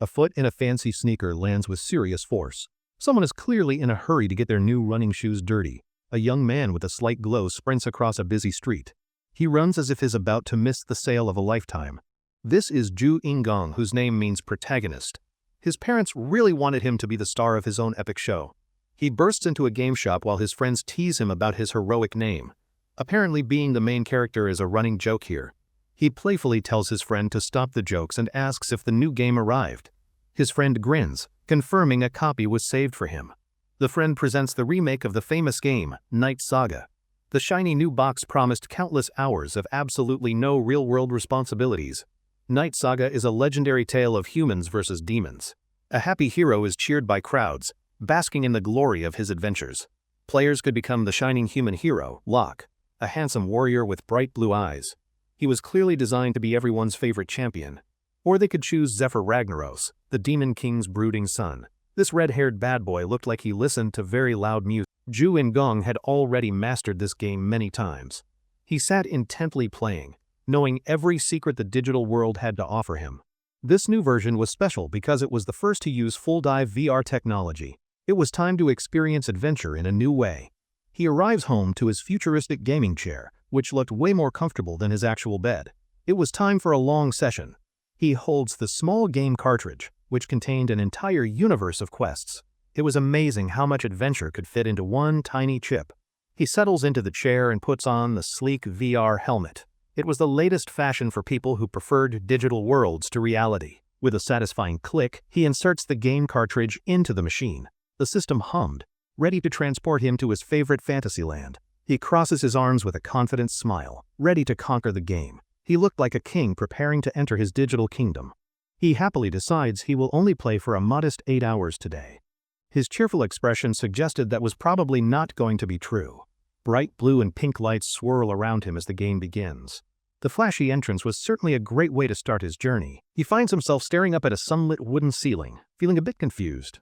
A foot in a fancy sneaker lands with serious force. Someone is clearly in a hurry to get their new running shoes dirty. A young man with a slight glow sprints across a busy street. He runs as if he's about to miss the sale of a lifetime. This is Ju In-gong, whose name means protagonist. His parents really wanted him to be the star of his own epic show. He bursts into a game shop while his friends tease him about his heroic name. Apparently being the main character is a running joke here. He playfully tells his friend to stop the jokes and asks if the new game arrived. His friend grins, confirming a copy was saved for him. The friend presents the remake of the famous game, Night Saga. The shiny new box promised countless hours of absolutely no real-world responsibilities. Night Saga is a legendary tale of humans versus demons. A happy hero is cheered by crowds, basking in the glory of his adventures. Players could become the shining human hero, Locke, a handsome warrior with bright blue eyes. He was clearly designed to be everyone's favorite champion. Or they could choose Zephyr Ragnaros, the Demon King's brooding son. This red-haired bad boy looked like he listened to very loud music. Ju In-gong had already mastered this game many times. He sat intently playing, knowing every secret the digital world had to offer him. This new version was special because it was the first to use full-dive VR technology. It was time to experience adventure in a new way. He arrives home to his futuristic gaming chair, which looked way more comfortable than his actual bed. It was time for a long session. He holds the small game cartridge, which contained an entire universe of quests. It was amazing how much adventure could fit into one tiny chip. He settles into the chair and puts on the sleek VR helmet. It was the latest fashion for people who preferred digital worlds to reality. With a satisfying click, he inserts the game cartridge into the machine. The system hummed, ready to transport him to his favorite fantasy land. He crosses his arms with a confident smile, ready to conquer the game. He looked like a king preparing to enter his digital kingdom. He happily decides he will only play for a modest 8 hours today. His cheerful expression suggested that was probably not going to be true. Bright blue and pink lights swirl around him as the game begins. The flashy entrance was certainly a great way to start his journey. He finds himself staring up at a sunlit wooden ceiling, feeling a bit confused.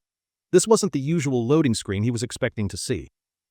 This wasn't the usual loading screen he was expecting to see.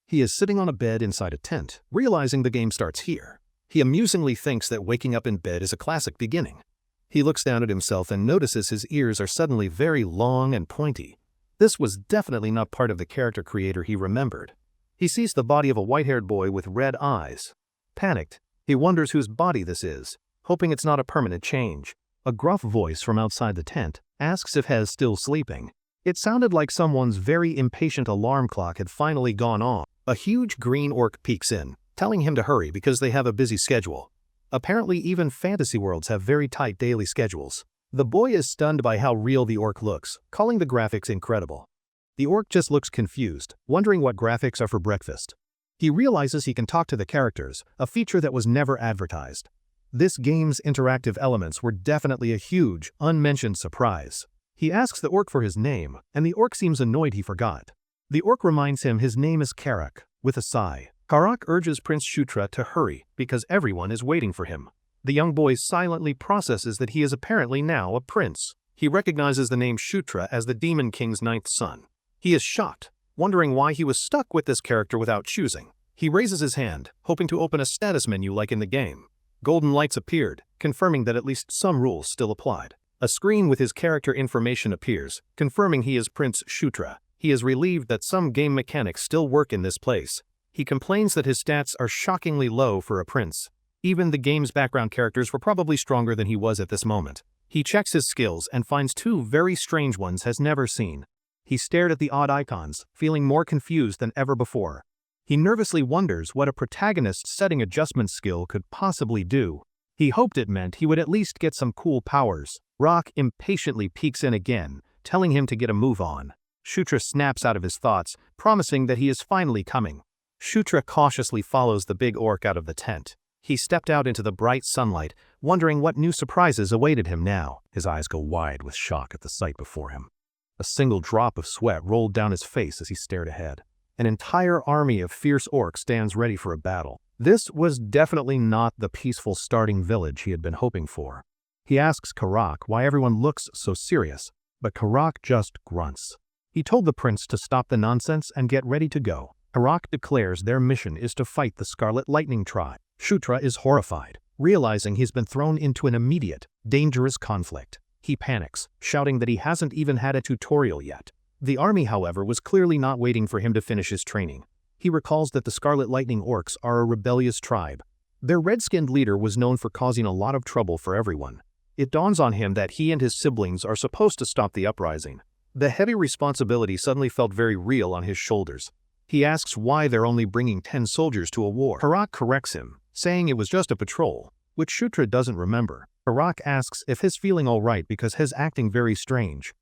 He is sitting on a bed inside a tent, realizing the game starts here. He amusingly thinks that waking up in bed is a classic beginning. He looks down at himself and notices his ears are suddenly very long and pointy. This was definitely not part of the character creator he remembered. He sees the body of a white-haired boy with red eyes. Panicked, he wonders whose body this is, hoping it's not a permanent change. A gruff voice from outside the tent asks if Hez still sleeping. It sounded like someone's very impatient alarm clock had finally gone off. A huge green orc peeks in, telling him to hurry because they have a busy schedule. Apparently even fantasy worlds have very tight daily schedules. The boy is stunned by how real the orc looks, calling the graphics incredible. The orc just looks confused, wondering what graphics are for breakfast. He realizes he can talk to the characters, a feature that was never advertised. This game's interactive elements were definitely a huge, unmentioned surprise. He asks the orc for his name, and the orc seems annoyed he forgot. The orc reminds him his name is Karak, with a sigh. Karak urges Prince Shutra to hurry because everyone is waiting for him. The young boy silently processes that he is apparently now a prince. He recognizes the name Shutra as the Demon King's 9th son. He is shocked, wondering why he was stuck with this character without choosing. He raises his hand, hoping to open a status menu like in the game. Golden lights appeared, confirming that at least some rules still applied. A screen with his character information appears, confirming he is Prince Shutra. He is relieved that some game mechanics still work in this place. He complains that his stats are shockingly low for a prince. Even the game's background characters were probably stronger than he was at this moment. He checks his skills and finds 2 very strange ones has never seen. He stared at the odd icons, feeling more confused than ever before. He nervously wonders what a protagonist's setting adjustment skill could possibly do. He hoped it meant he would at least get some cool powers. Rock impatiently peeks in again, telling him to get a move on. Shutra snaps out of his thoughts, promising that he is finally coming. Shutra cautiously follows the big orc out of the tent. He stepped out into the bright sunlight, wondering what new surprises awaited him now. His eyes go wide with shock at the sight before him. A single drop of sweat rolled down his face as he stared ahead. An entire army of fierce orcs stands ready for a battle. This was definitely not the peaceful starting village he had been hoping for. He asks Karak why everyone looks so serious, but Karak just grunts. He told the prince to stop the nonsense and get ready to go. Karak declares their mission is to fight the Scarlet Lightning tribe. Shutra is horrified, realizing he's been thrown into an immediate, dangerous conflict. He panics, shouting that he hasn't even had a tutorial yet. The army, however, was clearly not waiting for him to finish his training. He recalls that the Scarlet Lightning Orcs are a rebellious tribe. Their red-skinned leader was known for causing a lot of trouble for everyone. It dawns on him that he and his siblings are supposed to stop the uprising. The heavy responsibility suddenly felt very real on his shoulders. He asks why they're only bringing 10 soldiers to a war. Harak corrects him, saying it was just a patrol, which Shutra doesn't remember. Harak asks if he's feeling alright because he's acting very strange.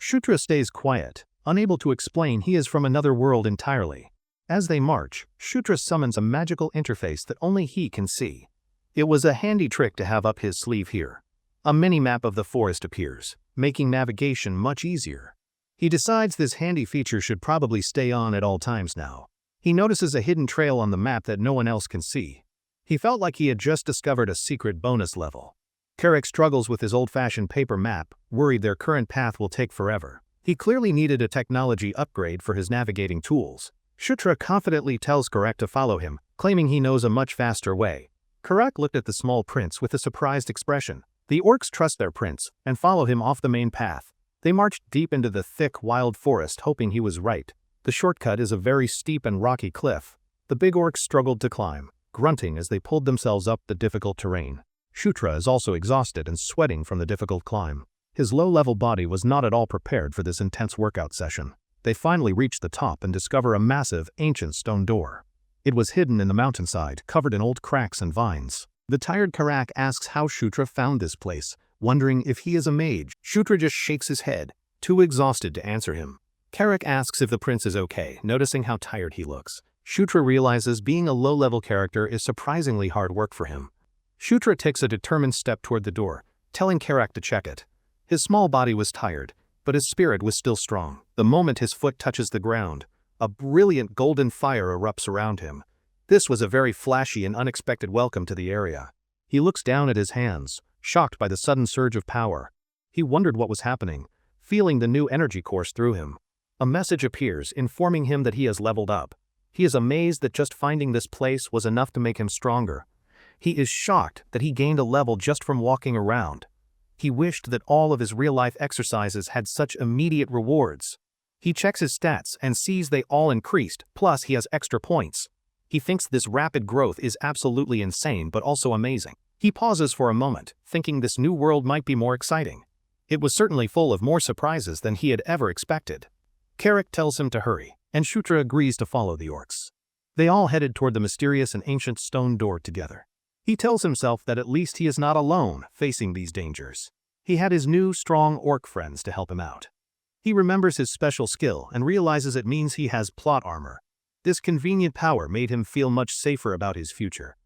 Shutra stays quiet, unable to explain he is from another world entirely. As they march, Shutra summons a magical interface that only he can see. It was a handy trick to have up his sleeve here. A mini-map of the forest appears, making navigation much easier. He decides this handy feature should probably stay on at all times now. He notices a hidden trail on the map that no one else can see. He felt like he had just discovered a secret bonus level. Carrick struggles with his old-fashioned paper map, worried their current path will take forever. He clearly needed a technology upgrade for his navigating tools. Shutra confidently tells Carrick to follow him, claiming he knows a much faster way. Carrick looked at the small prince with a surprised expression. The orcs trust their prince and follow him off the main path. They marched deep into the thick, wild forest, hoping he was right. The shortcut is a very steep and rocky cliff. The big orcs struggled to climb, grunting as they pulled themselves up the difficult terrain. Shutra is also exhausted and sweating from the difficult climb. His low-level body was not at all prepared for this intense workout session. They finally reach the top and discover a massive, ancient stone door. It was hidden in the mountainside, covered in old cracks and vines. The tired Carrick asks how Shutra found this place, wondering if he is a mage. Shutra just shakes his head, too exhausted to answer him. Carrick asks if the prince is okay, noticing how tired he looks. Shutra realizes being a low-level character is surprisingly hard work for him. Shutra takes a determined step toward the door, telling Carrick to check it. His small body was tired, but his spirit was still strong. The moment his foot touches the ground, a brilliant golden fire erupts around him. This was a very flashy and unexpected welcome to the area. He looks down at his hands, shocked by the sudden surge of power. He wondered what was happening, feeling the new energy course through him. A message appears, informing him that he has leveled up. He is amazed that just finding this place was enough to make him stronger. He is shocked that he gained a level just from walking around. He wished that all of his real-life exercises had such immediate rewards. He checks his stats and sees they all increased, plus he has extra points. He thinks this rapid growth is absolutely insane but also amazing. He pauses for a moment, thinking this new world might be more exciting. It was certainly full of more surprises than he had ever expected. Carrick tells him to hurry, and Shutra agrees to follow the orcs. They all headed toward the mysterious and ancient stone door together. He tells himself that at least he is not alone facing these dangers. He had his new, strong orc friends to help him out. He remembers his special skill and realizes it means he has plot armor. This convenient power made him feel much safer about his future.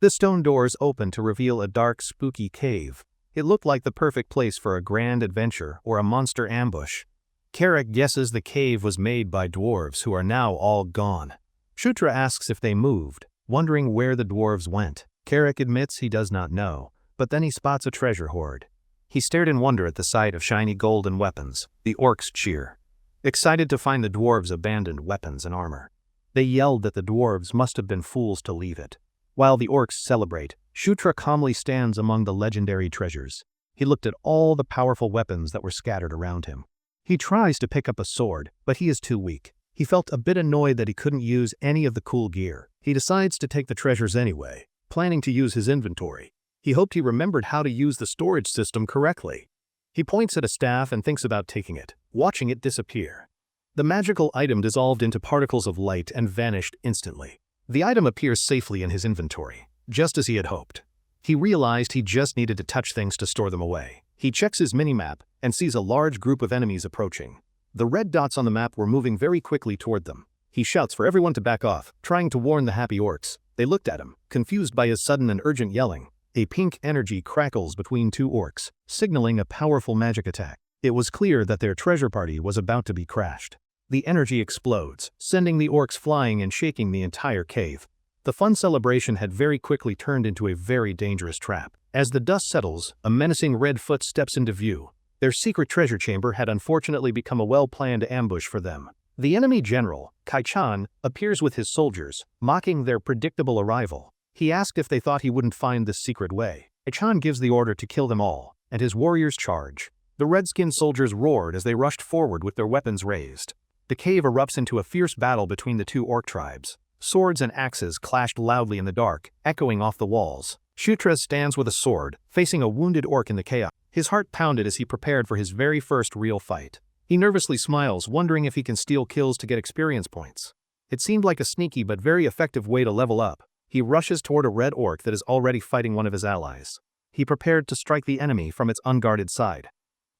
The stone doors open to reveal a dark, spooky cave. It looked like the perfect place for a grand adventure or a monster ambush. Carrick guesses the cave was made by dwarves who are now all gone. Shutra asks if they moved, wondering where the dwarves went. Carrick admits he does not know, but then he spots a treasure hoard. He stared in wonder at the sight of shiny golden weapons. The orcs cheer, excited to find the dwarves' abandoned weapons and armor. They yelled that the dwarves must have been fools to leave it. While the orcs celebrate, Shutra calmly stands among the legendary treasures. He looked at all the powerful weapons that were scattered around him. He tries to pick up a sword, but he is too weak. He felt a bit annoyed that he couldn't use any of the cool gear. He decides to take the treasures anyway, planning to use his inventory. He hoped he remembered how to use the storage system correctly. He points at a staff and thinks about taking it, watching it disappear. The magical item dissolved into particles of light and vanished instantly. The item appears safely in his inventory, just as he had hoped. He realized he just needed to touch things to store them away. He checks his minimap and sees a large group of enemies approaching. The red dots on the map were moving very quickly toward them. He shouts for everyone to back off, trying to warn the happy orcs. They looked at him, confused by his sudden and urgent yelling. A pink energy crackles between two orcs, signaling a powerful magic attack. It was clear that their treasure party was about to be crashed. The energy explodes, sending the orcs flying and shaking the entire cave. The fun celebration had very quickly turned into a very dangerous trap. As the dust settles, a menacing red foot steps into view. Their secret treasure chamber had unfortunately become a well-planned ambush for them. The enemy general, Kai-chan, appears with his soldiers, mocking their predictable arrival. He asked if they thought he wouldn't find this secret way. Kai-chan gives the order to kill them all, and his warriors charge. The red-skinned soldiers roared as they rushed forward with their weapons raised. The cave erupts into a fierce battle between the two orc tribes. Swords and axes clashed loudly in the dark, echoing off the walls. Shutra stands with a sword, facing a wounded orc in the chaos. His heart pounded as he prepared for his very first real fight. He nervously smiles, wondering if he can steal kills to get experience points. It seemed like a sneaky but very effective way to level up. He rushes toward a red orc that is already fighting one of his allies. He prepared to strike the enemy from its unguarded side.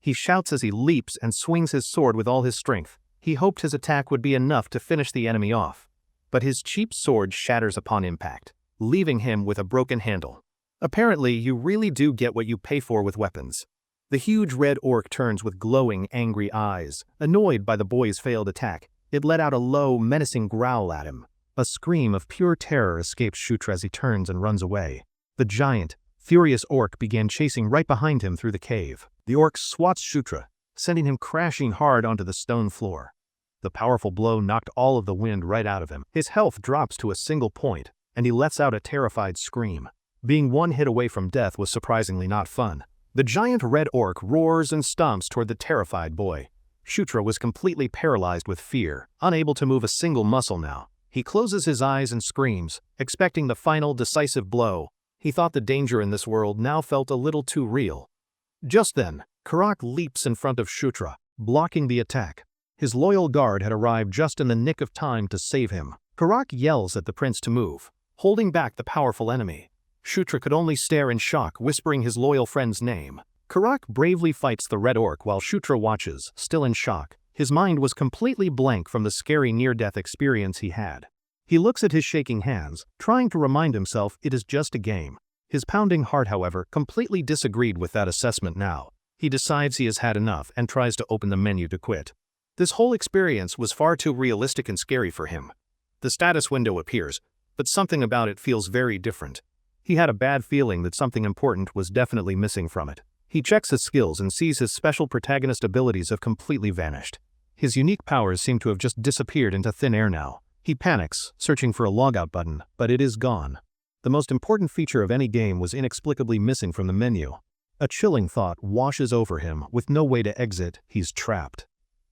He shouts as he leaps and swings his sword with all his strength. He hoped his attack would be enough to finish the enemy off. But his cheap sword shatters upon impact, leaving him with a broken handle. Apparently, you really do get what you pay for with weapons. The huge red orc turns with glowing, angry eyes. Annoyed by the boy's failed attack, it let out a low, menacing growl at him. A scream of pure terror escapes Shutra as he turns and runs away. The giant, furious orc began chasing right behind him through the cave. The orc swats Shutra, sending him crashing hard onto the stone floor. The powerful blow knocked all of the wind right out of him. His health drops to a single point, and he lets out a terrified scream. Being one hit away from death was surprisingly not fun. The giant red orc roars and stomps toward the terrified boy. Shutra was completely paralyzed with fear, unable to move a single muscle now. He closes his eyes and screams, expecting the final decisive blow. He thought the danger in this world now felt a little too real. Just then, Karak leaps in front of Shutra, blocking the attack. His loyal guard had arrived just in the nick of time to save him. Karak yells at the prince to move, holding back the powerful enemy. Shutra could only stare in shock, whispering his loyal friend's name. Karak bravely fights the red orc while Shutra watches, still in shock. His mind was completely blank from the scary near-death experience he had. He looks at his shaking hands, trying to remind himself it is just a game. His pounding heart, however, completely disagreed with that assessment now. He decides he has had enough and tries to open the menu to quit. This whole experience was far too realistic and scary for him. The status window appears, but something about it feels very different. He had a bad feeling that something important was definitely missing from it. He checks his skills and sees his special protagonist abilities have completely vanished. His unique powers seem to have just disappeared into thin air now. He panics, searching for a logout button, but it is gone. The most important feature of any game was inexplicably missing from the menu. A chilling thought washes over him. With no way to exit, he's trapped.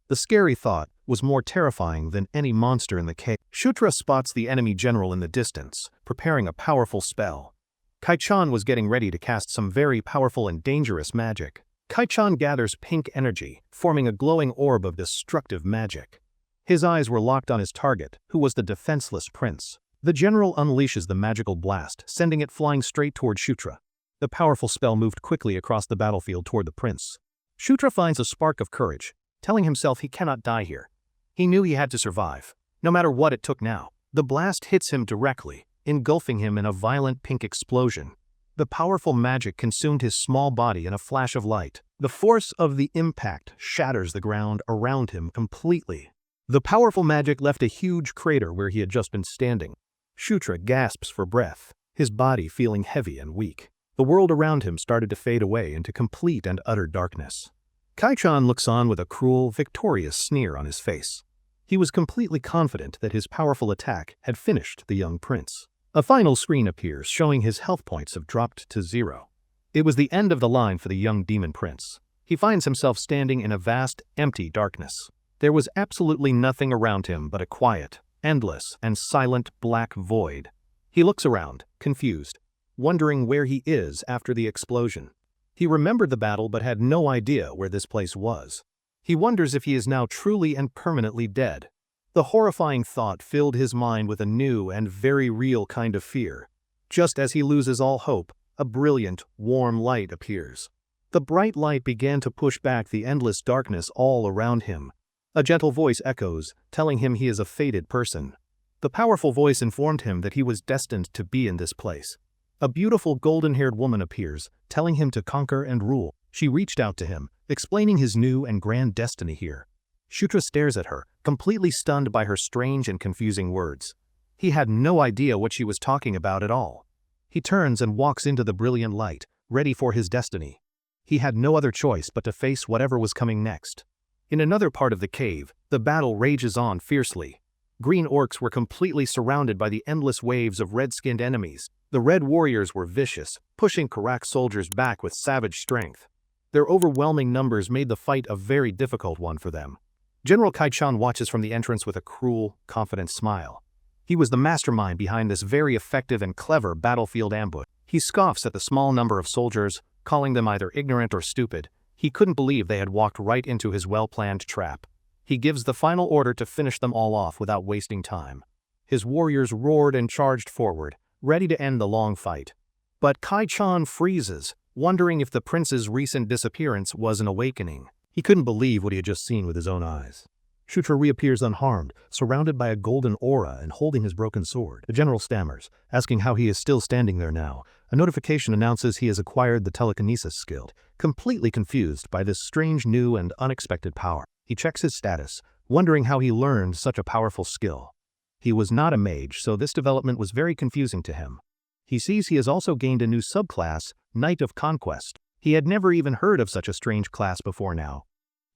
The scary thought was more terrifying than any monster in the cave. Shutra spots the enemy general in the distance, preparing a powerful spell. Kai-chan was getting ready to cast some very powerful and dangerous magic. Kai-chan gathers pink energy, forming a glowing orb of destructive magic. His eyes were locked on his target, who was the defenseless prince. The general unleashes the magical blast, sending it flying straight toward Shutra. The powerful spell moved quickly across the battlefield toward the prince. Shutra finds a spark of courage, telling himself he cannot die here. He knew he had to survive, no matter what it took now. The blast hits him directly, engulfing him in a violent pink explosion. The powerful magic consumed his small body in a flash of light. The force of the impact shatters the ground around him completely. The powerful magic left a huge crater where he had just been standing. Shutra gasps for breath, his body feeling heavy and weak. The world around him started to fade away into complete and utter darkness. Kai-chan looks on with a cruel, victorious sneer on his face. He was completely confident that his powerful attack had finished the young prince. A final screen appears showing his health points have dropped to 0. It was the end of the line for the young demon prince. He finds himself standing in a vast, empty darkness. There was absolutely nothing around him but a quiet, endless, and silent black void. He looks around, confused, wondering where he is after the explosion. He remembered the battle but had no idea where this place was. He wonders if he is now truly and permanently dead. The horrifying thought filled his mind with a new and very real kind of fear. Just as he loses all hope, a brilliant, warm light appears. The bright light began to push back the endless darkness all around him. A gentle voice echoes, telling him he is a fated person. The powerful voice informed him that he was destined to be in this place. A beautiful golden-haired woman appears, telling him to conquer and rule. She reached out to him, explaining his new and grand destiny here. Shutra stares at her, completely stunned by her strange and confusing words. He had no idea what she was talking about at all. He turns and walks into the brilliant light, ready for his destiny. He had no other choice but to face whatever was coming next. In another part of the cave, the battle rages on fiercely. Green orcs were completely surrounded by the endless waves of red-skinned enemies. The red warriors were vicious, pushing Karak's soldiers back with savage strength. Their overwhelming numbers made the fight a very difficult one for them. General Kai-chan watches from the entrance with a cruel, confident smile. He was the mastermind behind this very effective and clever battlefield ambush. He scoffs at the small number of soldiers, calling them either ignorant or stupid. He couldn't believe they had walked right into his well-planned trap. He gives the final order to finish them all off without wasting time. His warriors roared and charged forward, ready to end the long fight. But Kai-chan freezes, wondering if the prince's recent disappearance was an awakening. He couldn't believe what he had just seen with his own eyes. Shutra reappears unharmed, surrounded by a golden aura and holding his broken sword. The general stammers, asking how he is still standing there now. A notification announces he has acquired the telekinesis skill, completely confused by this strange new and unexpected power. He checks his status, wondering how he learned such a powerful skill. He was not a mage, so this development was very confusing to him. He sees he has also gained a new subclass, Knight of Conquest. He had never even heard of such a strange class before now.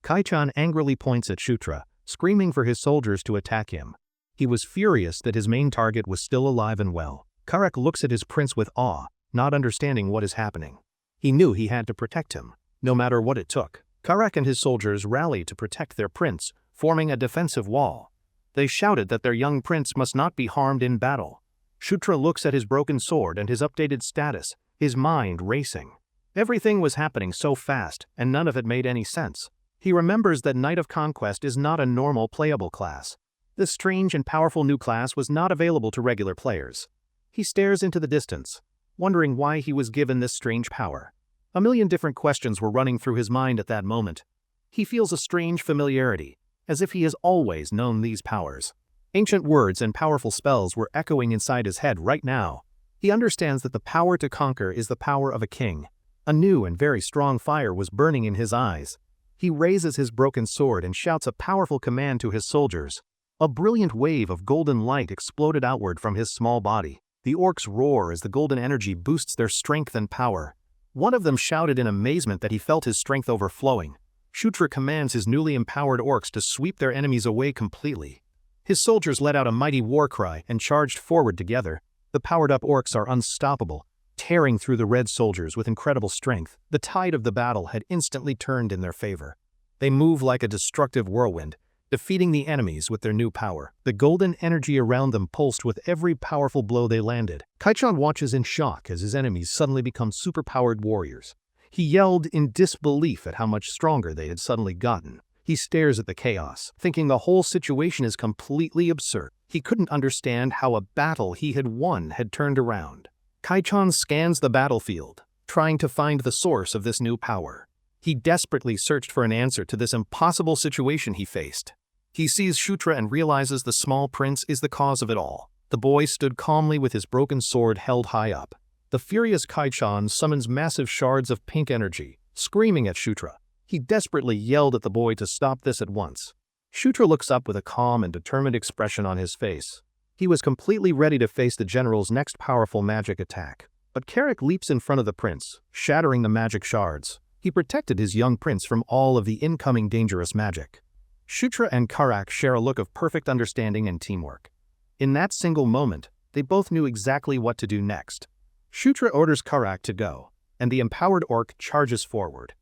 Kai-chan angrily points at Shutra, screaming for his soldiers to attack him. He was furious that his main target was still alive and well. Karak looks at his prince with awe, not understanding what is happening. He knew he had to protect him, no matter what it took. Karak and his soldiers rally to protect their prince, forming a defensive wall. They shouted that their young prince must not be harmed in battle. Shutra looks at his broken sword and his updated status, his mind racing. Everything was happening so fast, and none of it made any sense. He remembers that Knight of Conquest is not a normal playable class. This strange and powerful new class was not available to regular players. He stares into the distance, wondering why he was given this strange power. A million different questions were running through his mind at that moment. He feels a strange familiarity, as if he has always known these powers. Ancient words and powerful spells were echoing inside his head right now. He understands that the power to conquer is the power of a king. A new and very strong fire was burning in his eyes. He raises his broken sword and shouts a powerful command to his soldiers. A brilliant wave of golden light exploded outward from his small body. The orcs roar as the golden energy boosts their strength and power. One of them shouted in amazement that he felt his strength overflowing. Shutra commands his newly empowered orcs to sweep their enemies away completely. His soldiers let out a mighty war cry and charged forward together. The powered-up orcs are unstoppable, tearing through the red soldiers with incredible strength. The tide of the battle had instantly turned in their favor. They move like a destructive whirlwind, defeating the enemies with their new power. The golden energy around them pulsed with every powerful blow they landed. Kai-chan watches in shock as his enemies suddenly become superpowered warriors. He yelled in disbelief at how much stronger they had suddenly gotten. He stares at the chaos, thinking the whole situation is completely absurd. He couldn't understand how a battle he had won had turned around. Kai-chan scans the battlefield, trying to find the source of this new power. He desperately searched for an answer to this impossible situation he faced. He sees Shutra and realizes the small prince is the cause of it all. The boy stood calmly with his broken sword held high up. The furious Kai-chan summons massive shards of pink energy, screaming at Shutra. He desperately yelled at the boy to stop this at once. Shutra looks up with a calm and determined expression on his face. He was completely ready to face the general's next powerful magic attack. But Karak leaps in front of the prince, shattering the magic shards. He protected his young prince from all of the incoming dangerous magic. Shutra and Karak share a look of perfect understanding and teamwork. In that single moment, they both knew exactly what to do next. Shutra orders Karak to go, and the empowered orc charges forward.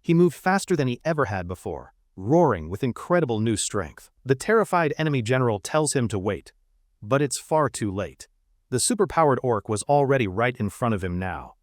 He moved faster than he ever had before, roaring with incredible new strength. The terrified enemy general tells him to wait, but it's far too late. The superpowered orc was already right in front of him now.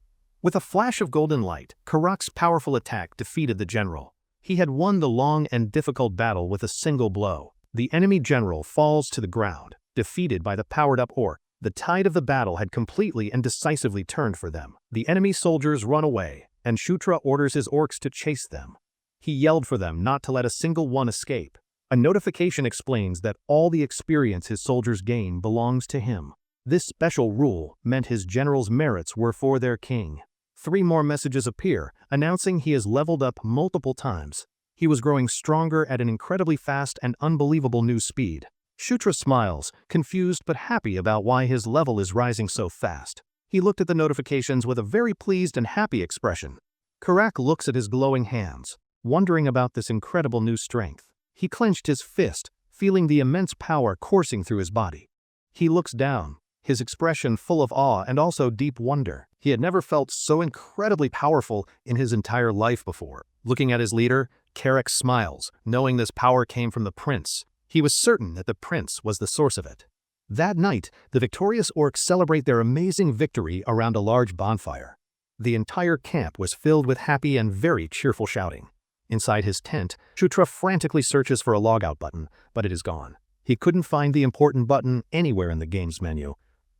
With a flash of golden light, Karak's powerful attack defeated the general. He had won the long and difficult battle with a single blow. The enemy general falls to the ground, defeated by the powered-up orc. The tide of the battle had completely and decisively turned for them. The enemy soldiers run away, and Shutra orders his orcs to chase them. He yelled for them not to let a single one escape. A notification explains that all the experience his soldiers gain belongs to him. This special rule meant his general's merits were for their king. 3 more messages appear, announcing he has leveled up multiple times. He was growing stronger at an incredibly fast and unbelievable new speed. Shutra smiles, confused but happy about why his level is rising so fast. He looked at the notifications with a very pleased and happy expression. Karak looks at his glowing hands, wondering about this incredible new strength. He clenched his fist, feeling the immense power coursing through his body. He looks down, his expression full of awe and also deep wonder. He had never felt so incredibly powerful in his entire life before. Looking at his leader, Carrick smiles, knowing this power came from the prince. He was certain that the prince was the source of it. That night, the victorious orcs celebrate their amazing victory around a large bonfire. The entire camp was filled with happy and very cheerful shouting. Inside his tent, Shutra frantically searches for a logout button, but it is gone. He couldn't find the important button anywhere in the game's menu.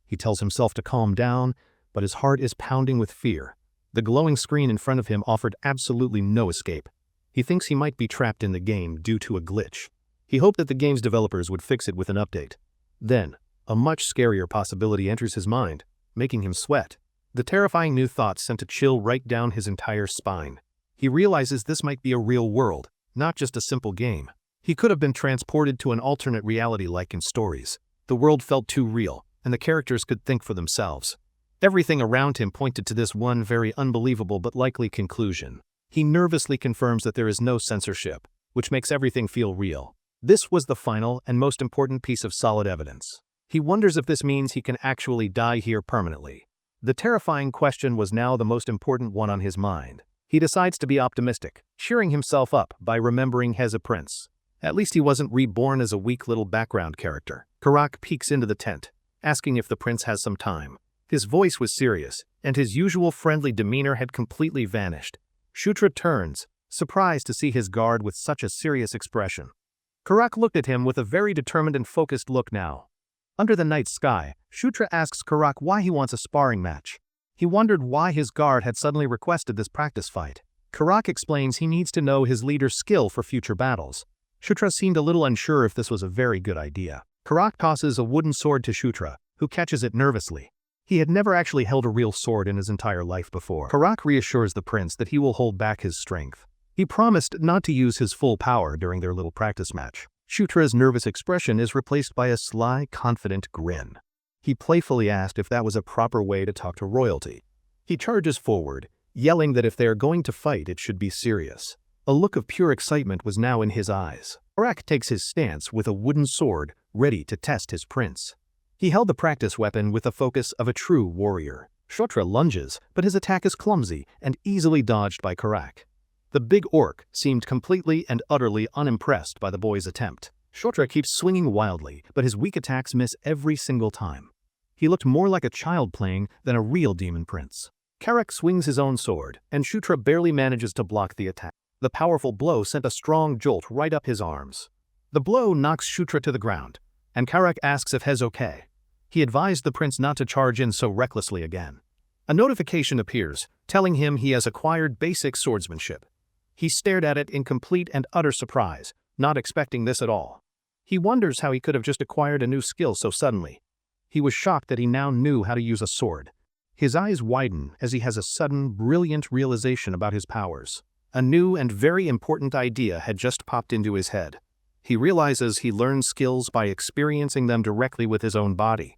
He tells himself to calm down, but his heart is pounding with fear. The glowing screen in front of him offered absolutely no escape. He thinks he might be trapped in the game due to a glitch. He hoped that the game's developers would fix it with an update. Then, a much scarier possibility enters his mind, making him sweat. The terrifying new thought sent a chill right down his entire spine. He realizes this might be a real world, not just a simple game. He could have been transported to an alternate reality like in stories. The world felt too real, and the characters could think for themselves. Everything around him pointed to this one very unbelievable but likely conclusion. He nervously confirms that there is no censorship, which makes everything feel real. This was the final and most important piece of solid evidence. He wonders if this means he can actually die here permanently. The terrifying question was now the most important one on his mind. He decides to be optimistic, cheering himself up by remembering he is a prince. At least he wasn't reborn as a weak little background character. Karak peeks into the tent, asking if the prince has some time. His voice was serious, and his usual friendly demeanor had completely vanished. Shutra turns, surprised to see his guard with such a serious expression. Karak looked at him with a very determined and focused look now. Under the night sky, Shutra asks Karak why he wants a sparring match. He wondered why his guard had suddenly requested this practice fight. Karak explains he needs to know his leader's skill for future battles. Shutra seemed a little unsure if this was a very good idea. Karak tosses a wooden sword to Shutra, who catches it nervously. He had never actually held a real sword in his entire life before. Karak reassures the prince that he will hold back his strength. He promised not to use his full power during their little practice match. Shutra's nervous expression is replaced by a sly, confident grin. He playfully asked if that was a proper way to talk to royalty. He charges forward, yelling that if they are going to fight, it should be serious. A look of pure excitement was now in his eyes. Karak takes his stance with a wooden sword, ready to test his prince. He held the practice weapon with the focus of a true warrior. Shutra lunges, but his attack is clumsy and easily dodged by Karak. The big orc seemed completely and utterly unimpressed by the boy's attempt. Shutra keeps swinging wildly, but his weak attacks miss every single time. He looked more like a child playing than a real demon prince. Karak swings his own sword, and Shutra barely manages to block the attack. The powerful blow sent a strong jolt right up his arms. The blow knocks Shutra to the ground, and Karak asks if he's okay. He advised the prince not to charge in so recklessly again. A notification appears, telling him he has acquired basic swordsmanship. He stared at it in complete and utter surprise, not expecting this at all. He wonders how he could have just acquired a new skill so suddenly. He was shocked that he now knew how to use a sword. His eyes widen as he has a sudden, brilliant realization about his powers. A new and very important idea had just popped into his head. He realizes he learns skills by experiencing them directly with his own body.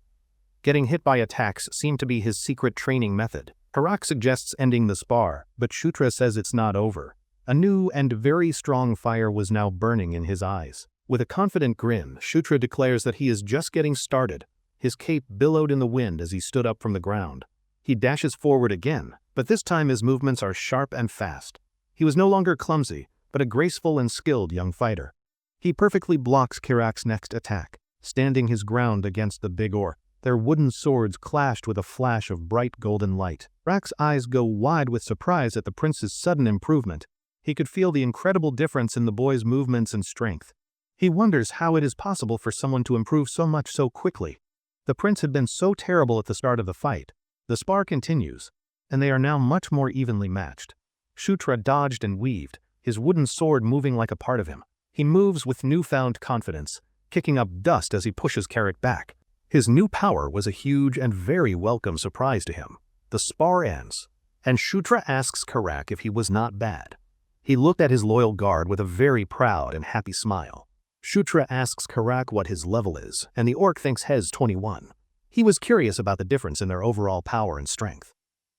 Getting hit by attacks seemed to be his secret training method. Karak suggests ending the spar, but Shutra says it's not over. A new and very strong fire was now burning in his eyes. With a confident grin, Shutra declares that he is just getting started. His cape billowed in the wind as he stood up from the ground. He dashes forward again, but this time his movements are sharp and fast. He was no longer clumsy, but a graceful and skilled young fighter. He perfectly blocks Karak's next attack, standing his ground against the big orc. Their wooden swords clashed with a flash of bright golden light. Karak's eyes go wide with surprise at the prince's sudden improvement. He could feel the incredible difference in the boy's movements and strength. He wonders how it is possible for someone to improve so much so quickly. The prince had been so terrible at the start of the fight. The spar continues, and they are now much more evenly matched. Shutra dodged and weaved, his wooden sword moving like a part of him. He moves with newfound confidence, kicking up dust as he pushes Karak back. His new power was a huge and very welcome surprise to him. The spar ends, and Shutra asks Karak if he was not bad. He looked at his loyal guard with a very proud and happy smile. Shutra asks Karak what his level is, and the orc thinks he's 21. He was curious about the difference in their overall power and strength.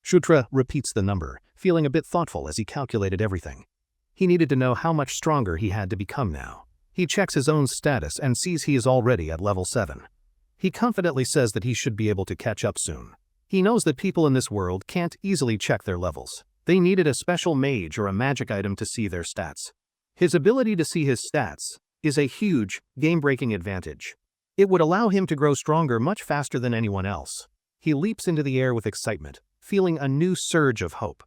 Shutra repeats the number, feeling a bit thoughtful as he calculated everything. He needed to know how much stronger he had to become now. He checks his own status and sees he is already at level 7. He confidently says that he should be able to catch up soon. He knows that people in this world can't easily check their levels. They needed a special mage or a magic item to see their stats. His ability to see his stats is a huge, game-breaking advantage. It would allow him to grow stronger much faster than anyone else. He leaps into the air with excitement, feeling a new surge of hope.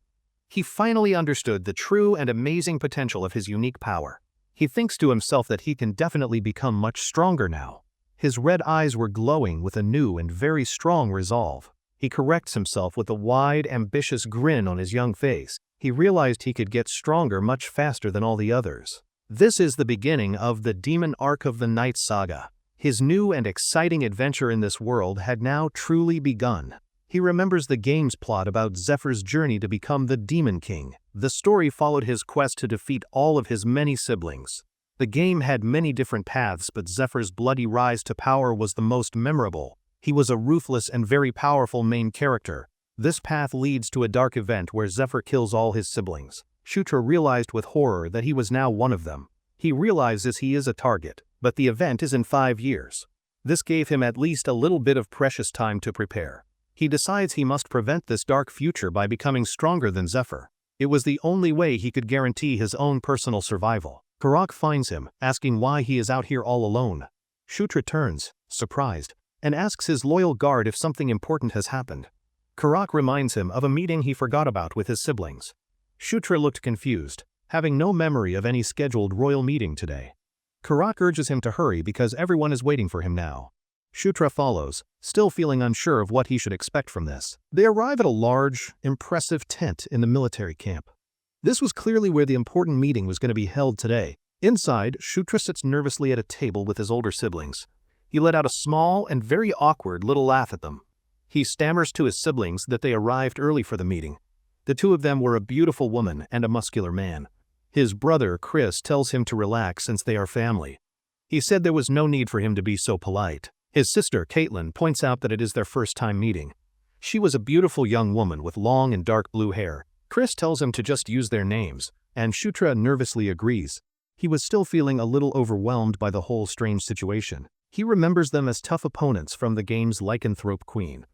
He finally understood the true and amazing potential of his unique power. He thinks to himself that he can definitely become much stronger now. His red eyes were glowing with a new and very strong resolve. He corrects himself with a wide, ambitious grin on his young face. He realized he could get stronger much faster than all the others. This is the beginning of the Demon Arc of the Night Saga. His new and exciting adventure in this world had now truly begun. He remembers the game's plot about Zephyr's journey to become the Demon King. The story followed his quest to defeat all of his many siblings. The game had many different paths, but Zephyr's bloody rise to power was the most memorable. He was a ruthless and very powerful main character. This path leads to a dark event where Zephyr kills all his siblings. Shutra realized with horror that he was now one of them. He realizes he is a target, but the event is in 5 years. This gave him at least a little bit of precious time to prepare. He decides he must prevent this dark future by becoming stronger than Zephyr. It was the only way he could guarantee his own personal survival. Karak finds him, asking why he is out here all alone. Shutra turns, surprised, and asks his loyal guard if something important has happened. Karak reminds him of a meeting he forgot about with his siblings. Shutra looked confused, having no memory of any scheduled royal meeting today. Karak urges him to hurry because everyone is waiting for him now. Shutra follows, still feeling unsure of what he should expect from this. They arrive at a large, impressive tent in the military camp. This was clearly where the important meeting was going to be held today. Inside, Shutra sits nervously at a table with his older siblings. He let out a small and very awkward little laugh at them. He stammers to his siblings that they arrived early for the meeting. The two of them were a beautiful woman and a muscular man. His brother, Chris, tells him to relax since they are family. He said there was no need for him to be so polite. His sister, Caitlin, points out that it is their first time meeting. She was a beautiful young woman with long and dark blue hair. Chris tells him to just use their names, and Shutra nervously agrees. He was still feeling a little overwhelmed by the whole strange situation. He remembers them as tough opponents from the game's lycanthrope queen.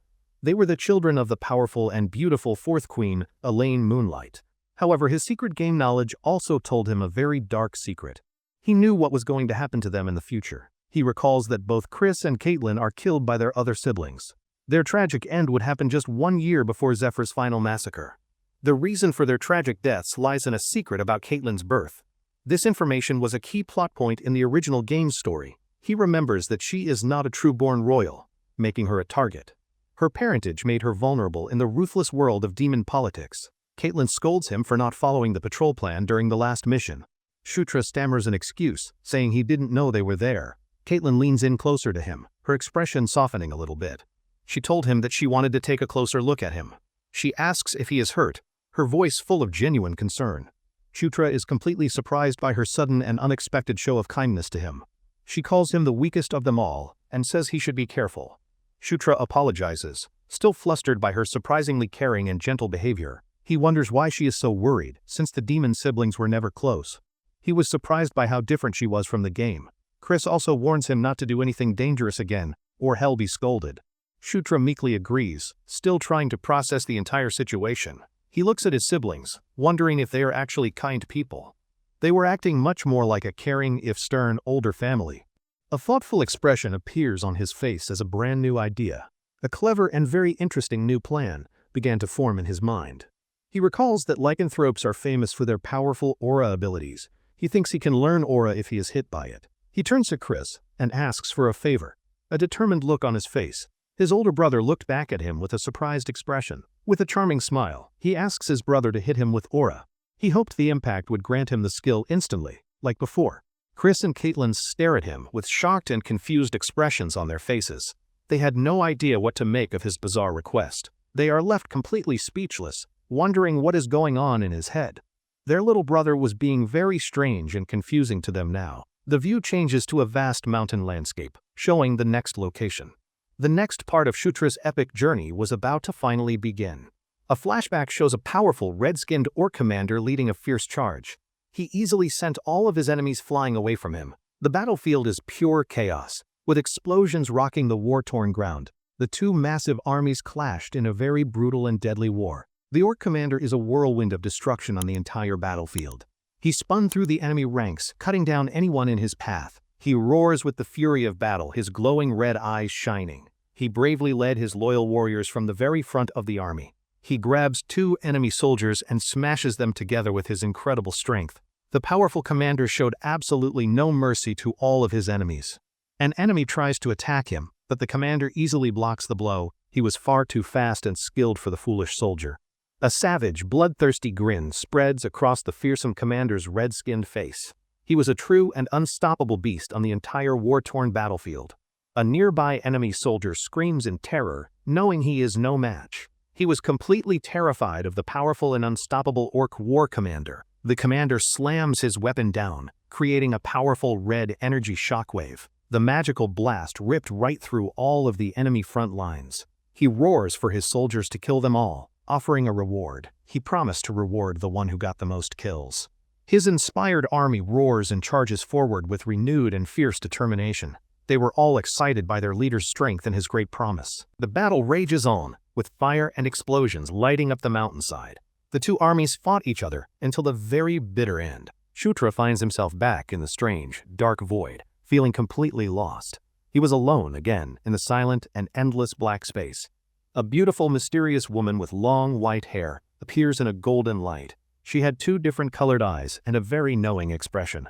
They were the children of the powerful and beautiful fourth queen, Elaine Moonlight. However, his secret game knowledge also told him a very dark secret. He knew what was going to happen to them in the future. He recalls that both Chris and Caitlin are killed by their other siblings. Their tragic end would happen just 1 year before Zephyr's final massacre. The reason for their tragic deaths lies in a secret about Caitlin's birth. This information was a key plot point in the original game's story. He remembers that she is not a true-born royal, making her a target. Her parentage made her vulnerable in the ruthless world of demon politics. Caitlin scolds him for not following the patrol plan during the last mission. Shutra stammers an excuse, saying he didn't know they were there. Caitlin leans in closer to him, her expression softening a little bit. She told him that she wanted to take a closer look at him. She asks if he is hurt, her voice full of genuine concern. Shutra is completely surprised by her sudden and unexpected show of kindness to him. She calls him the weakest of them all, and says he should be careful. Shutra apologizes, still flustered by her surprisingly caring and gentle behavior. He wonders why she is so worried, since the demon siblings were never close. He was surprised by how different she was from the game. Chris also warns him not to do anything dangerous again, or hell be scolded. Shutra meekly agrees, still trying to process the entire situation. He looks at his siblings, wondering if they are actually kind people. They were acting much more like a caring, if stern, older family. A thoughtful expression appears on his face as a brand new idea. A clever and very interesting new plan began to form in his mind. He recalls that lycanthropes are famous for their powerful aura abilities. He thinks he can learn aura if he is hit by it. He turns to Chris and asks for a favor, a determined look on his face. His older brother looked back at him with a surprised expression. With a charming smile, he asks his brother to hit him with aura. He hoped the impact would grant him the skill instantly, like before. Chris and Caitlin stare at him with shocked and confused expressions on their faces. They had no idea what to make of his bizarre request. They are left completely speechless, wondering what is going on in his head. Their little brother was being very strange and confusing to them now. The view changes to a vast mountain landscape, showing the next location. The next part of Shutra's epic journey was about to finally begin. A flashback shows a powerful red-skinned orc commander leading a fierce charge. He easily sent all of his enemies flying away from him. The battlefield is pure chaos, with explosions rocking the war-torn ground. The two massive armies clashed in a very brutal and deadly war. The orc commander is a whirlwind of destruction on the entire battlefield. He spun through the enemy ranks, cutting down anyone in his path. He roars with the fury of battle, his glowing red eyes shining. He bravely led his loyal warriors from the very front of the army. He grabs two enemy soldiers and smashes them together with his incredible strength. The powerful commander showed absolutely no mercy to all of his enemies. An enemy tries to attack him, but the commander easily blocks the blow. He was far too fast and skilled for the foolish soldier. A savage, bloodthirsty grin spreads across the fearsome commander's red-skinned face. He was a true and unstoppable beast on the entire war-torn battlefield. A nearby enemy soldier screams in terror, knowing he is no match. He was completely terrified of the powerful and unstoppable orc war commander. The commander slams his weapon down, creating a powerful red energy shockwave. The magical blast ripped right through all of the enemy front lines. He roars for his soldiers to kill them all, offering a reward. He promised to reward the one who got the most kills. His inspired army roars and charges forward with renewed and fierce determination. They were all excited by their leader's strength and his great promise. The battle rages on, with fire and explosions lighting up the mountainside. The two armies fought each other until the very bitter end. Shutra finds himself back in the strange, dark void, feeling completely lost. He was alone again in the silent and endless black space. A beautiful, mysterious woman with long, white hair appears in a golden light. She had two different colored eyes and a very knowing expression.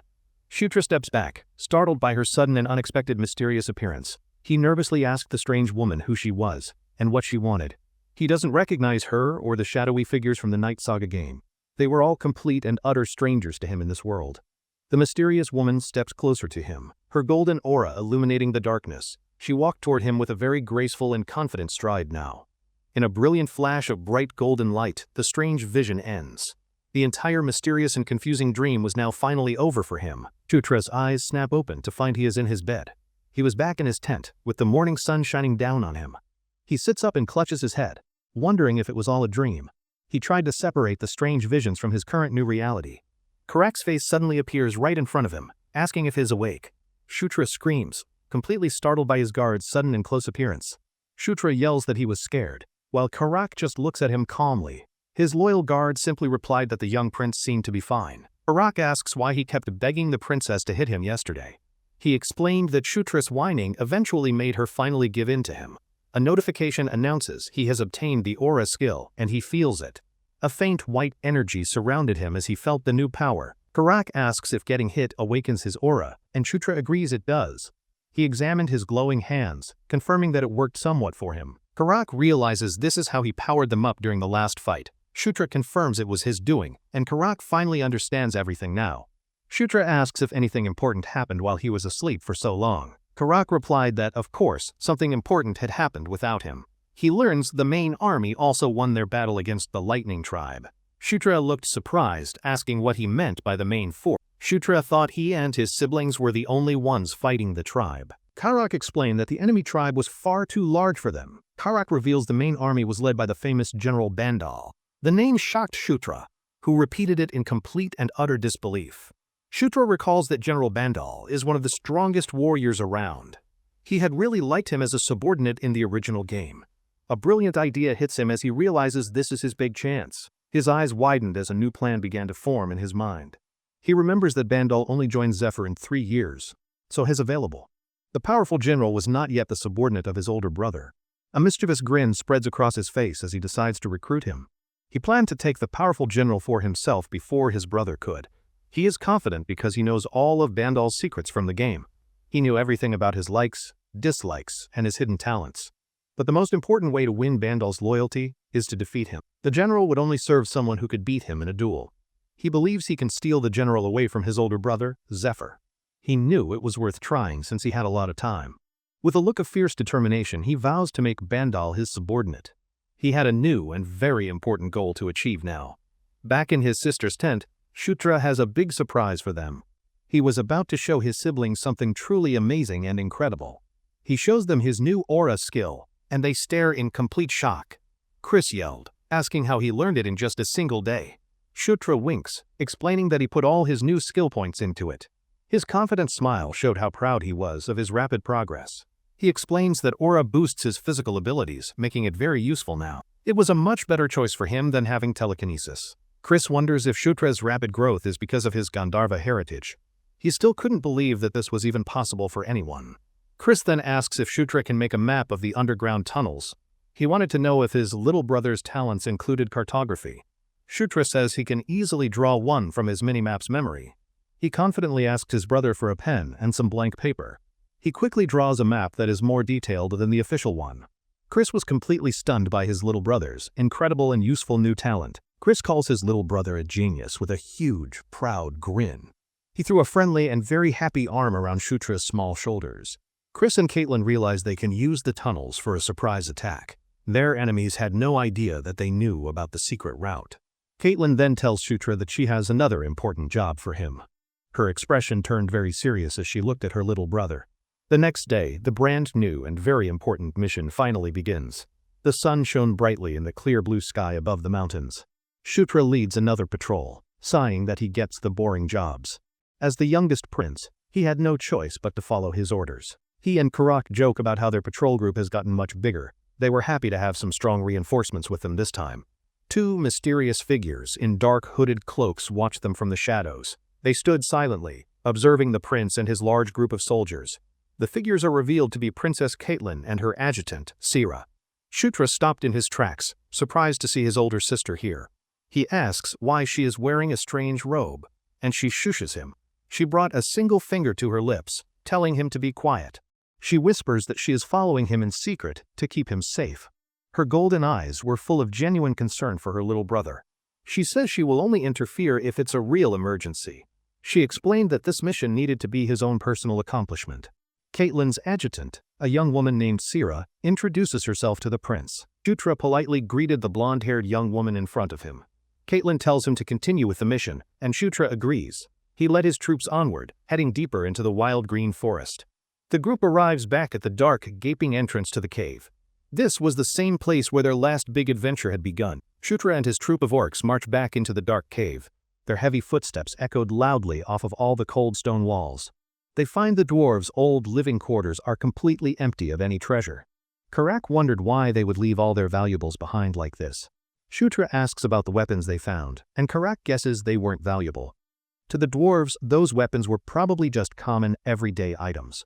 Shutra steps back, startled by her sudden and unexpected mysterious appearance. He nervously asked the strange woman who she was and what she wanted. He doesn't recognize her or the shadowy figures from the Night Saga game. They were all complete and utter strangers to him in this world. The mysterious woman steps closer to him, her golden aura illuminating the darkness. She walked toward him with a very graceful and confident stride now. In a brilliant flash of bright golden light, the strange vision ends. The entire mysterious and confusing dream was now finally over for him. Shutra's eyes snap open to find he is in his bed. He was back in his tent, with the morning sun shining down on him. He sits up and clutches his head, wondering if it was all a dream. He tried to separate the strange visions from his current new reality. Karak's face suddenly appears right in front of him, asking if he is awake. Shutra screams, completely startled by his guard's sudden and close appearance. Shutra yells that he was scared, while Karak just looks at him calmly. His loyal guard simply replied that the young prince seemed to be fine. Karak asks why he kept begging the princess to hit him yesterday. He explained that Shutra's whining eventually made her finally give in to him. A notification announces he has obtained the aura skill, and he feels it. A faint white energy surrounded him as he felt the new power. Karak asks if getting hit awakens his aura, and Shutra agrees it does. He examined his glowing hands, confirming that it worked somewhat for him. Karak realizes this is how he powered them up during the last fight. Shutra confirms it was his doing, and Karak finally understands everything now. Shutra asks if anything important happened while he was asleep for so long. Karak replied that, of course, something important had happened without him. He learns the main army also won their battle against the Lightning Tribe. Shutra looked surprised, asking what he meant by the main force. Shutra thought he and his siblings were the only ones fighting the tribe. Karak explained that the enemy tribe was far too large for them. Karak reveals the main army was led by the famous General Bandal. The name shocked Shutra, who repeated it in complete and utter disbelief. Shutra recalls that General Bandal is one of the strongest warriors around. He had really liked him as a subordinate in the original game. A brilliant idea hits him as he realizes this is his big chance. His eyes widened as a new plan began to form in his mind. He remembers that Bandal only joined Zephyr in 3 years, so he's available. The powerful general was not yet the subordinate of his older brother. A mischievous grin spreads across his face as he decides to recruit him. He planned to take the powerful general for himself before his brother could. He is confident because he knows all of Bandal's secrets from the game. He knew everything about his likes, dislikes, and his hidden talents. But the most important way to win Bandal's loyalty is to defeat him. The general would only serve someone who could beat him in a duel. He believes he can steal the general away from his older brother, Zephyr. He knew it was worth trying since he had a lot of time. With a look of fierce determination, he vows to make Bandal his subordinate. He had a new and very important goal to achieve now. Back in his sister's tent, Shutra has a big surprise for them. He was about to show his siblings something truly amazing and incredible. He shows them his new aura skill, and they stare in complete shock. Chris yelled, asking how he learned it in just a single day. Shutra winks, explaining that he put all his new skill points into it. His confident smile showed how proud he was of his rapid progress. He explains that aura boosts his physical abilities, making it very useful now. It was a much better choice for him than having telekinesis. Chris wonders if Shutra's rapid growth is because of his Gandharva heritage. He still couldn't believe that this was even possible for anyone. Chris then asks if Shutra can make a map of the underground tunnels. He wanted to know if his little brother's talents included cartography. Shutra says he can easily draw one from his minimap's memory. He confidently asked his brother for a pen and some blank paper. He quickly draws a map that is more detailed than the official one. Chris was completely stunned by his little brother's incredible and useful new talent. Chris calls his little brother a genius with a huge, proud grin. He threw a friendly and very happy arm around Shutra's small shoulders. Chris and Caitlin realize they can use the tunnels for a surprise attack. Their enemies had no idea that they knew about the secret route. Caitlin then tells Shutra that she has another important job for him. Her expression turned very serious as she looked at her little brother. The next day, the brand new and very important mission finally begins. The sun shone brightly in the clear blue sky above the mountains. Shutra leads another patrol, sighing that he gets the boring jobs. As the youngest prince, he had no choice but to follow his orders. He and Karak joke about how their patrol group has gotten much bigger. They were happy to have some strong reinforcements with them this time. Two mysterious figures in dark hooded cloaks watched them from the shadows. They stood silently, observing the prince and his large group of soldiers. The figures are revealed to be Princess Caitlin and her adjutant, Sira. Shutra stopped in his tracks, surprised to see his older sister here. He asks why she is wearing a strange robe, and she shushes him. She brought a single finger to her lips, telling him to be quiet. She whispers that she is following him in secret to keep him safe. Her golden eyes were full of genuine concern for her little brother. She says she will only interfere if it's a real emergency. She explained that this mission needed to be his own personal accomplishment. Caitlin's adjutant, a young woman named Sira, introduces herself to the prince. Shutra politely greeted the blonde-haired young woman in front of him. Caitlin tells him to continue with the mission, and Shutra agrees. He led his troops onward, heading deeper into the wild green forest. The group arrives back at the dark, gaping entrance to the cave. This was the same place where their last big adventure had begun. Shutra and his troop of orcs marched back into the dark cave. Their heavy footsteps echoed loudly off of all the cold stone walls. They find the dwarves' old living quarters are completely empty of any treasure. Karak wondered why they would leave all their valuables behind like this. Shutra asks about the weapons they found, and Karak guesses they weren't valuable. To the dwarves, those weapons were probably just common, everyday items.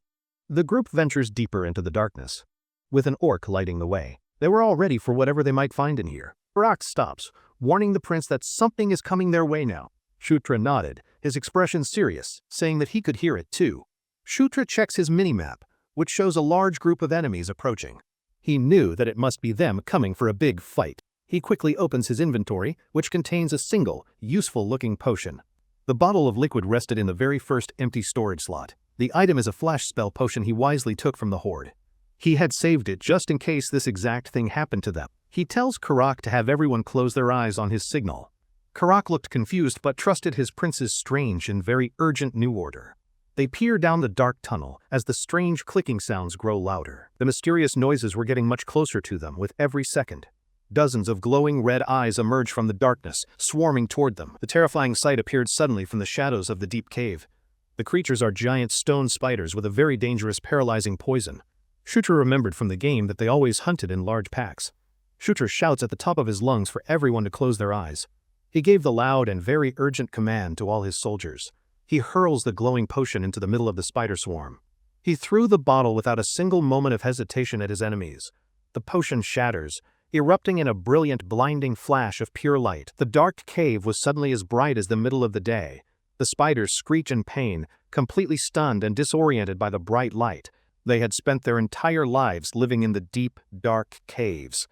The group ventures deeper into the darkness, with an orc lighting the way. They were all ready for whatever they might find in here. Karak stops, warning the prince that something is coming their way now. Shutra nodded, his expression serious, saying that he could hear it too. Shutra checks his minimap, which shows a large group of enemies approaching. He knew that it must be them coming for a big fight. He quickly opens his inventory, which contains a single, useful-looking potion. The bottle of liquid rested in the very first empty storage slot. The item is a flash spell potion he wisely took from the horde. He had saved it just in case this exact thing happened to them. He tells Karak to have everyone close their eyes on his signal. Karak looked confused but trusted his prince's strange and very urgent new order. They peer down the dark tunnel as the strange clicking sounds grow louder. The mysterious noises were getting much closer to them with every second. Dozens of glowing red eyes emerged from the darkness, swarming toward them. The terrifying sight appeared suddenly from the shadows of the deep cave. The creatures are giant stone spiders with a very dangerous paralyzing poison. Shutra remembered from the game that they always hunted in large packs. Shutra shouts at the top of his lungs for everyone to close their eyes. He gave the loud and very urgent command to all his soldiers. He hurls the glowing potion into the middle of the spider swarm. He threw the bottle without a single moment of hesitation at his enemies. The potion shatters, erupting in a brilliant, blinding flash of pure light. The dark cave was suddenly as bright as the middle of the day. The spiders screech in pain, completely stunned and disoriented by the bright light. They had spent their entire lives living in the deep, dark caves.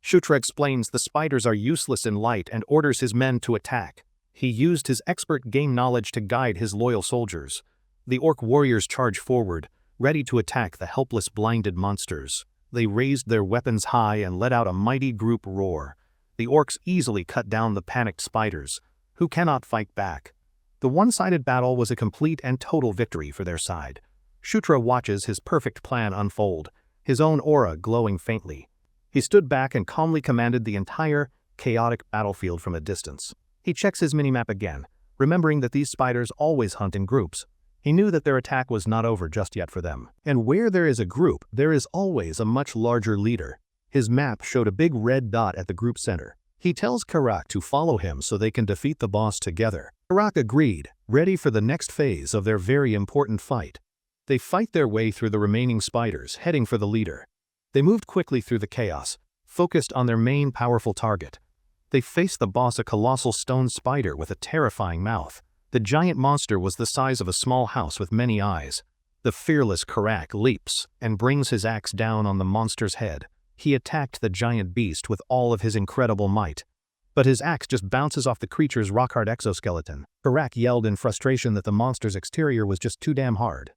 Shutra explains the spiders are useless in light and orders his men to attack. He used his expert game knowledge to guide his loyal soldiers. The orc warriors charged forward, ready to attack the helpless blinded monsters. They raised their weapons high and let out a mighty group roar. The orcs easily cut down the panicked spiders, who cannot fight back. The one-sided battle was a complete and total victory for their side. Shutra watches his perfect plan unfold, his own aura glowing faintly. He stood back and calmly commanded the entire, chaotic battlefield from a distance. He checks his minimap again, remembering that these spiders always hunt in groups. He knew that their attack was not over just yet for them. And where there is a group, there is always a much larger leader. His map showed a big red dot at the group center. He tells Karak to follow him so they can defeat the boss together. Karak agreed, ready for the next phase of their very important fight. They fight their way through the remaining spiders, heading for the leader. They moved quickly through the chaos, focused on their main powerful target. They faced the boss, a colossal stone spider with a terrifying mouth. The giant monster was the size of a small house with many eyes. The fearless Karak leaps and brings his axe down on the monster's head. He attacked the giant beast with all of his incredible might. But his axe just bounces off the creature's rock-hard exoskeleton. Karak yelled in frustration that the monster's exterior was just too damn hard.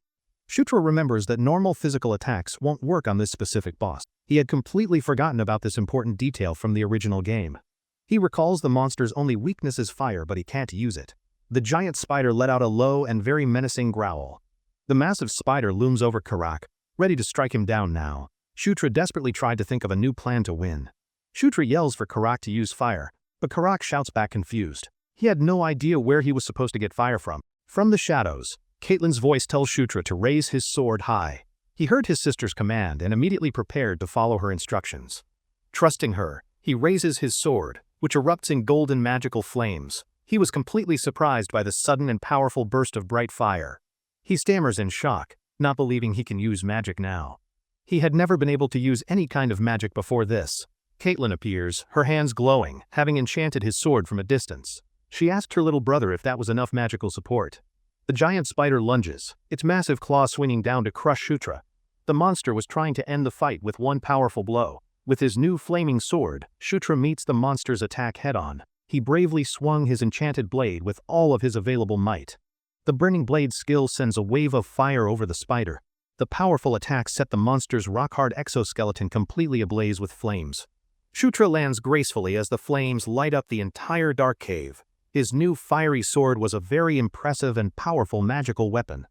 Shutra remembers that normal physical attacks won't work on this specific boss. He had completely forgotten about this important detail from the original game. He recalls the monster's only weakness is fire, but he can't use it. The giant spider let out a low and very menacing growl. The massive spider looms over Karak, ready to strike him down now. Shutra desperately tried to think of a new plan to win. Shutra yells for Karak to use fire, but Karak shouts back confused. He had no idea where he was supposed to get fire from. From the shadows, Caitlin's voice tells Shutra to raise his sword high. He heard his sister's command and immediately prepared to follow her instructions. Trusting her, he raises his sword, which erupts in golden magical flames. He was completely surprised by the sudden and powerful burst of bright fire. He stammers in shock, not believing he can use magic now. He had never been able to use any kind of magic before this. Caitlin appears, her hands glowing, having enchanted his sword from a distance. She asked her little brother if that was enough magical support. The giant spider lunges, its massive claws swinging down to crush Shutra. The monster was trying to end the fight with one powerful blow. With his new flaming sword, Shutra meets the monster's attack head-on. He bravely swung his enchanted blade with all of his available might. The burning blade skill sends a wave of fire over the spider. The powerful attack set the monster's rock-hard exoskeleton completely ablaze with flames. Shutra lands gracefully as the flames light up the entire dark cave. His new fiery sword was a very impressive and powerful magical weapon.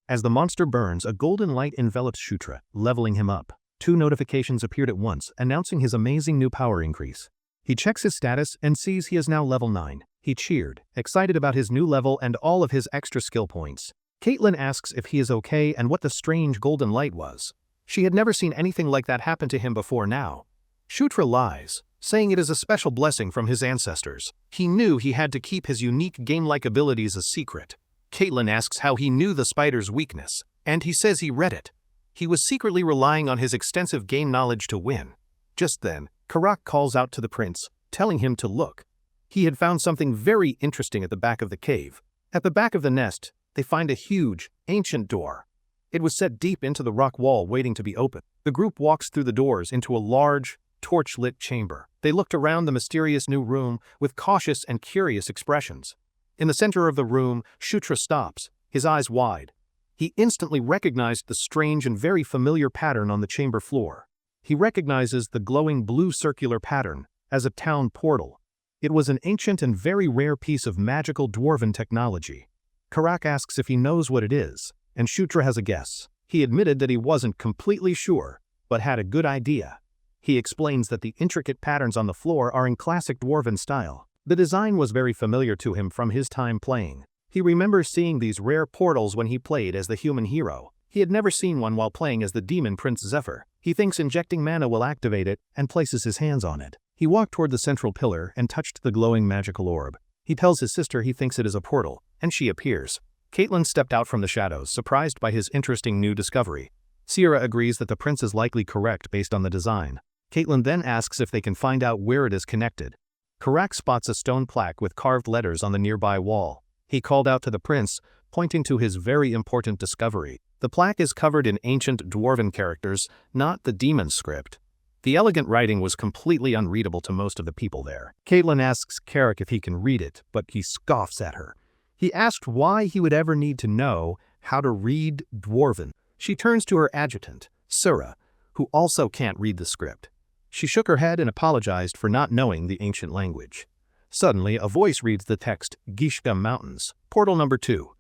As the monster burns, a golden light envelops Shutra, leveling him up. 2 notifications appeared at once, announcing his amazing new power increase. He checks his status and sees he is now level 9. He cheered, excited about his new level and all of his extra skill points. Caitlin asks if he is okay and what the strange golden light was. She had never seen anything like that happen to him before now. Shutra lies, saying it is a special blessing from his ancestors. He knew he had to keep his unique game-like abilities a secret. Caitlin asks how he knew the spider's weakness, and he says he read it. He was secretly relying on his extensive game knowledge to win. Just then, Karak calls out to the prince, telling him to look. He had found something very interesting at the back of the cave. At the back of the nest, they find a huge, ancient door. It was set deep into the rock wall waiting to be opened. The group walks through the doors into a large, torch-lit chamber. They looked around the mysterious new room with cautious and curious expressions. In the center of the room, Shutra stops, his eyes wide. He instantly recognized the strange and very familiar pattern on the chamber floor. He recognizes the glowing blue circular pattern as a town portal. It was an ancient and very rare piece of magical dwarven technology. Karak asks if he knows what it is, and Shutra has a guess. He admitted that he wasn't completely sure, but had a good idea. He explains that the intricate patterns on the floor are in classic dwarven style. The design was very familiar to him from his time playing. He remembers seeing these rare portals when he played as the human hero. He had never seen one while playing as the demon Prince Zephyr. He thinks injecting mana will activate it and places his hands on it. He walked toward the central pillar and touched the glowing magical orb. He tells his sister he thinks it is a portal, and she appears. Caitlin stepped out from the shadows, surprised by his interesting new discovery. Sierra agrees that the prince is likely correct based on the design. Caitlin then asks if they can find out where it is connected. Karak spots a stone plaque with carved letters on the nearby wall. He called out to the prince, pointing to his very important discovery. The plaque is covered in ancient dwarven characters, not the demon script. The elegant writing was completely unreadable to most of the people there. Caitlin asks Karak if he can read it, but he scoffs at her. He asked why he would ever need to know how to read dwarven. She turns to her adjutant, Sura, who also can't read the script. She shook her head and apologized for not knowing the ancient language. Suddenly, a voice reads the text, Gishka Mountains, portal number 2.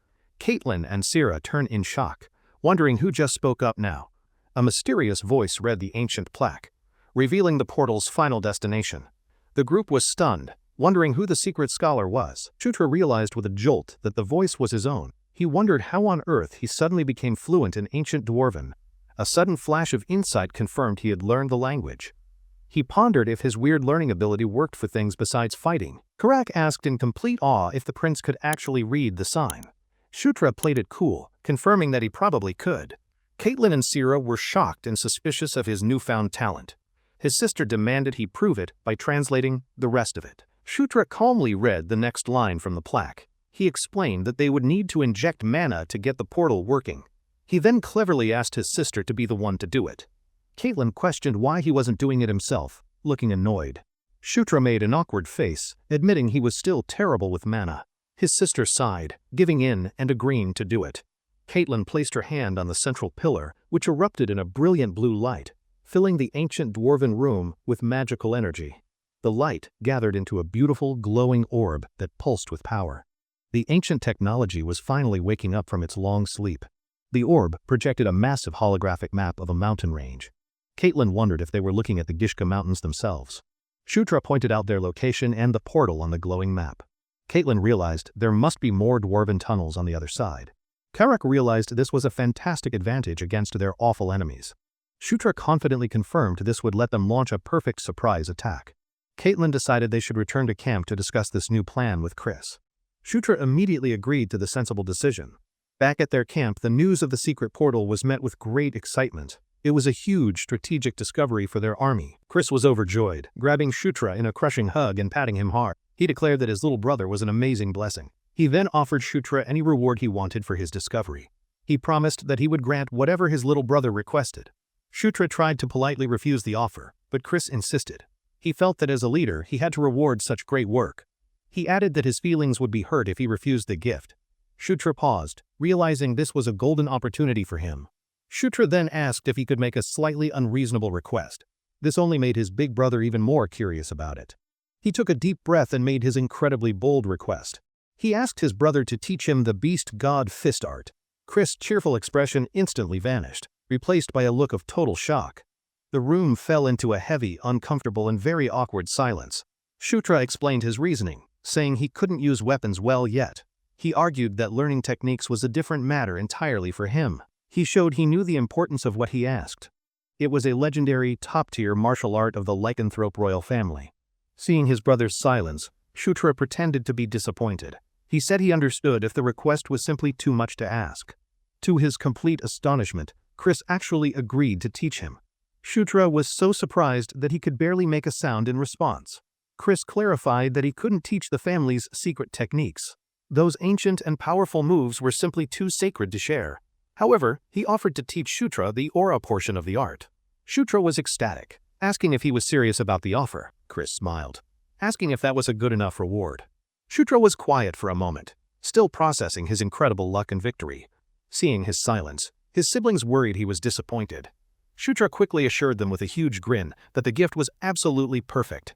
Caitlin and Sierra turn in shock, wondering who just spoke up now. A mysterious voice read the ancient plaque, revealing the portal's final destination. The group was stunned, wondering who the secret scholar was. Shutra realized with a jolt that the voice was his own. He wondered how on earth he suddenly became fluent in ancient Dwarven. A sudden flash of insight confirmed he had learned the language. He pondered if his weird learning ability worked for things besides fighting. Karak asked in complete awe if the prince could actually read the sign. Shutra played it cool, confirming that he probably could. Caitlin and Sierra were shocked and suspicious of his newfound talent. His sister demanded he prove it by translating the rest of it. Shutra calmly read the next line from the plaque. He explained that they would need to inject mana to get the portal working. He then cleverly asked his sister to be the one to do it. Caitlin questioned why he wasn't doing it himself, looking annoyed. Shutra made an awkward face, admitting he was still terrible with mana. His sister sighed, giving in and agreeing to do it. Caitlin placed her hand on the central pillar, which erupted in a brilliant blue light, filling the ancient dwarven room with magical energy. The light gathered into a beautiful, glowing orb that pulsed with power. The ancient technology was finally waking up from its long sleep. The orb projected a massive holographic map of a mountain range. Caitlin wondered if they were looking at the Gishka Mountains themselves. Shutra pointed out their location and the portal on the glowing map. Caitlin realized there must be more dwarven tunnels on the other side. Karak realized this was a fantastic advantage against their awful enemies. Shutra confidently confirmed this would let them launch a perfect surprise attack. Caitlin decided they should return to camp to discuss this new plan with Chris. Shutra immediately agreed to the sensible decision. Back at their camp, the news of the secret portal was met with great excitement. It was a huge strategic discovery for their army. Chris was overjoyed, grabbing Shutra in a crushing hug and patting him hard. He declared that his little brother was an amazing blessing. He then offered Shutra any reward he wanted for his discovery. He promised that he would grant whatever his little brother requested. Shutra tried to politely refuse the offer, but Chris insisted. He felt that as a leader, he had to reward such great work. He added that his feelings would be hurt if he refused the gift. Shutra paused, realizing this was a golden opportunity for him. Shutra then asked if he could make a slightly unreasonable request. This only made his big brother even more curious about it. He took a deep breath and made his incredibly bold request. He asked his brother to teach him the beast god fist art. Chris' cheerful expression instantly vanished, replaced by a look of total shock. The room fell into a heavy, uncomfortable, and very awkward silence. Shutra explained his reasoning, saying he couldn't use weapons well yet. He argued that learning techniques was a different matter entirely for him. He showed he knew the importance of what he asked. It was a legendary, top-tier martial art of the lycanthrope royal family. Seeing his brother's silence, Shutra pretended to be disappointed. He said he understood if the request was simply too much to ask. To his complete astonishment, Chris actually agreed to teach him. Shutra was so surprised that he could barely make a sound in response. Chris clarified that he couldn't teach the family's secret techniques. Those ancient and powerful moves were simply too sacred to share. However, he offered to teach Shutra the aura portion of the art. Shutra was ecstatic, asking if he was serious about the offer. Chris smiled, asking if that was a good enough reward. Shutra was quiet for a moment, still processing his incredible luck and victory. Seeing his silence, his siblings worried he was disappointed. Shutra quickly assured them with a huge grin that the gift was absolutely perfect.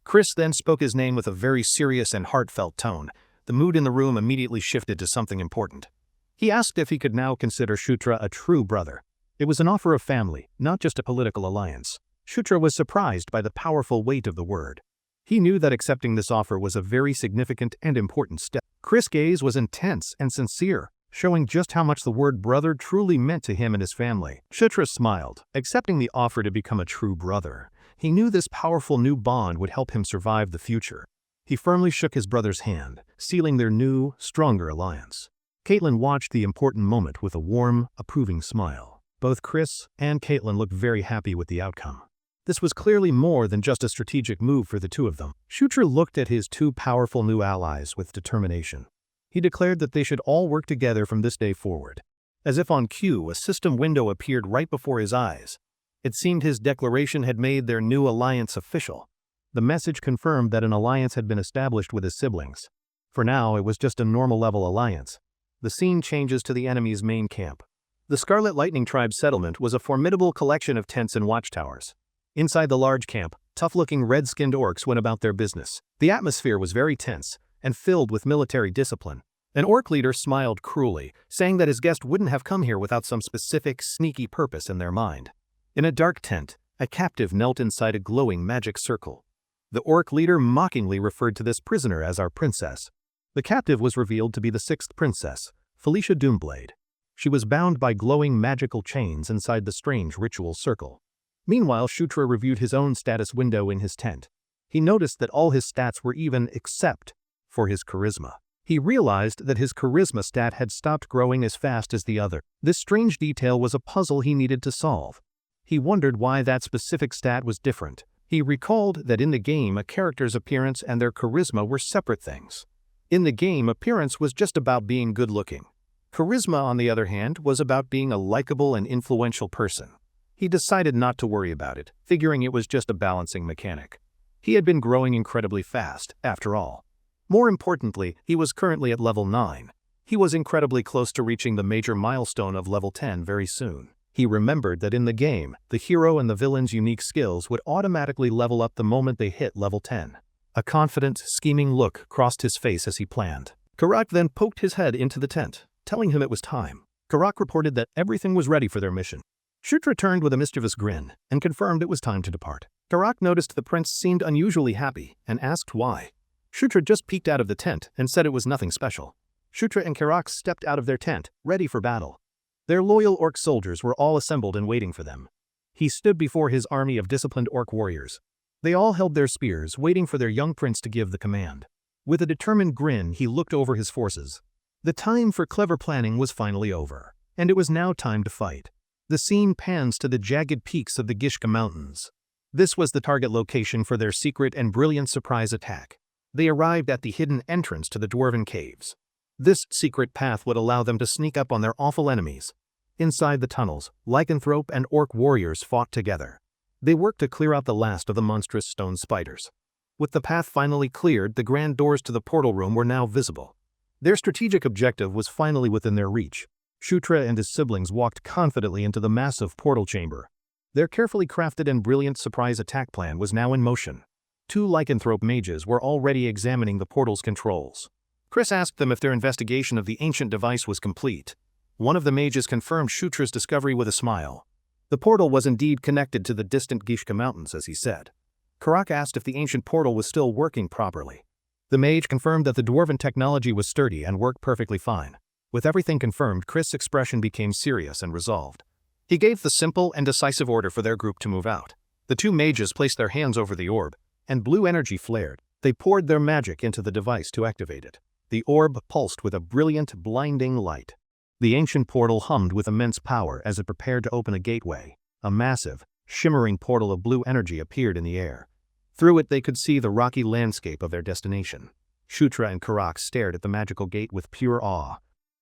Chris then spoke his name with a very serious and heartfelt tone. The mood in the room immediately shifted to something important. He asked if he could now consider Shutra a true brother. It was an offer of family, not just a political alliance. Shutra was surprised by the powerful weight of the word. He knew that accepting this offer was a very significant and important step. Chris' gaze was intense and sincere, showing just how much the word brother truly meant to him and his family. Shutra smiled, accepting the offer to become a true brother. He knew this powerful new bond would help him survive the future. He firmly shook his brother's hand, sealing their new, stronger alliance. Caitlin watched the important moment with a warm, approving smile. Both Chris and Caitlin looked very happy with the outcome. This was clearly more than just a strategic move for the two of them. Shutra looked at his two powerful new allies with determination. He declared that they should all work together from this day forward. As if on cue, a system window appeared right before his eyes. It seemed his declaration had made their new alliance official. The message confirmed that an alliance had been established with his siblings. For now, it was just a normal-level alliance. The scene changes to the enemy's main camp. The Scarlet Lightning Tribe settlement was a formidable collection of tents and watchtowers. Inside the large camp, tough-looking red-skinned orcs went about their business. The atmosphere was very tense and filled with military discipline. An orc leader smiled cruelly, saying that his guest wouldn't have come here without some specific, sneaky purpose in their mind. In a dark tent, a captive knelt inside a glowing magic circle. The orc leader mockingly referred to this prisoner as our princess. The captive was revealed to be the sixth princess, Felicia Doomblade. She was bound by glowing magical chains inside the strange ritual circle. Meanwhile, Shutra reviewed his own status window in his tent. He noticed that all his stats were even except for his charisma. He realized that his charisma stat had stopped growing as fast as the other. This strange detail was a puzzle he needed to solve. He wondered why that specific stat was different. He recalled that in the game, a character's appearance and their charisma were separate things. In the game, appearance was just about being good-looking. Charisma, on the other hand, was about being a likable and influential person. He decided not to worry about it, figuring it was just a balancing mechanic. He had been growing incredibly fast, after all. More importantly, he was currently at level 9. He was incredibly close to reaching the major milestone of level 10 very soon. He remembered that in the game, the hero and the villain's unique skills would automatically level up the moment they hit level 10. A confident, scheming look crossed his face as he planned. Karak then poked his head into the tent, telling him it was time. Karak reported that everything was ready for their mission. Shutra turned with a mischievous grin and confirmed it was time to depart. Karak noticed the prince seemed unusually happy and asked why. Shutra just peeked out of the tent and said it was nothing special. Shutra and Karak stepped out of their tent, ready for battle. Their loyal orc soldiers were all assembled and waiting for them. He stood before his army of disciplined orc warriors. They all held their spears, waiting for their young prince to give the command. With a determined grin, he looked over his forces. The time for clever planning was finally over, and it was now time to fight. The scene pans to the jagged peaks of the Gishka Mountains. This was the target location for their secret and brilliant surprise attack. They arrived at the hidden entrance to the Dwarven Caves. This secret path would allow them to sneak up on their awful enemies. Inside the tunnels, lycanthrope and orc warriors fought together. They worked to clear out the last of the monstrous stone spiders. With the path finally cleared, the grand doors to the portal room were now visible. Their strategic objective was finally within their reach. Shutra and his siblings walked confidently into the massive portal chamber. Their carefully crafted and brilliant surprise attack plan was now in motion. 2 lycanthrope mages were already examining the portal's controls. Chris asked them if their investigation of the ancient device was complete. One of the mages confirmed Shutra's discovery with a smile. The portal was indeed connected to the distant Gishka Mountains, as he said. Karak asked if the ancient portal was still working properly. The mage confirmed that the dwarven technology was sturdy and worked perfectly fine. With everything confirmed, Chris' expression became serious and resolved. He gave the simple and decisive order for their group to move out. The 2 mages placed their hands over the orb, and blue energy flared. They poured their magic into the device to activate it. The orb pulsed with a brilliant, blinding light. The ancient portal hummed with immense power as it prepared to open a gateway. A massive, shimmering portal of blue energy appeared in the air. Through it they could see the rocky landscape of their destination. Shutra and Karak stared at the magical gate with pure awe.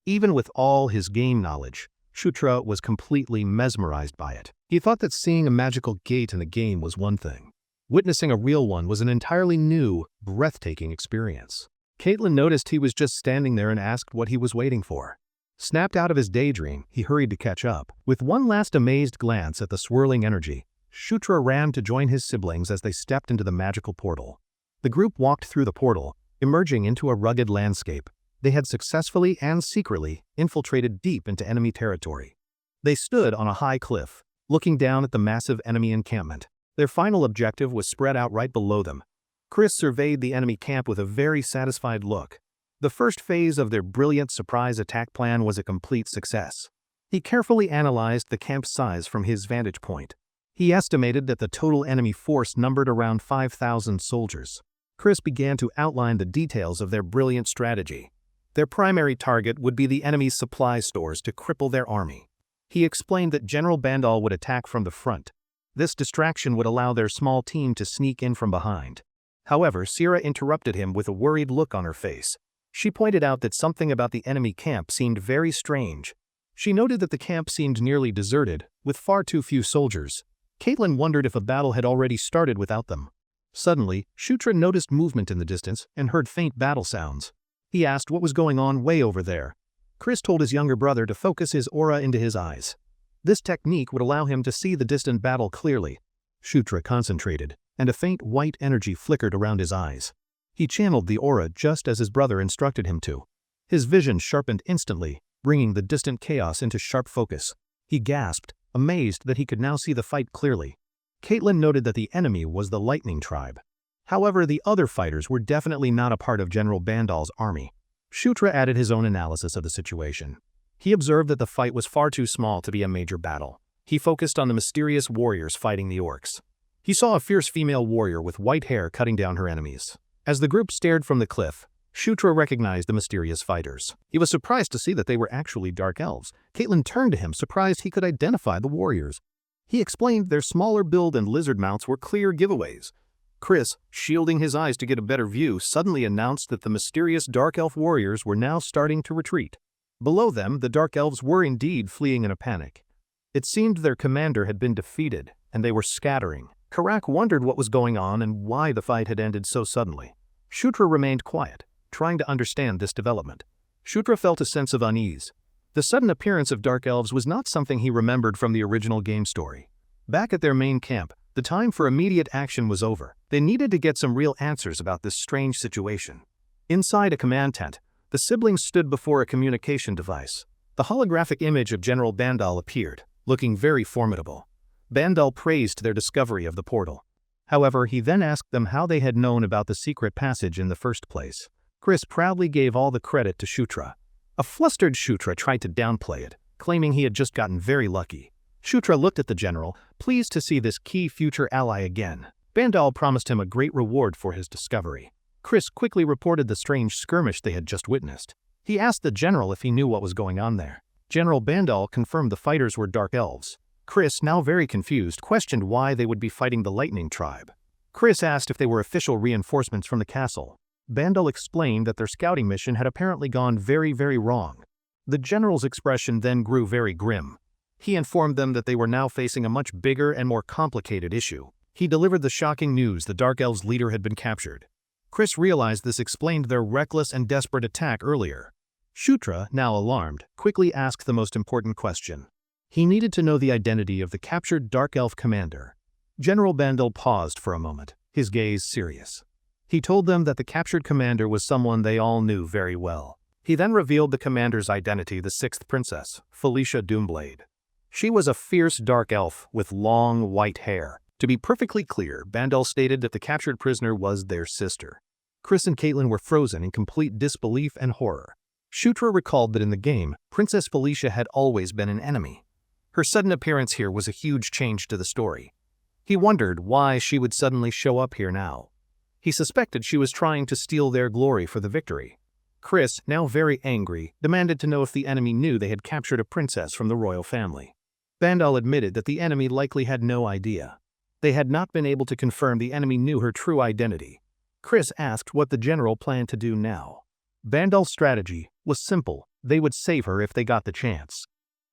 Even with all his game knowledge, Shutra was completely mesmerized by it. He thought that seeing a magical gate in a game was one thing. Witnessing a real one was an entirely new, breathtaking experience. Caitlin noticed he was just standing there and asked what he was waiting for. Snapped out of his daydream, he hurried to catch up. With one last amazed glance at the swirling energy, Shutra ran to join his siblings as they stepped into the magical portal. The group walked through the portal, emerging into a rugged landscape. They had successfully and secretly infiltrated deep into enemy territory. They stood on a high cliff, looking down at the massive enemy encampment. Their final objective was spread out right below them. Chris surveyed the enemy camp with a very satisfied look. The first phase of their brilliant surprise attack plan was a complete success. He carefully analyzed the camp's size from his vantage point. He estimated that the total enemy force numbered around 5,000 soldiers. Chris began to outline the details of their brilliant strategy. Their primary target would be the enemy's supply stores to cripple their army. He explained that General Bandal would attack from the front. This distraction would allow their small team to sneak in from behind. However, Sierra interrupted him with a worried look on her face. She pointed out that something about the enemy camp seemed very strange. She noted that the camp seemed nearly deserted, with far too few soldiers. Caitlin wondered if a battle had already started without them. Suddenly, Shutra noticed movement in the distance and heard faint battle sounds. He asked what was going on way over there. Chris told his younger brother to focus his aura into his eyes. This technique would allow him to see the distant battle clearly. Shutra concentrated, and a faint white energy flickered around his eyes. He channeled the aura just as his brother instructed him to. His vision sharpened instantly, bringing the distant chaos into sharp focus. He gasped, amazed that he could now see the fight clearly. Caitlin noted that the enemy was the Lightning Tribe. However, the other fighters were definitely not a part of General Bandal's army. Shutra added his own analysis of the situation. He observed that the fight was far too small to be a major battle. He focused on the mysterious warriors fighting the orcs. He saw a fierce female warrior with white hair cutting down her enemies. As the group stared from the cliff, Shutra recognized the mysterious fighters. He was surprised to see that they were actually dark elves. Caitlin turned to him, surprised he could identify the warriors. He explained their smaller build and lizard mounts were clear giveaways. Chris, shielding his eyes to get a better view, suddenly announced that the mysterious dark elf warriors were now starting to retreat. Below them, the dark elves were indeed fleeing in a panic. It seemed their commander had been defeated, and they were scattering. Karak wondered what was going on and why the fight had ended so suddenly. Shutra remained quiet, trying to understand this development. Shutra felt a sense of unease. The sudden appearance of dark elves was not something he remembered from the original game story. Back at their main camp, the time for immediate action was over. They needed to get some real answers about this strange situation. Inside a command tent, the siblings stood before a communication device. The holographic image of General Bandal appeared, looking very formidable. Bandal praised their discovery of the portal. However, he then asked them how they had known about the secret passage in the first place. Chris proudly gave all the credit to Shutra. A flustered Shutra tried to downplay it, claiming he had just gotten very lucky. Shutra looked at the general, pleased to see this key future ally again. Bandal promised him a great reward for his discovery. Chris quickly reported the strange skirmish they had just witnessed. He asked the general if he knew what was going on there. General Bandal confirmed the fighters were dark elves. Chris, now very confused, questioned why they would be fighting the Lightning Tribe. Chris asked if they were official reinforcements from the castle. Bandal explained that their scouting mission had apparently gone very wrong. The general's expression then grew very grim. He informed them that they were now facing a much bigger and more complicated issue. He delivered the shocking news the Dark Elves' leader had been captured. Chris realized this explained their reckless and desperate attack earlier. Shutra, now alarmed, quickly asked the most important question. He needed to know the identity of the captured Dark Elf commander. General Bandal paused for a moment, his gaze serious. He told them that the captured commander was someone they all knew very well. He then revealed the commander's identity, the sixth princess, Felicia Doomblade. She was a fierce dark elf with long white hair. To be perfectly clear, Bandal stated that the captured prisoner was their sister. Chris and Caitlin were frozen in complete disbelief and horror. Shutra recalled that in the game, Princess Felicia had always been an enemy. Her sudden appearance here was a huge change to the story. He wondered why she would suddenly show up here now. He suspected she was trying to steal their glory for the victory. Chris, now very angry, demanded to know if the enemy knew they had captured a princess from the royal family. Bandal admitted that the enemy likely had no idea. They had not been able to confirm the enemy knew her true identity. Chris asked what the general planned to do now. Bandal's strategy was simple. They would save her if they got the chance.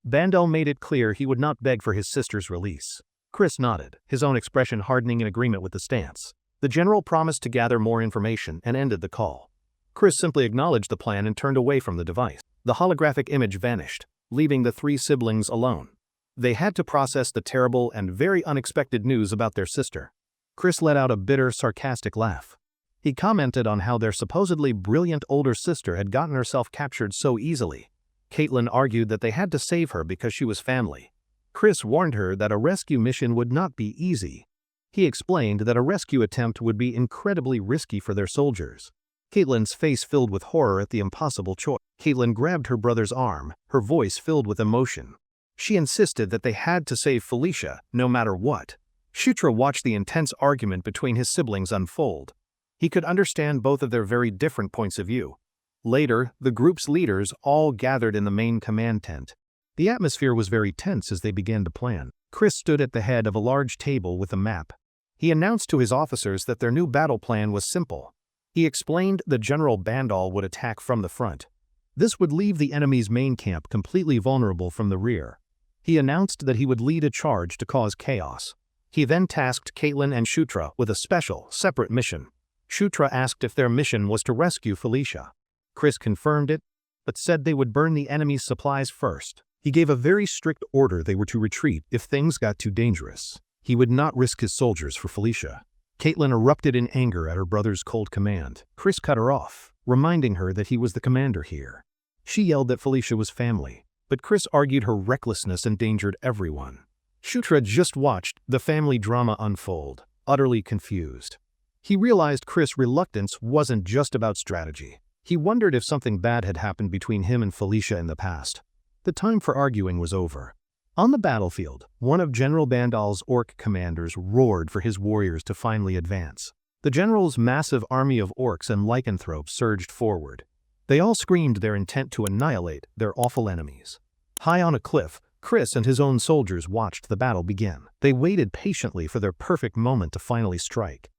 Bandal made it clear he would not beg for his sister's release. Chris nodded, his own expression hardening in agreement with the stance. The general promised to gather more information and ended the call. Chris simply acknowledged the plan and turned away from the device. The holographic image vanished, leaving the three siblings alone. They had to process the terrible and very unexpected news about their sister. Chris let out a bitter, sarcastic laugh. He commented on how their supposedly brilliant older sister had gotten herself captured so easily. Caitlin argued that they had to save her because she was family. Chris warned her that a rescue mission would not be easy. He explained that a rescue attempt would be incredibly risky for their soldiers. Caitlin's face filled with horror at the impossible choice. Caitlin grabbed her brother's arm, her voice filled with emotion. She insisted that they had to save Felicia, no matter what. Shutra watched the intense argument between his siblings unfold. He could understand both of their very different points of view. Later, the group's leaders all gathered in the main command tent. The atmosphere was very tense as they began to plan. Chris stood at the head of a large table with a map. He announced to his officers that their new battle plan was simple. He explained that General Bandal would attack from the front. This would leave the enemy's main camp completely vulnerable from the rear. He announced that he would lead a charge to cause chaos. He then tasked Caitlin and Shutra with a special, separate mission. Shutra asked if their mission was to rescue Felicia. Chris confirmed it, but said they would burn the enemy's supplies first. He gave a very strict order they were to retreat if things got too dangerous. He would not risk his soldiers for Felicia. Caitlin erupted in anger at her brother's cold command. Chris cut her off, reminding her that he was the commander here. She yelled that Felicia was family, but Chris argued her recklessness endangered everyone. Shutra just watched the family drama unfold, utterly confused. He realized Chris' reluctance wasn't just about strategy. He wondered if something bad had happened between him and Felicia in the past. The time for arguing was over. On the battlefield, one of General Bandal's orc commanders roared for his warriors to finally advance. The general's massive army of orcs and lycanthropes surged forward. They all screamed their intent to annihilate their awful enemies. High on a cliff, Chris and his own soldiers watched the battle begin. They waited patiently for their perfect moment to finally strike.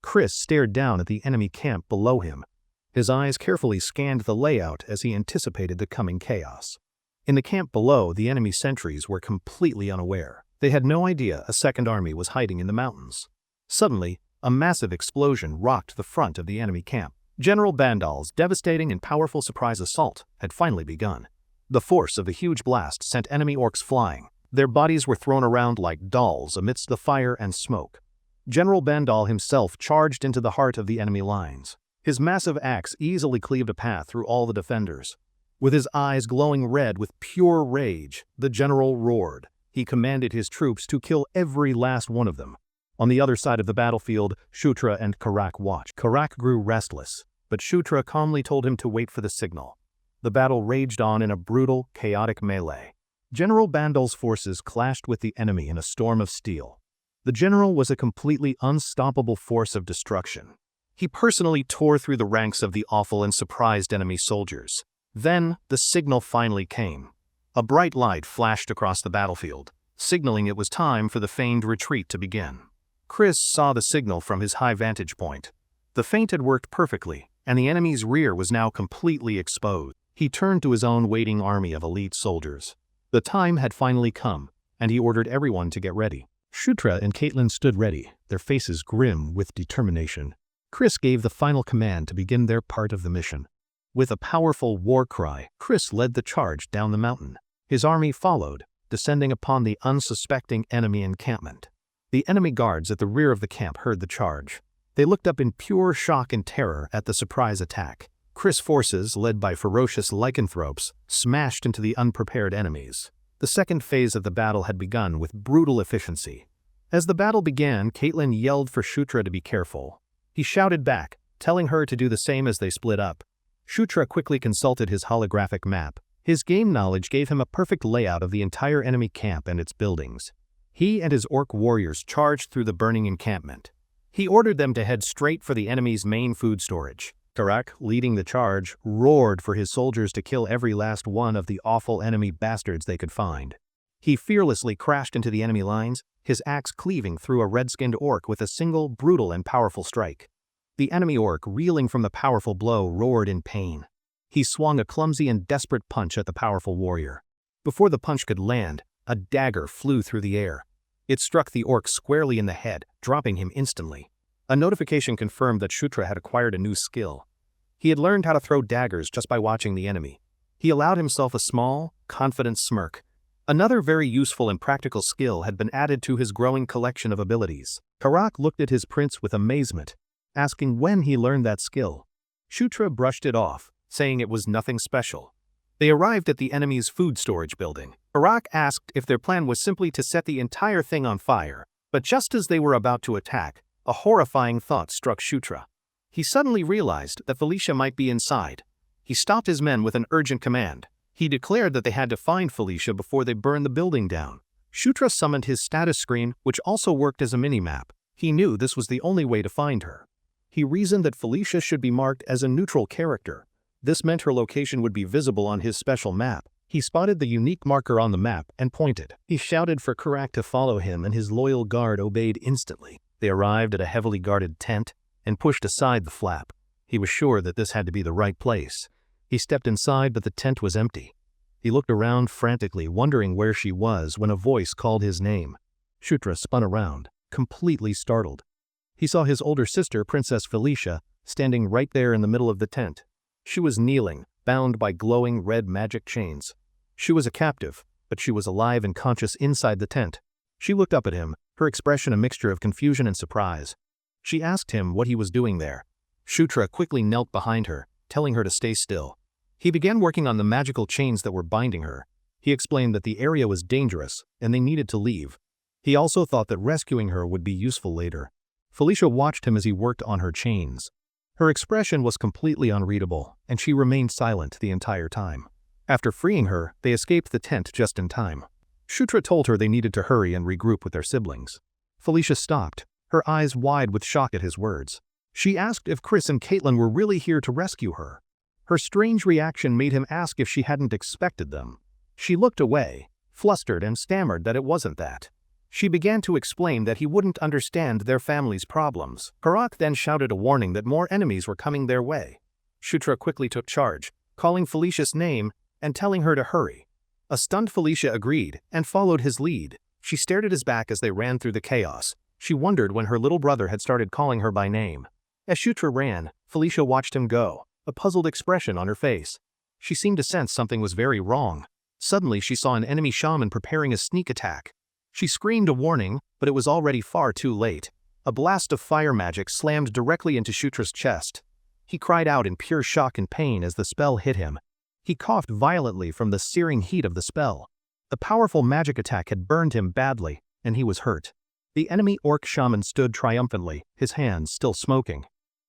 Chris stared down at the enemy camp below him. His eyes carefully scanned the layout as he anticipated the coming chaos. In the camp below, the enemy sentries were completely unaware. They had no idea a second army was hiding in the mountains. Suddenly, a massive explosion rocked the front of the enemy camp. General Bandal's devastating and powerful surprise assault had finally begun. The force of the huge blast sent enemy orcs flying. Their bodies were thrown around like dolls amidst the fire and smoke. General Bandal himself charged into the heart of the enemy lines. His massive axe easily cleaved a path through all the defenders. With his eyes glowing red with pure rage, the general roared. He commanded his troops to kill every last one of them. On the other side of the battlefield, Shutra and Karak watched. Karak grew restless, but Shutra calmly told him to wait for the signal. The battle raged on in a brutal, chaotic melee. General Bandal's forces clashed with the enemy in a storm of steel. The general was a completely unstoppable force of destruction. He personally tore through the ranks of the awful and surprised enemy soldiers. Then, the signal finally came. A bright light flashed across the battlefield, signaling it was time for the feigned retreat to begin. Chris saw the signal from his high vantage point. The feint had worked perfectly, and the enemy's rear was now completely exposed. He turned to his own waiting army of elite soldiers. The time had finally come, and he ordered everyone to get ready. Shutra and Caitlin stood ready, their faces grim with determination. Chris gave the final command to begin their part of the mission. With a powerful war cry, Chris led the charge down the mountain. His army followed, descending upon the unsuspecting enemy encampment. The enemy guards at the rear of the camp heard the charge. They looked up in pure shock and terror at the surprise attack. Chris' forces, led by ferocious lycanthropes, smashed into the unprepared enemies. The second phase of the battle had begun with brutal efficiency. As the battle began, Caitlin yelled for Shutra to be careful. He shouted back, telling her to do the same as they split up. Shutra quickly consulted his holographic map. His game knowledge gave him a perfect layout of the entire enemy camp and its buildings. He and his orc warriors charged through the burning encampment. He ordered them to head straight for the enemy's main food storage. Karak, leading the charge, roared for his soldiers to kill every last one of the awful enemy bastards they could find. He fearlessly crashed into the enemy lines, his axe cleaving through a red-skinned orc with a single, brutal and powerful strike. The enemy orc, reeling from the powerful blow, roared in pain. He swung a clumsy and desperate punch at the powerful warrior. Before the punch could land, a dagger flew through the air. It struck the orc squarely in the head, dropping him instantly. A notification confirmed that Shutra had acquired a new skill. He had learned how to throw daggers just by watching the enemy. He allowed himself a small, confident smirk. Another very useful and practical skill had been added to his growing collection of abilities. Karak looked at his prince with amazement, asking when he learned that skill. Shutra brushed it off, saying it was nothing special. They arrived at the enemy's food storage building. Karak asked if their plan was simply to set the entire thing on fire, but just as they were about to attack, a horrifying thought struck Shutra. He suddenly realized that Felicia might be inside. He stopped his men with an urgent command. He declared that they had to find Felicia before they burned the building down. Shutra summoned his status screen, which also worked as a mini-map. He knew this was the only way to find her. He reasoned that Felicia should be marked as a neutral character. This meant her location would be visible on his special map. He spotted the unique marker on the map and pointed. He shouted for Karak to follow him, and his loyal guard obeyed instantly. They arrived at a heavily guarded tent and pushed aside the flap. He was sure that this had to be the right place. He stepped inside, but the tent was empty. He looked around frantically, wondering where she was, when a voice called his name. Shutra spun around, completely startled. He saw his older sister, Princess Felicia, standing right there in the middle of the tent. She was kneeling, bound by glowing red magic chains. She was a captive, but she was alive and conscious inside the tent. She looked up at him, her expression a mixture of confusion and surprise. She asked him what he was doing there. Shutra quickly knelt behind her, telling her to stay still. He began working on the magical chains that were binding her. He explained that the area was dangerous and they needed to leave. He also thought that rescuing her would be useful later. Felicia watched him as he worked on her chains. Her expression was completely unreadable, and she remained silent the entire time. After freeing her, they escaped the tent just in time. Shutra told her they needed to hurry and regroup with their siblings. Felicia stopped, her eyes wide with shock at his words. She asked if Chris and Caitlin were really here to rescue her. Her strange reaction made him ask if she hadn't expected them. She looked away, flustered, and stammered that it wasn't that. She began to explain that he wouldn't understand their family's problems. Karak then shouted a warning that more enemies were coming their way. Shutra quickly took charge, calling Felicia's name and telling her to hurry. A stunned Felicia agreed and followed his lead. She stared at his back as they ran through the chaos. She wondered when her little brother had started calling her by name. As Shutra ran, Felicia watched him go, a puzzled expression on her face. She seemed to sense something was very wrong. Suddenly she saw an enemy shaman preparing a sneak attack. She screamed a warning, but it was already far too late. A blast of fire magic slammed directly into Shutra's chest. He cried out in pure shock and pain as the spell hit him. He coughed violently from the searing heat of the spell. The powerful magic attack had burned him badly, and he was hurt. The enemy orc shaman stood triumphantly, his hands still smoking.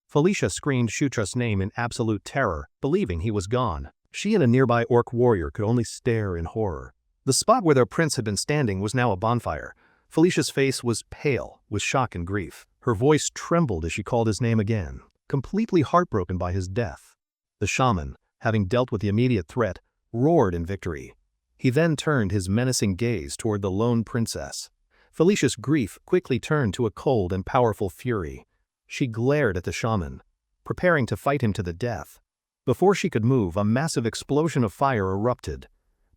Felicia screamed Shutra's name in absolute terror, believing he was gone. She and a nearby orc warrior could only stare in horror. The spot where their prince had been standing was now a bonfire. Felicia's face was pale with shock and grief. Her voice trembled as she called his name again, completely heartbroken by his death. The shaman, having dealt with the immediate threat, roared in victory. He then turned his menacing gaze toward the lone princess. Felicia's grief quickly turned to a cold and powerful fury. She glared at the shaman, preparing to fight him to the death. Before she could move, a massive explosion of fire erupted.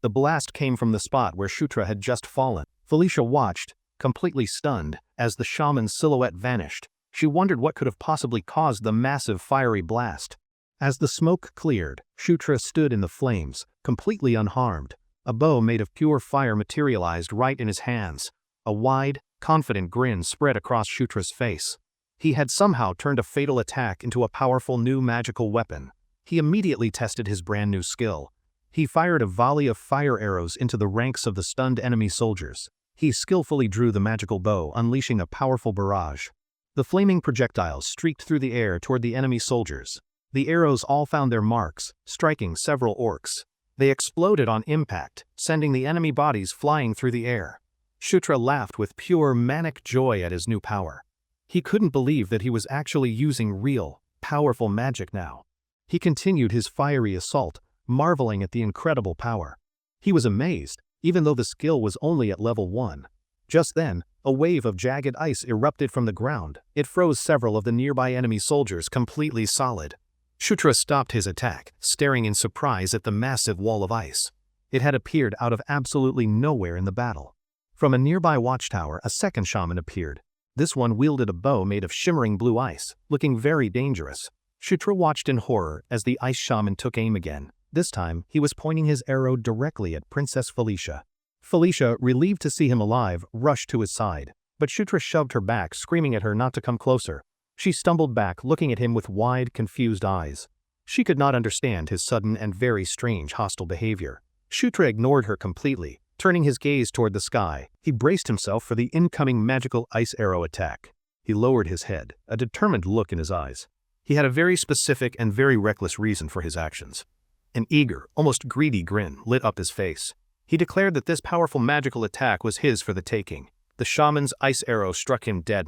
The blast came from the spot where Shutra had just fallen. Felicia watched, completely stunned, as the shaman's silhouette vanished. She wondered what could have possibly caused the massive fiery blast. As the smoke cleared, Shutra stood in the flames, completely unharmed. A bow made of pure fire materialized right in his hands. A wide, confident grin spread across Shutra's face. He had somehow turned a fatal attack into a powerful new magical weapon. He immediately tested his brand new skill. He fired a volley of fire arrows into the ranks of the stunned enemy soldiers. He skillfully drew the magical bow, unleashing a powerful barrage. The flaming projectiles streaked through the air toward the enemy soldiers. The arrows all found their marks, striking several orcs. They exploded on impact, sending the enemy bodies flying through the air. Shutra laughed with pure manic joy at his new power. He couldn't believe that he was actually using real, powerful magic now. He continued his fiery assault, marveling at the incredible power. He was amazed, even though the skill was only at level 1. Just then, a wave of jagged ice erupted from the ground. It froze several of the nearby enemy soldiers completely solid. Shutra stopped his attack, staring in surprise at the massive wall of ice. It had appeared out of absolutely nowhere in the battle. From a nearby watchtower, a second shaman appeared. This one wielded a bow made of shimmering blue ice, looking very dangerous. Shutra watched in horror as the ice shaman took aim again. This time, he was pointing his arrow directly at Princess Felicia. Felicia, relieved to see him alive, rushed to his side, but Shutra shoved her back, screaming at her not to come closer. She stumbled back, looking at him with wide, confused eyes. She could not understand his sudden and very strange hostile behavior. Shutra ignored her completely, turning his gaze toward the sky. He braced himself for the incoming magical ice arrow attack. He lowered his head, a determined look in his eyes. He had a very specific and very reckless reason for his actions. An eager, almost greedy grin lit up his face. He declared that this powerful magical attack was his for the taking. The shaman's ice arrow struck him dead.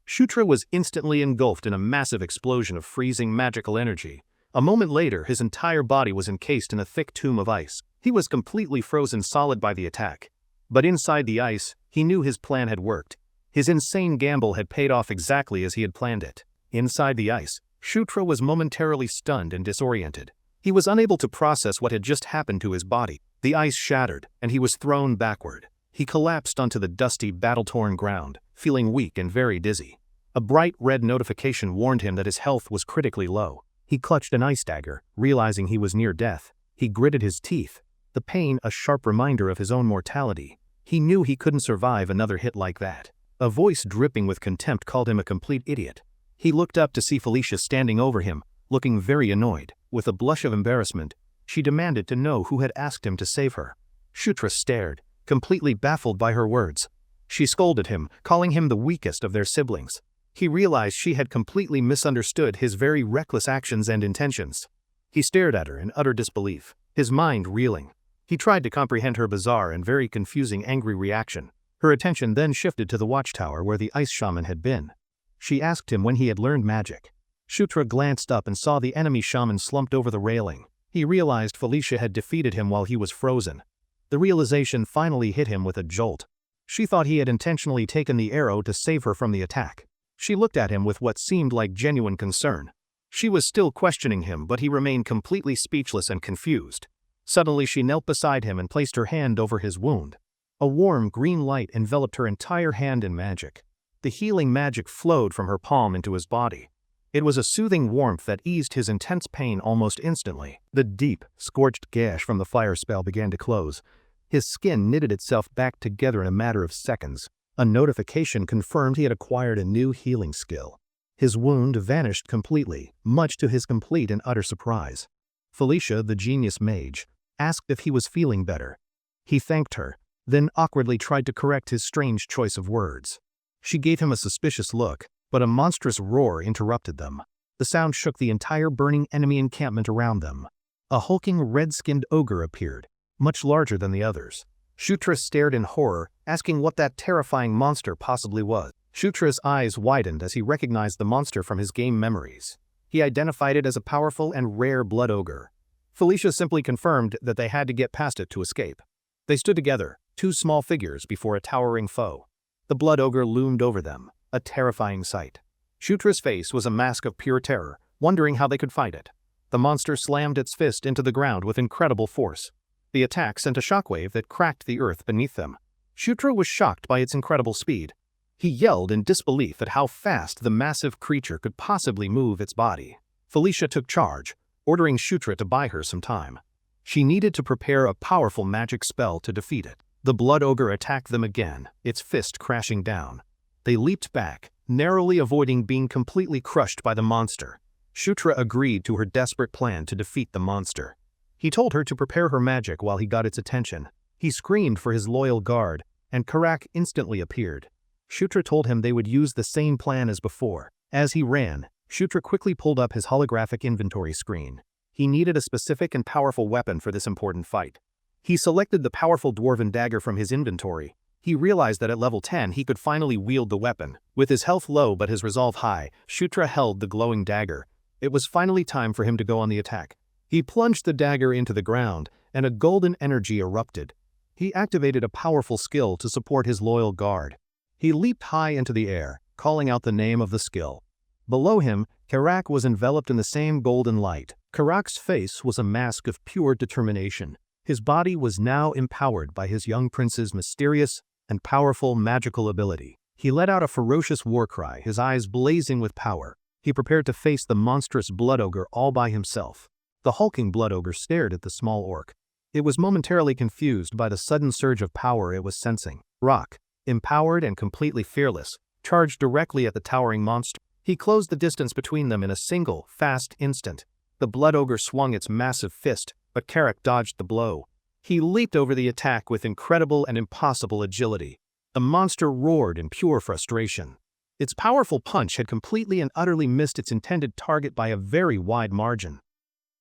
Shutra was instantly engulfed in a massive explosion of freezing magical energy. A moment later, his entire body was encased in a thick tomb of ice. He was completely frozen solid by the attack. But inside the ice, he knew his plan had worked. His insane gamble had paid off exactly as he had planned it. Inside the ice, Shutra was momentarily stunned and disoriented. He was unable to process what had just happened to his body. The ice shattered, and he was thrown backward. He collapsed onto the dusty, battle-torn ground, feeling weak and very dizzy. A bright red notification warned him that his health was critically low. He clutched an ice dagger, realizing he was near death. He gritted his teeth, the pain a sharp reminder of his own mortality. He knew he couldn't survive another hit like that. A voice dripping with contempt called him a complete idiot. He looked up to see Felicia standing over him, looking very annoyed. With a blush of embarrassment, she demanded to know who had asked him to save her. Shutra stared, completely baffled by her words. She scolded him, calling him the weakest of their siblings. He realized she had completely misunderstood his very reckless actions and intentions. He stared at her in utter disbelief, his mind reeling. He tried to comprehend her bizarre and very confusing angry reaction. Her attention then shifted to the watchtower where the ice shaman had been. She asked him when he had learned magic. Shutra glanced up and saw the enemy shaman slumped over the railing. He realized Felicia had defeated him while he was frozen. The realization finally hit him with a jolt. She thought he had intentionally taken the arrow to save her from the attack. She looked at him with what seemed like genuine concern. She was still questioning him, but he remained completely speechless and confused. Suddenly she knelt beside him and placed her hand over his wound. A warm green light enveloped her entire hand in magic. The healing magic flowed from her palm into his body. It was a soothing warmth that eased his intense pain almost instantly. The deep, scorched gash from the fire spell began to close. His skin knitted itself back together in a matter of seconds. A notification confirmed he had acquired a new healing skill. His wound vanished completely, much to his complete and utter surprise. Felicia, the genius mage, asked if he was feeling better. He thanked her, then awkwardly tried to correct his strange choice of words. She gave him a suspicious look, but a monstrous roar interrupted them. The sound shook the entire burning enemy encampment around them. A hulking red-skinned ogre appeared, much larger than the others. Shutra stared in horror, asking what that terrifying monster possibly was. Shutra's eyes widened as he recognized the monster from his game memories. He identified it as a powerful and rare blood ogre. Felicia simply confirmed that they had to get past it to escape. They stood together, two small figures before a towering foe. The blood ogre loomed over them, a terrifying sight. Shutra's face was a mask of pure terror, wondering how they could fight it. The monster slammed its fist into the ground with incredible force. The attack sent a shockwave that cracked the earth beneath them. Shutra was shocked by its incredible speed. He yelled in disbelief at how fast the massive creature could possibly move its body. Felicia took charge, ordering Shutra to buy her some time. She needed to prepare a powerful magic spell to defeat it. The blood ogre attacked them again, its fist crashing down. They leaped back, narrowly avoiding being completely crushed by the monster. Shutra agreed to her desperate plan to defeat the monster. He told her to prepare her magic while he got its attention. He screamed for his loyal guard, and Karak instantly appeared. Shutra told him they would use the same plan as before. As he ran, Shutra quickly pulled up his holographic inventory screen. He needed a specific and powerful weapon for this important fight. He selected the powerful dwarven dagger from his inventory. He realized that at level 10 he could finally wield the weapon. With his health low but his resolve high, Shutra held the glowing dagger. It was finally time for him to go on the attack. He plunged the dagger into the ground, and a golden energy erupted. He activated a powerful skill to support his loyal guard. He leaped high into the air, calling out the name of the skill. Below him, Karak was enveloped in the same golden light. Karak's face was a mask of pure determination. His body was now empowered by his young prince's mysterious and powerful magical ability. He let out a ferocious war cry, his eyes blazing with power. He prepared to face the monstrous blood ogre all by himself. The hulking blood ogre stared at the small orc. It was momentarily confused by the sudden surge of power it was sensing. Rock, empowered and completely fearless, charged directly at the towering monster. He closed the distance between them in a single, fast instant. The blood ogre swung its massive fist, but Karak dodged the blow. He leaped over the attack with incredible and impossible agility. The monster roared in pure frustration. Its powerful punch had completely and utterly missed its intended target by a very wide margin.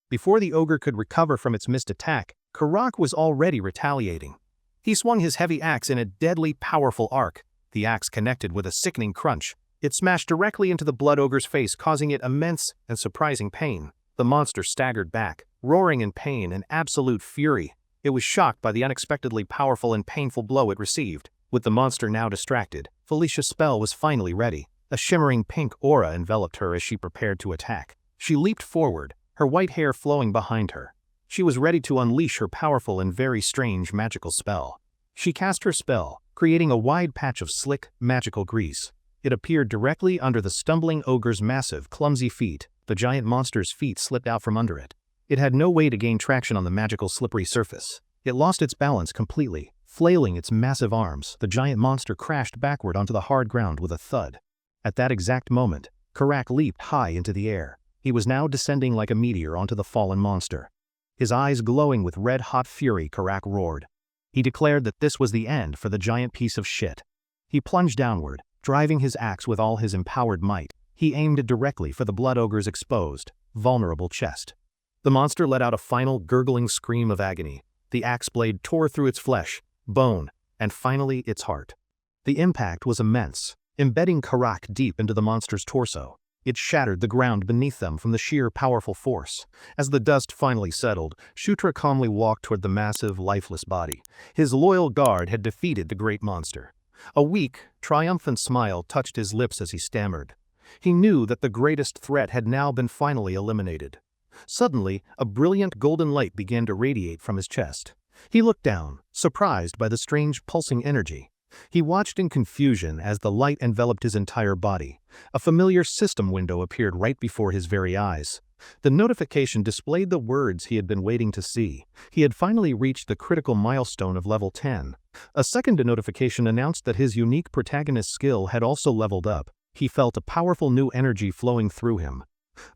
Before the ogre could recover from its missed attack, Karak was already retaliating. He swung his heavy axe in a deadly, powerful arc. The axe connected with a sickening crunch. It smashed directly into the blood ogre's face, causing it immense and surprising pain. The monster staggered back, roaring in pain and absolute fury. It was shocked by the unexpectedly powerful and painful blow it received. With the monster now distracted, Felicia's spell was finally ready. A shimmering pink aura enveloped her as she prepared to attack. She leaped forward, her white hair flowing behind her. She was ready to unleash her powerful and very strange magical spell. She cast her spell, creating a wide patch of slick, magical grease. It appeared directly under the stumbling ogre's massive, clumsy feet. The giant monster's feet slipped out from under it. It had no way to gain traction on the magical slippery surface. It lost its balance completely. Flailing its massive arms, the giant monster crashed backward onto the hard ground with a thud. At that exact moment, Karak leaped high into the air. He was now descending like a meteor onto the fallen monster. His eyes glowing with red-hot fury, Karak roared. He declared that this was the end for the giant piece of shit. He plunged downward, Driving his axe with all his empowered might, he aimed it directly for the blood ogre's exposed, vulnerable chest. The monster let out a final gurgling scream of agony. The axe blade tore through its flesh, bone, and finally its heart. The impact was immense, embedding Karak deep into the monster's torso. It shattered the ground beneath them from the sheer powerful force. As the dust finally settled, Shutra calmly walked toward the massive, lifeless body. His loyal guard had defeated the great monster. A weak, triumphant smile touched his lips as he stammered. He knew that the greatest threat had now been finally eliminated. Suddenly, a brilliant golden light began to radiate from his chest. He looked down, surprised by the strange pulsing energy. He watched in confusion as the light enveloped his entire body. A familiar system window appeared right before his very eyes. The notification displayed the words he had been waiting to see. He had finally reached the critical milestone of level 10. A second notification announced that his unique protagonist skill had also leveled up. He felt a powerful new energy flowing through him.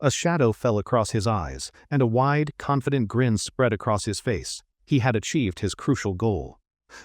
A shadow fell across his eyes, and a wide, confident grin spread across his face. He had achieved his crucial goal.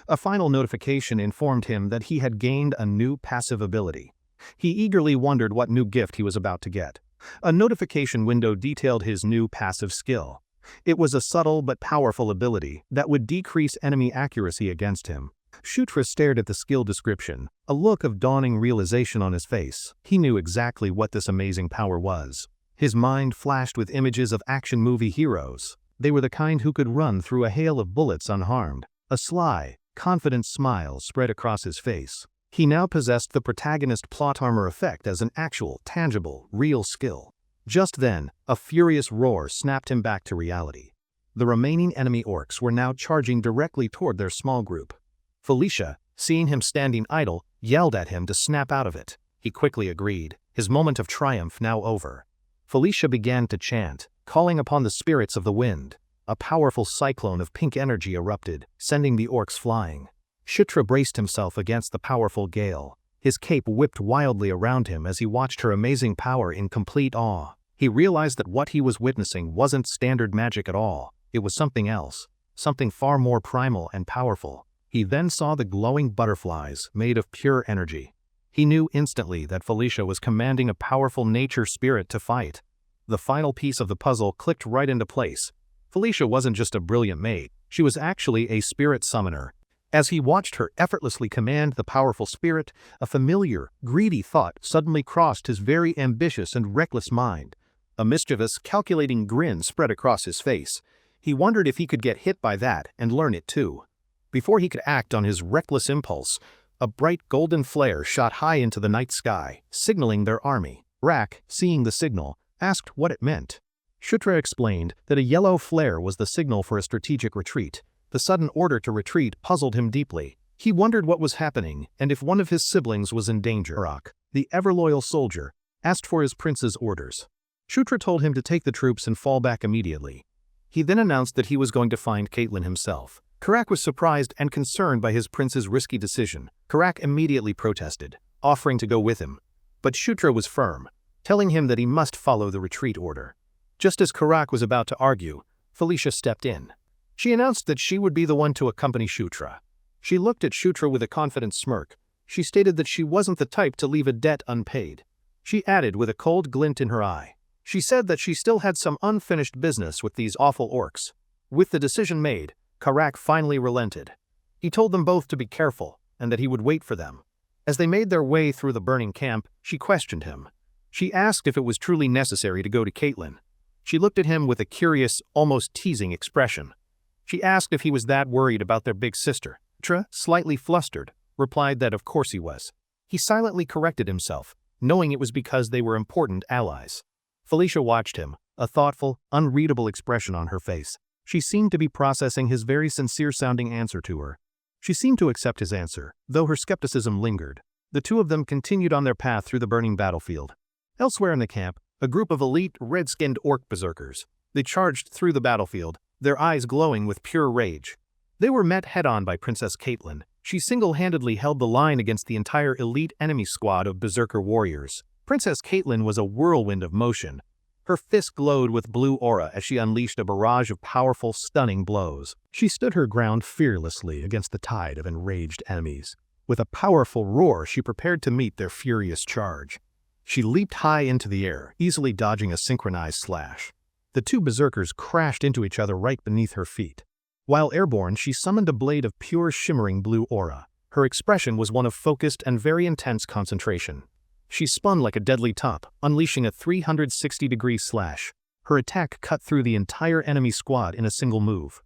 A final notification informed him that he had gained a new passive ability. He eagerly wondered what new gift he was about to get. A notification window detailed his new passive skill. It was a subtle but powerful ability that would decrease enemy accuracy against him. Shutra stared at the skill description, a look of dawning realization on his face. He knew exactly what this amazing power was. His mind flashed with images of action movie heroes. They were the kind who could run through a hail of bullets unharmed. A sly, confident smile spread across his face. He now possessed the protagonist plot armor effect as an actual, tangible, real skill. Just then, a furious roar snapped him back to reality. The remaining enemy orcs were now charging directly toward their small group. Felicia, seeing him standing idle, yelled at him to snap out of it. He quickly agreed, his moment of triumph now over. Felicia began to chant, calling upon the spirits of the wind. A powerful cyclone of pink energy erupted, sending the orcs flying. Shutra braced himself against the powerful gale. His cape whipped wildly around him as he watched her amazing power in complete awe. He realized that what he was witnessing wasn't standard magic at all. It was something else, something far more primal and powerful. He then saw the glowing butterflies made of pure energy. He knew instantly that Felicia was commanding a powerful nature spirit to fight. The final piece of the puzzle clicked right into place. Felicia wasn't just a brilliant maid, she was actually a spirit summoner. As he watched her effortlessly command the powerful spirit, a familiar, greedy thought suddenly crossed his very ambitious and reckless mind. A mischievous, calculating grin spread across his face. He wondered if he could get hit by that and learn it too. Before he could act on his reckless impulse, a bright golden flare shot high into the night sky, signaling their army. Rak, seeing the signal, asked what it meant. Shutra explained that a yellow flare was the signal for a strategic retreat. The sudden order to retreat puzzled him deeply. He wondered what was happening and if one of his siblings was in danger. Rak, the ever-loyal soldier, asked for his prince's orders. Shutra told him to take the troops and fall back immediately. He then announced that he was going to find Caitlin himself. Karak was surprised and concerned by his prince's risky decision. Karak immediately protested, offering to go with him. But Shutra was firm, telling him that he must follow the retreat order. Just as Karak was about to argue, Felicia stepped in. She announced that she would be the one to accompany Shutra. She looked at Shutra with a confident smirk. She stated that she wasn't the type to leave a debt unpaid. She added with a cold glint in her eye. She said that she still had some unfinished business with these awful orcs. With the decision made, Karak finally relented. He told them both to be careful and that he would wait for them. As they made their way through the burning camp, she questioned him. She asked if it was truly necessary to go to Caitlin. She looked at him with a curious, almost teasing expression. She asked if he was that worried about their big sister. Shutra, slightly flustered, replied that of course he was. He silently corrected himself, knowing it was because they were important allies. Felicia watched him, a thoughtful, unreadable expression on her face. She seemed to be processing his very sincere-sounding answer to her. She seemed to accept his answer, though her skepticism lingered. The two of them continued on their path through the burning battlefield. Elsewhere in the camp, a group of elite, red-skinned orc berserkers. They charged through the battlefield, their eyes glowing with pure rage. They were met head-on by Princess Caitlin. She single-handedly held the line against the entire elite enemy squad of berserker warriors. Princess Caitlin was a whirlwind of motion. Her fist glowed with blue aura as she unleashed a barrage of powerful, stunning blows. She stood her ground fearlessly against the tide of enraged enemies. With a powerful roar, she prepared to meet their furious charge. She leaped high into the air, easily dodging a synchronized slash. The two berserkers crashed into each other right beneath her feet. While airborne, she summoned a blade of pure shimmering blue aura. Her expression was one of focused and very intense concentration. She spun like a deadly top, unleashing a 360-degree slash. Her attack cut through the entire enemy squad in a single move.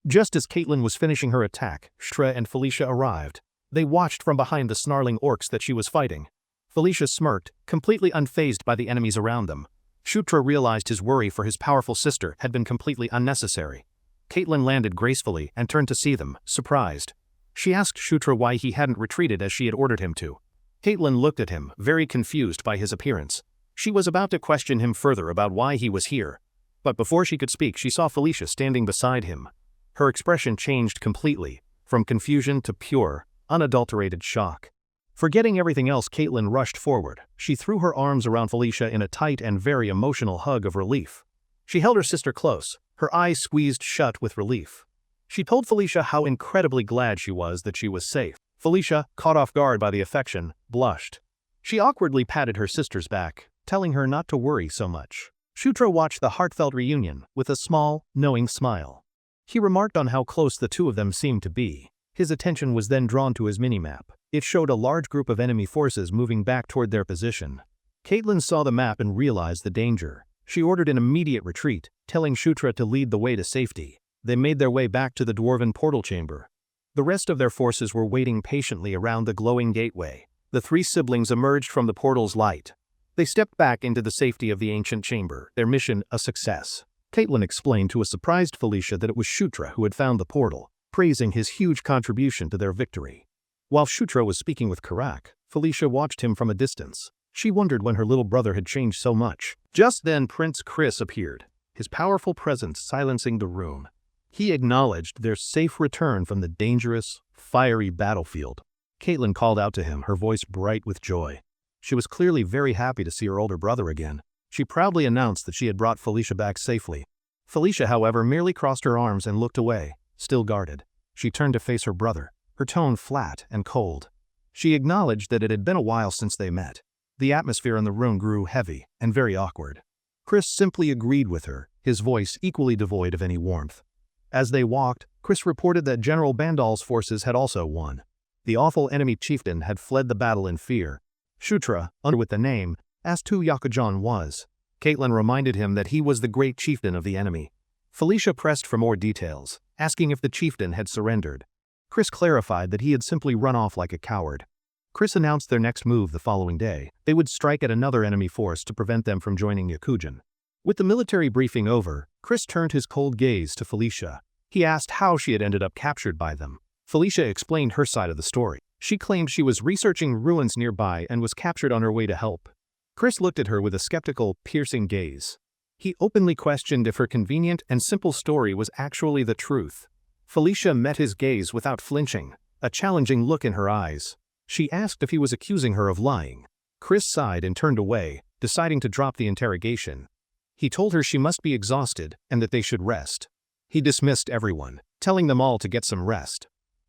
Just as Caitlin was finishing her attack, Shtra and Felicia arrived. They watched from behind the snarling orcs that she was fighting. Felicia smirked, completely unfazed by the enemies around them. Shtra realized his worry for his powerful sister had been completely unnecessary. Caitlin landed gracefully and turned to see them, surprised. She asked Shtra why he hadn't retreated as she had ordered him to. Caitlin looked at him, very confused by his appearance. She was about to question him further about why he was here. But before she could speak, she saw Felicia standing beside him. Her expression changed completely, from confusion to pure, unadulterated shock. Forgetting everything else, Caitlin rushed forward. She threw her arms around Felicia in a tight and very emotional hug of relief. She held her sister close, her eyes squeezed shut with relief. She told Felicia how incredibly glad she was that she was safe. Felicia, caught off guard by the affection, blushed. She awkwardly patted her sister's back, telling her not to worry so much. Shtra watched the heartfelt reunion with a small, knowing smile. He remarked on how close the two of them seemed to be. His attention was then drawn to his minimap. It showed a large group of enemy forces moving back toward their position. Caitlin saw the map and realized the danger. She ordered an immediate retreat, telling Shtra to lead the way to safety. They made their way back to the dwarven portal chamber. The rest of their forces were waiting patiently around the glowing gateway. The three siblings emerged from the portal's light. They stepped back into the safety of the ancient chamber, their mission a success. Caitlin explained to a surprised Felicia that it was Shtra who had found the portal, praising his huge contribution to their victory. While Shtra was speaking with Karak, Felicia watched him from a distance. She wondered when her little brother had changed so much. Just then Prince Chris appeared, his powerful presence silencing the room. He acknowledged their safe return from the dangerous, fiery battlefield. Caitlin called out to him, her voice bright with joy. She was clearly very happy to see her older brother again. She proudly announced that she had brought Felicia back safely. Felicia, however, merely crossed her arms and looked away, still guarded. She turned to face her brother, her tone flat and cold. She acknowledged that it had been a while since they met. The atmosphere in the room grew heavy and very awkward. Chris simply agreed with her, his voice equally devoid of any warmth. As they walked, Chris reported that General Bandal's forces had also won. The awful enemy chieftain had fled the battle in fear. Shtra, under with the name, asked who Yakujan was. Caitlin reminded him that he was the great chieftain of the enemy. Felicia pressed for more details, asking if the chieftain had surrendered. Chris clarified that he had simply run off like a coward. Chris announced their next move the following day. They would strike at another enemy force to prevent them from joining Yakujan. With the military briefing over, Chris turned his cold gaze to Felicia. He asked how she had ended up captured by them. Felicia explained her side of the story. She claimed she was researching ruins nearby and was captured on her way to help. Chris looked at her with a skeptical, piercing gaze. He openly questioned if her convenient and simple story was actually the truth. Felicia met his gaze without flinching, a challenging look in her eyes. She asked if he was accusing her of lying. Chris sighed and turned away, deciding to drop the interrogation. He told her she must be exhausted and that they should rest. He dismissed everyone, telling them all to get some rest.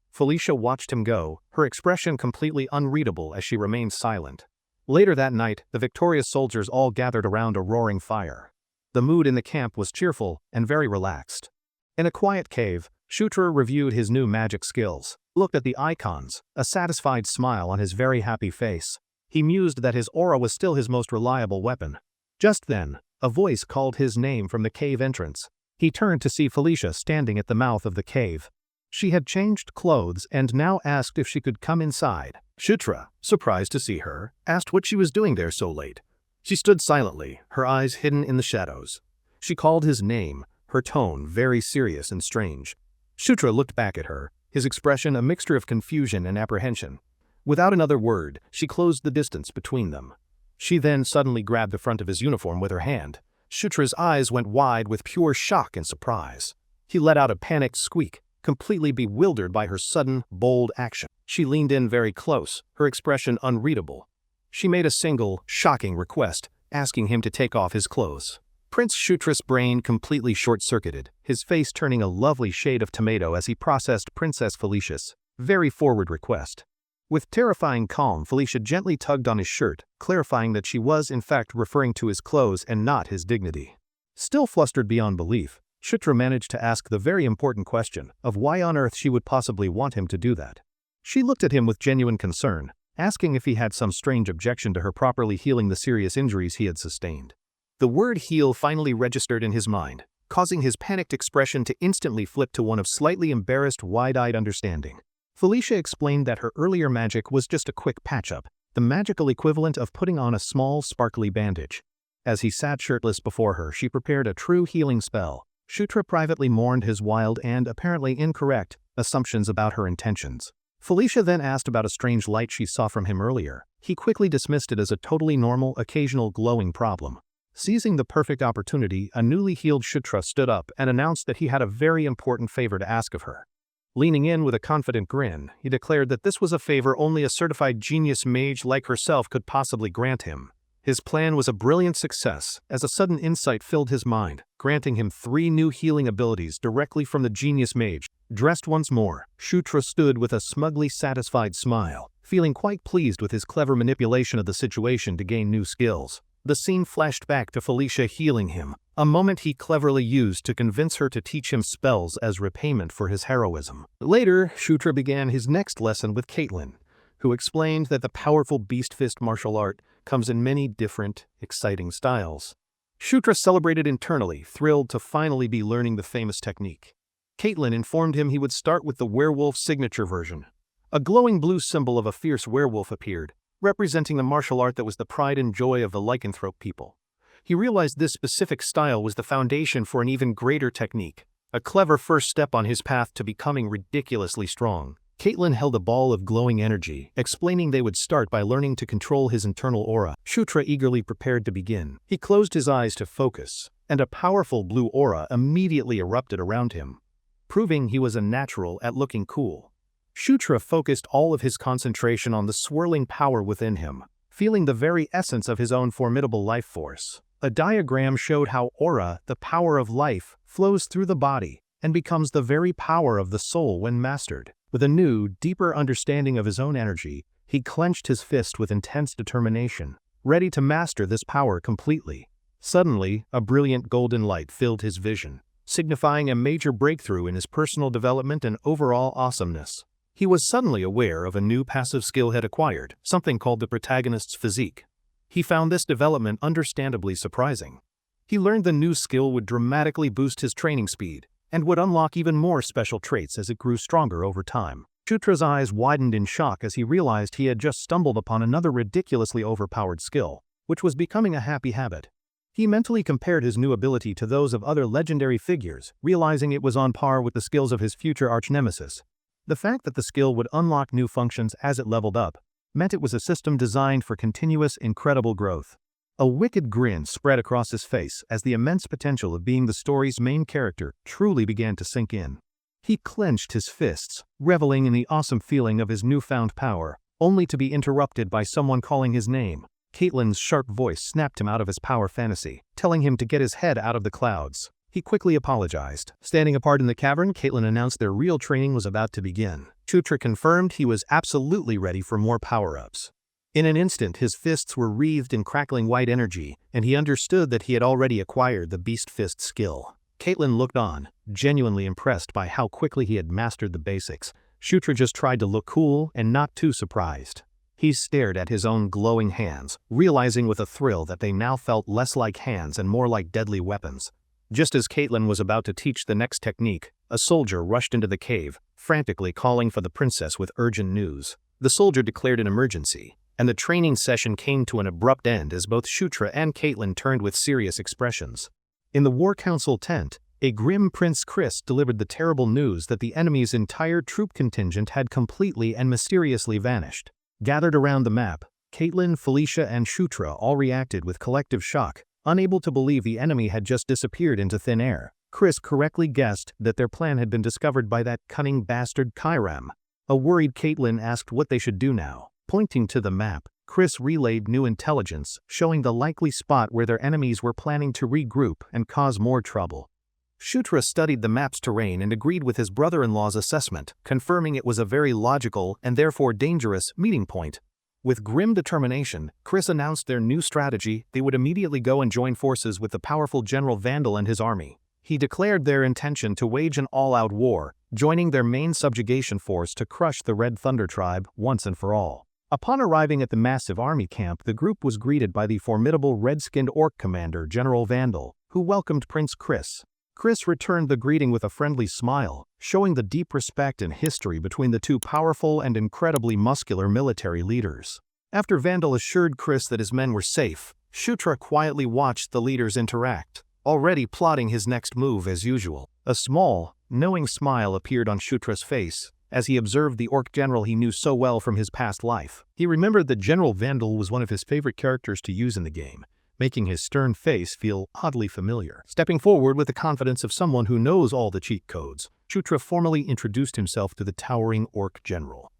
Felicia watched him go, her expression completely unreadable as she remained silent. Later that night, the victorious soldiers all gathered around a roaring fire. The mood in the camp was cheerful and very relaxed. In a quiet cave, Shtra reviewed his new magic skills, looked at the icons, a satisfied smile on his very happy face. He mused that his aura was still his most reliable weapon. Just then, a voice called his name from the cave entrance. He turned to see Felicia standing at the mouth of the cave. She had changed clothes and now asked if she could come inside. Shtra, surprised to see her, asked what she was doing there so late. She stood silently, her eyes hidden in the shadows. She called his name, her tone very serious and strange. Shtra looked back at her, his expression a mixture of confusion and apprehension. Without another word, she closed the distance between them. She then suddenly grabbed the front of his uniform with her hand. Shutra's eyes went wide with pure shock and surprise. He let out a panicked squeak, completely bewildered by her sudden, bold action. She leaned in very close, her expression unreadable. She made a single, shocking request, asking him to take off his clothes. Prince Shutra's brain completely short-circuited, his face turning a lovely shade of tomato as he processed Princess Felicia's very forward request. With terrifying calm, Felicia gently tugged on his shirt, clarifying that she was in fact referring to his clothes and not his dignity. Still flustered beyond belief, Shutra managed to ask the very important question of why on earth she would possibly want him to do that. She looked at him with genuine concern, asking if he had some strange objection to her properly healing the serious injuries he had sustained. The word heal finally registered in his mind, causing his panicked expression to instantly flip to one of slightly embarrassed, wide-eyed understanding. Felicia explained that her earlier magic was just a quick patch-up, the magical equivalent of putting on a small, sparkly bandage. As he sat shirtless before her, she prepared a true healing spell. Shutra privately mourned his wild and apparently incorrect assumptions about her intentions. Felicia then asked about a strange light she saw from him earlier. He quickly dismissed it as a totally normal, occasional glowing problem. Seizing the perfect opportunity, a newly healed Shutra stood up and announced that he had a very important favor to ask of her. Leaning in with a confident grin, he declared that this was a favor only a certified genius mage like herself could possibly grant him. His plan was a brilliant success, as a sudden insight filled his mind, granting him 3 new healing abilities directly from the genius mage. Dressed once more, Shutra stood with a smugly satisfied smile, feeling quite pleased with his clever manipulation of the situation to gain new skills. The scene flashed back to Felicia healing him, a moment he cleverly used to convince her to teach him spells as repayment for his heroism. Later, Shutra began his next lesson with Caitlin, who explained that the powerful beast fist martial art comes in many different, exciting styles. Shutra celebrated internally, thrilled to finally be learning the famous technique. Caitlin informed him he would start with the werewolf signature version. A glowing blue symbol of a fierce werewolf appeared, representing the martial art that was the pride and joy of the lycanthrope people. He realized this specific style was the foundation for an even greater technique, a clever first step on his path to becoming ridiculously strong. Caitlin held a ball of glowing energy, explaining they would start by learning to control his internal aura. Shutra eagerly prepared to begin. He closed his eyes to focus, and a powerful blue aura immediately erupted around him, proving he was a natural at looking cool. Shutra focused all of his concentration on the swirling power within him, feeling the very essence of his own formidable life force. A diagram showed how aura, the power of life, flows through the body and becomes the very power of the soul when mastered. With a new, deeper understanding of his own energy, he clenched his fist with intense determination, ready to master this power completely. Suddenly, a brilliant golden light filled his vision, signifying a major breakthrough in his personal development and overall awesomeness. He was suddenly aware of a new passive skill had acquired, something called the protagonist's physique. He found this development understandably surprising. He learned the new skill would dramatically boost his training speed, and would unlock even more special traits as it grew stronger over time. Shutra's eyes widened in shock as he realized he had just stumbled upon another ridiculously overpowered skill, which was becoming a happy habit. He mentally compared his new ability to those of other legendary figures, realizing it was on par with the skills of his future arch-nemesis. The fact that the skill would unlock new functions as it leveled up meant it was a system designed for continuous, incredible growth. A wicked grin spread across his face as the immense potential of being the story's main character truly began to sink in. He clenched his fists, reveling in the awesome feeling of his newfound power, only to be interrupted by someone calling his name. Caitlin's sharp voice snapped him out of his power fantasy, telling him to get his head out of the clouds. He quickly apologized. Standing apart in the cavern, Caitlin announced their real training was about to begin. Shutra confirmed he was absolutely ready for more power-ups. In an instant, his fists were wreathed in crackling white energy, and he understood that he had already acquired the Beast Fist skill. Caitlin looked on, genuinely impressed by how quickly he had mastered the basics. Shutra just tried to look cool and not too surprised. He stared at his own glowing hands, realizing with a thrill that they now felt less like hands and more like deadly weapons. Just as Caitlin was about to teach the next technique, a soldier rushed into the cave, frantically calling for the princess with urgent news. The soldier declared an emergency, and the training session came to an abrupt end as both Shutra and Caitlin turned with serious expressions. In the War Council tent, a grim Prince Chris delivered the terrible news that the enemy's entire troop contingent had completely and mysteriously vanished. Gathered around the map, Caitlin, Felicia, and Shutra all reacted with collective shock, unable to believe the enemy had just disappeared into thin air. Chris correctly guessed that their plan had been discovered by that cunning bastard Kairam. A worried Caitlin asked what they should do now. Pointing to the map, Chris relayed new intelligence, showing the likely spot where their enemies were planning to regroup and cause more trouble. Shutra studied the map's terrain and agreed with his brother-in-law's assessment, confirming it was a very logical and therefore dangerous meeting point. With grim determination, Chris announced their new strategy. They would immediately go and join forces with the powerful General Vandal and his army. He declared their intention to wage an all-out war, joining their main subjugation force to crush the Red Thunder tribe once and for all. Upon arriving at the massive army camp, the group was greeted by the formidable red-skinned orc commander, General Vandal, who welcomed Prince Chris. Chris returned the greeting with a friendly smile, showing the deep respect and history between the two powerful and incredibly muscular military leaders. After Vandal assured Chris that his men were safe, Shutra quietly watched the leaders interact, already plotting his next move as usual. A small, knowing smile appeared on Shutra's face as he observed the orc general he knew so well from his past life. He remembered that General Vandal was one of his favorite characters to use in the game, making his stern face feel oddly familiar. Stepping forward with the confidence of someone who knows all the cheat codes, Shutra formally introduced himself to the towering orc general.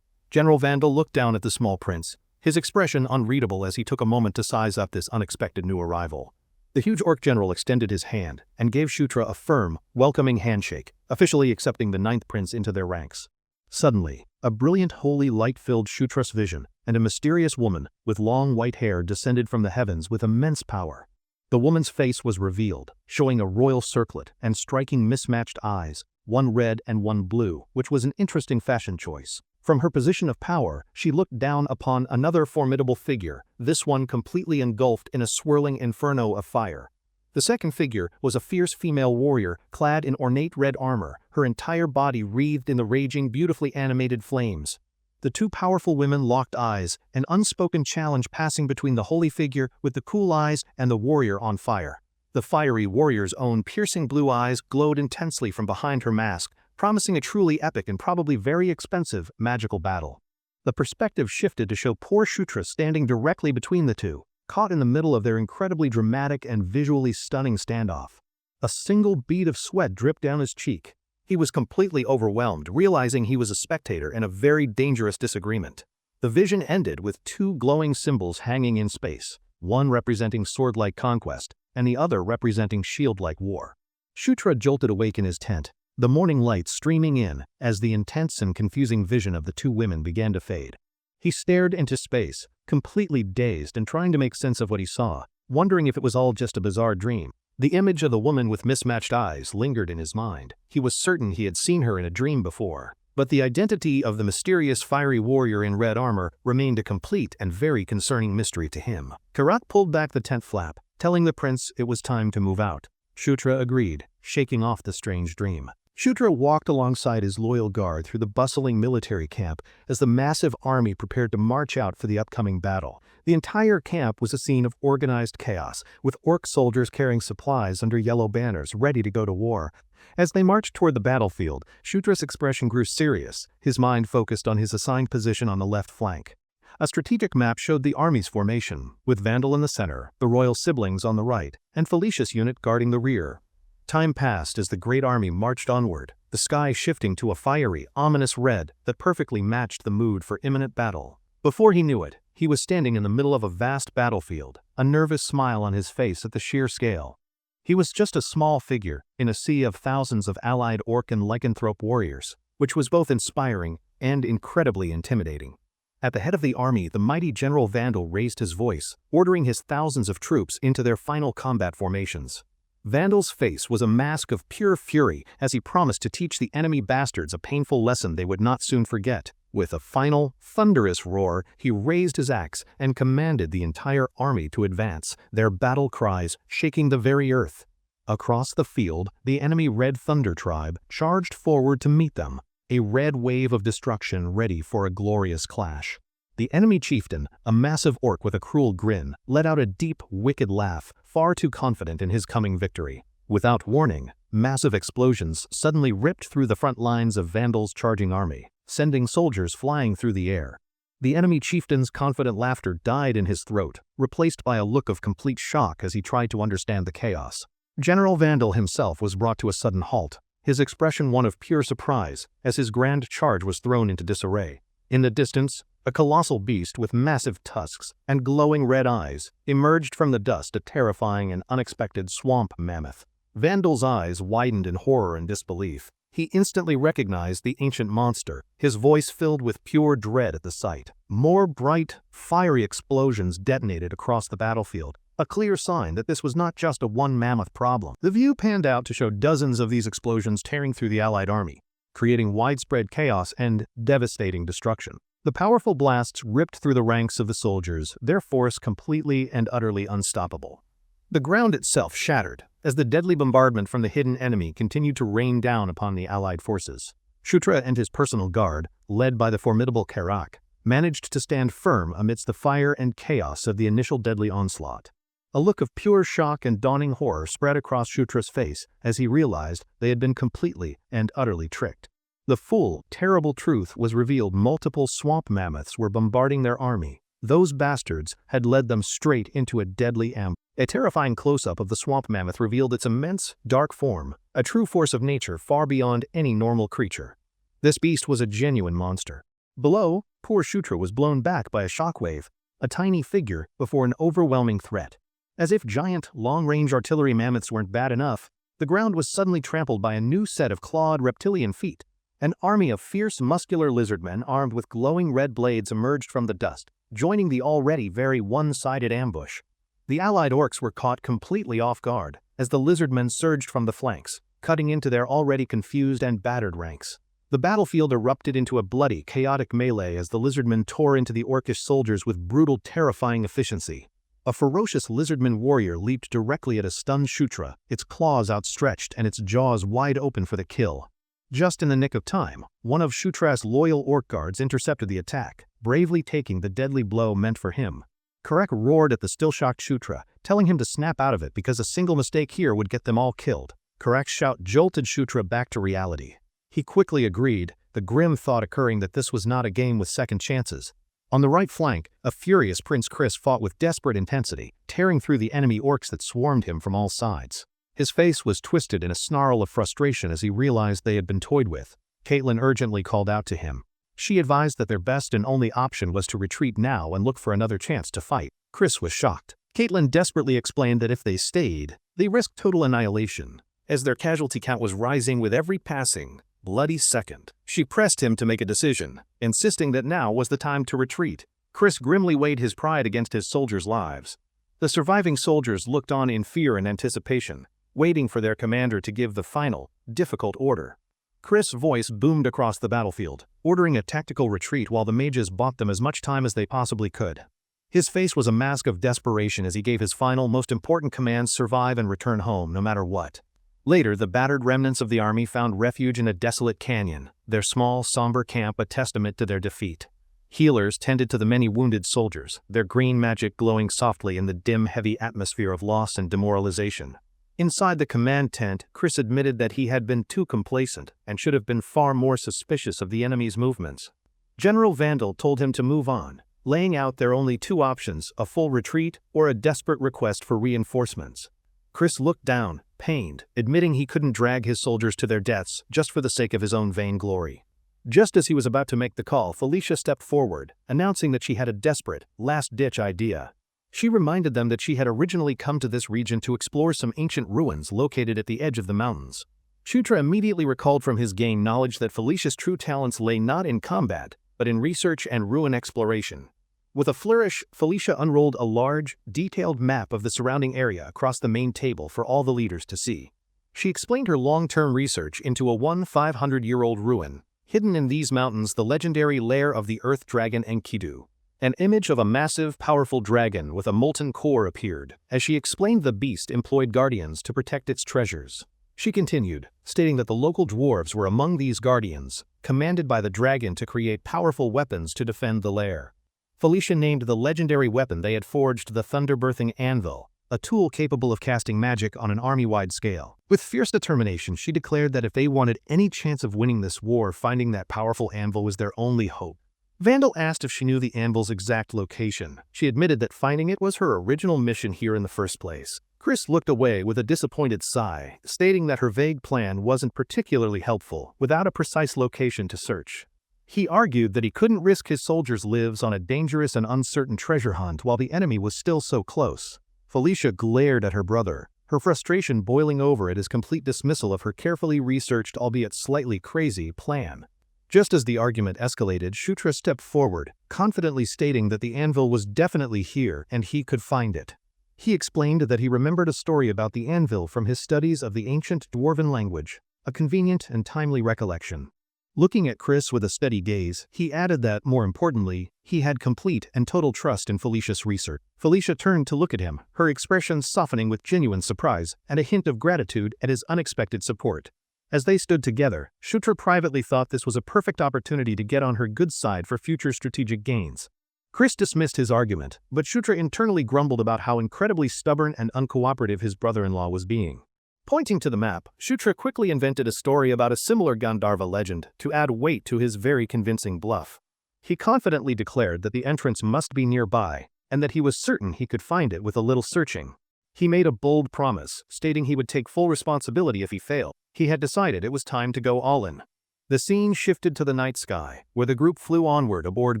General Vandal looked down at the small prince, his expression unreadable as he took a moment to size up this unexpected new arrival. The huge orc general extended his hand and gave Shutra a firm, welcoming handshake, officially accepting the ninth prince into their ranks. Suddenly, a brilliant holy light filled Shutra's vision, and a mysterious woman with long white hair descended from the heavens with immense power. The woman's face was revealed, showing a royal circlet and striking mismatched eyes, one red and one blue, which was an interesting fashion choice. From her position of power, she looked down upon another formidable figure, this one completely engulfed in a swirling inferno of fire. The second figure was a fierce female warrior clad in ornate red armor, her entire body wreathed in the raging, beautifully animated flames. The two powerful women locked eyes, an unspoken challenge passing between the holy figure with the cool eyes and the warrior on fire. The fiery warrior's own piercing blue eyes glowed intensely from behind her mask, promising a truly epic and probably very expensive magical battle. The perspective shifted to show poor Shutra standing directly between the two, caught in the middle of their incredibly dramatic and visually stunning standoff. A single bead of sweat dripped down his cheek. He was completely overwhelmed, realizing he was a spectator in a very dangerous disagreement. The vision ended with two glowing symbols hanging in space, one representing sword-like conquest, and the other representing shield-like war. Shutra jolted awake in his tent, the morning light streaming in as the intense and confusing vision of the two women began to fade. He stared into space, completely dazed and trying to make sense of what he saw, wondering if it was all just a bizarre dream. The image of the woman with mismatched eyes lingered in his mind. He was certain he had seen her in a dream before, but the identity of the mysterious fiery warrior in red armor remained a complete and very concerning mystery to him. Karat pulled back the tent flap, telling the prince it was time to move out. Shutra agreed, shaking off the strange dream. Shutra walked alongside his loyal guard through the bustling military camp as the massive army prepared to march out for the upcoming battle. The entire camp was a scene of organized chaos, with orc soldiers carrying supplies under yellow banners ready to go to war. As they marched toward the battlefield, Shutra's expression grew serious, his mind focused on his assigned position on the left flank. A strategic map showed the army's formation, with Vandal in the center, the royal siblings on the right, and Felicia's unit guarding the rear. Time passed as the great army marched onward, the sky shifting to a fiery, ominous red that perfectly matched the mood for imminent battle. Before he knew it, he was standing in the middle of a vast battlefield, a nervous smile on his face at the sheer scale. He was just a small figure in a sea of thousands of allied orc and lycanthrope warriors, which was both inspiring and incredibly intimidating. At the head of the army, the mighty General Vandal raised his voice, ordering his thousands of troops into their final combat formations. Vandal's face was a mask of pure fury as he promised to teach the enemy bastards a painful lesson they would not soon forget. With a final, thunderous roar, he raised his axe and commanded the entire army to advance, their battle cries shaking the very earth. Across the field, the enemy Red Thunder tribe charged forward to meet them, a red wave of destruction ready for a glorious clash. The enemy chieftain, a massive orc with a cruel grin, let out a deep, wicked laugh, far too confident in his coming victory. Without warning, massive explosions suddenly ripped through the front lines of Vandal's charging army, sending soldiers flying through the air. The enemy chieftain's confident laughter died in his throat, replaced by a look of complete shock as he tried to understand the chaos. General Vandal himself was brought to a sudden halt, his expression one of pure surprise as his grand charge was thrown into disarray. In the distance, a colossal beast with massive tusks and glowing red eyes emerged from the dust, a terrifying and unexpected swamp mammoth. Vandal's eyes widened in horror and disbelief. He instantly recognized the ancient monster, his voice filled with pure dread at the sight. More bright, fiery explosions detonated across the battlefield, a clear sign that this was not just a one-mammoth problem. The view panned out to show dozens of these explosions tearing through the Allied army, creating widespread chaos and devastating destruction. The powerful blasts ripped through the ranks of the soldiers, their force completely and utterly unstoppable. The ground itself shattered, as the deadly bombardment from the hidden enemy continued to rain down upon the Allied forces. Shutra and his personal guard, led by the formidable Karak, managed to stand firm amidst the fire and chaos of the initial deadly onslaught. A look of pure shock and dawning horror spread across Shutra's face as he realized they had been completely and utterly tricked. The full, terrible truth was revealed: multiple swamp mammoths were bombarding their army. Those bastards had led them straight into a deadly ambush. A terrifying close-up of the swamp mammoth revealed its immense, dark form, a true force of nature far beyond any normal creature. This beast was a genuine monster. Below, poor Shutra was blown back by a shockwave, a tiny figure before an overwhelming threat. As if giant, long-range artillery mammoths weren't bad enough, the ground was suddenly trampled by a new set of clawed reptilian feet. An army of fierce, muscular lizardmen armed with glowing red blades emerged from the dust, joining the already very one-sided ambush. The Allied orcs were caught completely off guard as the lizardmen surged from the flanks, cutting into their already confused and battered ranks. The battlefield erupted into a bloody, chaotic melee as the lizardmen tore into the orcish soldiers with brutal, terrifying efficiency. A ferocious lizardman warrior leaped directly at a stunned Shutra, its claws outstretched and its jaws wide open for the kill. Just in the nick of time, one of Shutra's loyal orc guards intercepted the attack, bravely taking the deadly blow meant for him. Karak roared at the still-shocked Shutra, telling him to snap out of it because a single mistake here would get them all killed. Karak's shout jolted Shutra back to reality. He quickly agreed, the grim thought occurring that this was not a game with second chances. On the right flank, a furious Prince Chris fought with desperate intensity, tearing through the enemy orcs that swarmed him from all sides. His face was twisted in a snarl of frustration as he realized they had been toyed with. Caitlin urgently called out to him. She advised that their best and only option was to retreat now and look for another chance to fight. Chris was shocked. Caitlin desperately explained that if they stayed, they risked total annihilation, as their casualty count was rising with every passing, bloody second. She pressed him to make a decision, insisting that now was the time to retreat. Chris grimly weighed his pride against his soldiers' lives. The surviving soldiers looked on in fear and anticipation, waiting for their commander to give the final, difficult order. Chris' voice boomed across the battlefield, ordering a tactical retreat while the mages bought them as much time as they possibly could. His face was a mask of desperation as he gave his final, most important commands: survive and return home no matter what. Later, the battered remnants of the army found refuge in a desolate canyon, their small, somber camp a testament to their defeat. Healers tended to the many wounded soldiers, their green magic glowing softly in the dim, heavy atmosphere of loss and demoralization. Inside the command tent, Chris admitted that he had been too complacent and should have been far more suspicious of the enemy's movements. General Vandal told him to move on, laying out their only two options: a full retreat or a desperate request for reinforcements. Chris looked down, pained, admitting he couldn't drag his soldiers to their deaths just for the sake of his own vainglory. Just as he was about to make the call, Felicia stepped forward, announcing that she had a desperate, last-ditch idea. She reminded them that she had originally come to this region to explore some ancient ruins located at the edge of the mountains. Shutra immediately recalled from his gained knowledge that Felicia's true talents lay not in combat, but in research and ruin exploration. With a flourish, Felicia unrolled a large, detailed map of the surrounding area across the main table for all the leaders to see. She explained her long-term research into a 500-year-old ruin, hidden in these mountains, the legendary lair of the earth dragon Enkidu. An image of a massive, powerful dragon with a molten core appeared. As she explained, the beast employed guardians to protect its treasures. She continued, stating that the local dwarves were among these guardians, commanded by the dragon to create powerful weapons to defend the lair. Felicia named the legendary weapon they had forged the thunder-birthing anvil, a tool capable of casting magic on an army-wide scale. With fierce determination, she declared that if they wanted any chance of winning this war, finding that powerful anvil was their only hope. Vandal asked if she knew the anvil's exact location. She admitted that finding it was her original mission here in the first place. Chris looked away with a disappointed sigh, stating that her vague plan wasn't particularly helpful without a precise location to search. He argued that he couldn't risk his soldiers' lives on a dangerous and uncertain treasure hunt while the enemy was still so close. Felicia glared at her brother, her frustration boiling over at his complete dismissal of her carefully researched, albeit slightly crazy, plan. Just as the argument escalated, Shutra stepped forward, confidently stating that the anvil was definitely here and he could find it. He explained that he remembered a story about the anvil from his studies of the ancient Dwarven language, a convenient and timely recollection. Looking at Chris with a steady gaze, he added that, more importantly, he had complete and total trust in Felicia's research. Felicia turned to look at him, her expression softening with genuine surprise and a hint of gratitude at his unexpected support. As they stood together, Shutra privately thought this was a perfect opportunity to get on her good side for future strategic gains. Chris dismissed his argument, but Shutra internally grumbled about how incredibly stubborn and uncooperative his brother-in-law was being. Pointing to the map, Shutra quickly invented a story about a similar Gandharva legend to add weight to his very convincing bluff. He confidently declared that the entrance must be nearby, and that he was certain he could find it with a little searching. He made a bold promise, stating he would take full responsibility if he failed. He had decided it was time to go all in. The scene shifted to the night sky, where the group flew onward aboard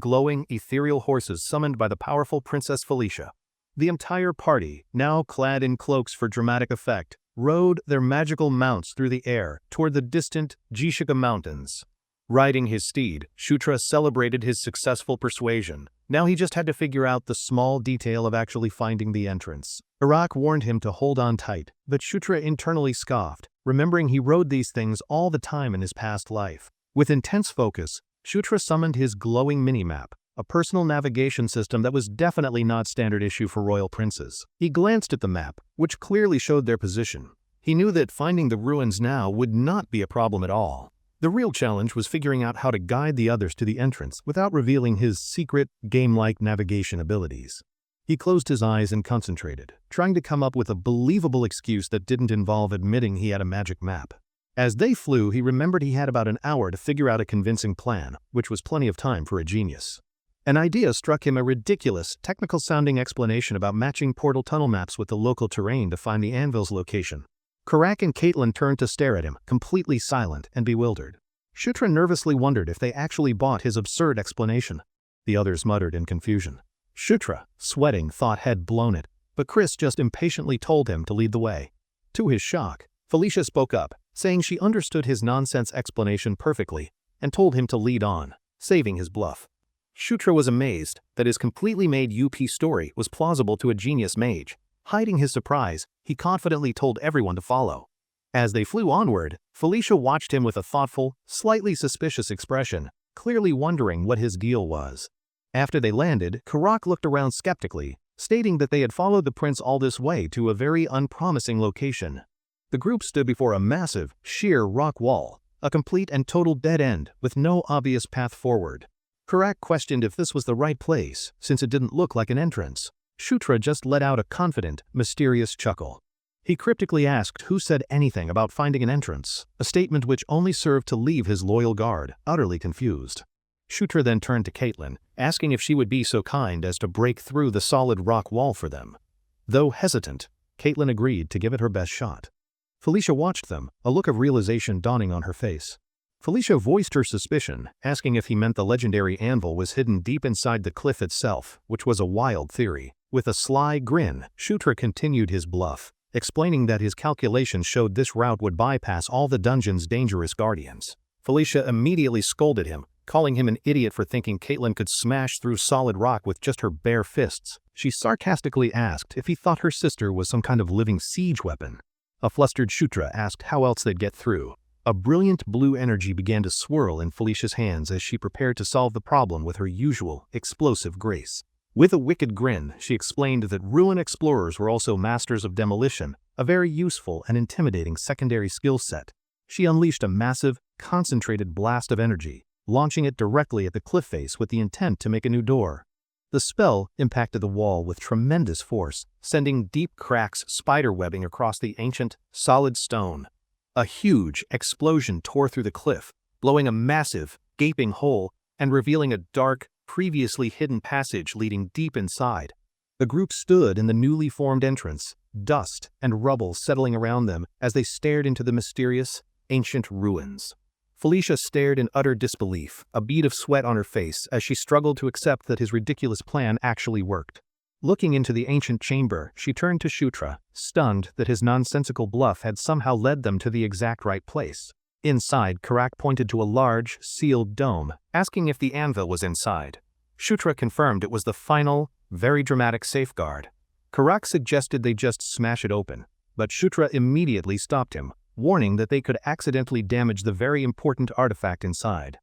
glowing, ethereal horses summoned by the powerful Princess Felicia. The entire party, now clad in cloaks for dramatic effect, rode their magical mounts through the air toward the distant Jishika Mountains. Riding his steed, Shutra celebrated his successful persuasion. Now he just had to figure out the small detail of actually finding the entrance. Iraq warned him to hold on tight, but Shutra internally scoffed, remembering he rode these things all the time in his past life. With intense focus, Shutra summoned his glowing minimap, a personal navigation system that was definitely not standard issue for royal princes. He glanced at the map, which clearly showed their position. He knew that finding the ruins now would not be a problem at all. The real challenge was figuring out how to guide the others to the entrance without revealing his secret, game-like navigation abilities. He closed his eyes and concentrated, trying to come up with a believable excuse that didn't involve admitting he had a magic map. As they flew, he remembered he had about an hour to figure out a convincing plan, which was plenty of time for a genius. An idea struck him: a ridiculous, technical-sounding explanation about matching portal tunnel maps with the local terrain to find the anvil's location. Karak and Caitlin turned to stare at him, completely silent and bewildered. Shutra nervously wondered if they actually bought his absurd explanation. The others muttered in confusion. Shutra, sweating, thought had blown it, but Chris just impatiently told him to lead the way. To his shock, Felicia spoke up, saying she understood his nonsense explanation perfectly, and told him to lead on, saving his bluff. Shutra was amazed that his completely made UP story was plausible to a genius mage. Hiding his surprise, he confidently told everyone to follow. As they flew onward, Felicia watched him with a thoughtful, slightly suspicious expression, clearly wondering what his deal was. After they landed, Karak looked around skeptically, stating that they had followed the prince all this way to a very unpromising location. The group stood before a massive, sheer rock wall, a complete and total dead end with no obvious path forward. Karak questioned if this was the right place, since it didn't look like an entrance. Shutra just let out a confident, mysterious chuckle. He cryptically asked who said anything about finding an entrance, a statement which only served to leave his loyal guard utterly confused. Shutra then turned to Caitlin, asking if she would be so kind as to break through the solid rock wall for them. Though hesitant, Caitlin agreed to give it her best shot. Felicia watched them, a look of realization dawning on her face. Felicia voiced her suspicion, asking if he meant the legendary anvil was hidden deep inside the cliff itself, which was a wild theory. With a sly grin, Shutra continued his bluff, explaining that his calculations showed this route would bypass all the dungeon's dangerous guardians. Felicia immediately scolded him, calling him an idiot for thinking Caitlin could smash through solid rock with just her bare fists. She sarcastically asked if he thought her sister was some kind of living siege weapon. A flustered Shutra asked how else they'd get through. A brilliant blue energy began to swirl in Felicia's hands as she prepared to solve the problem with her usual, explosive grace. With a wicked grin, she explained that ruin explorers were also masters of demolition, a very useful and intimidating secondary skill set. She unleashed a massive, concentrated blast of energy, launching it directly at the cliff face with the intent to make a new door. The spell impacted the wall with tremendous force, sending deep cracks spiderwebbing across the ancient, solid stone. A huge explosion tore through the cliff, blowing a massive, gaping hole and revealing a dark, previously hidden passage leading deep inside. The group stood in the newly formed entrance, dust and rubble settling around them as they stared into the mysterious, ancient ruins. Felicia stared in utter disbelief, a bead of sweat on her face as she struggled to accept that his ridiculous plan actually worked. Looking into the ancient chamber, she turned to Shutra, stunned that his nonsensical bluff had somehow led them to the exact right place. Inside, Karak pointed to a large, sealed dome, asking if the anvil was inside. Shutra confirmed it was the final, very dramatic safeguard. Karak suggested they just smash it open, but Shutra immediately stopped him, warning that they could accidentally damage the very important artifact inside.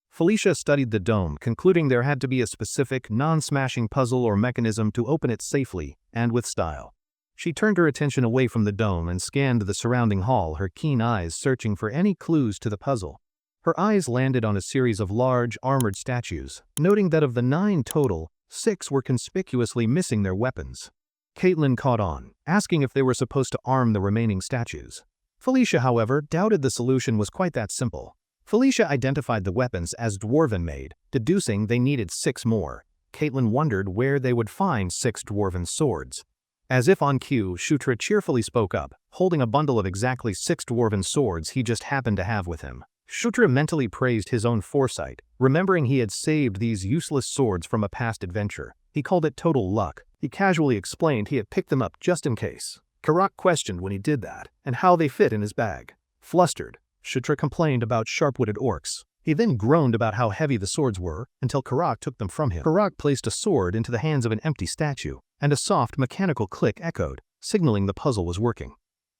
Felicia studied the dome, concluding there had to be a specific, non-smashing puzzle or mechanism to open it safely and with style. She turned her attention away from the dome and scanned the surrounding hall, her keen eyes searching for any clues to the puzzle. Her eyes landed on a series of large, armored statues, noting that of the 9 total, 6 were conspicuously missing their weapons. Caitlin caught on, asking if they were supposed to arm the remaining statues. Felicia, however, doubted the solution was quite that simple. Felicia identified the weapons as dwarven-made, deducing they needed 6 more. Caitlin wondered where they would find 6 dwarven swords. As if on cue, Shutra cheerfully spoke up, holding a bundle of exactly 6 dwarven swords he just happened to have with him. Shutra mentally praised his own foresight, remembering he had saved these useless swords from a past adventure. He called it total luck. He casually explained he had picked them up just in case. Karak questioned when he did that, and how they fit in his bag. Flustered, Shutra complained about sharp-witted orcs. He then groaned about how heavy the swords were, until Karak took them from him. Karak placed a sword into the hands of an empty statue, and a soft mechanical click echoed, signaling the puzzle was working.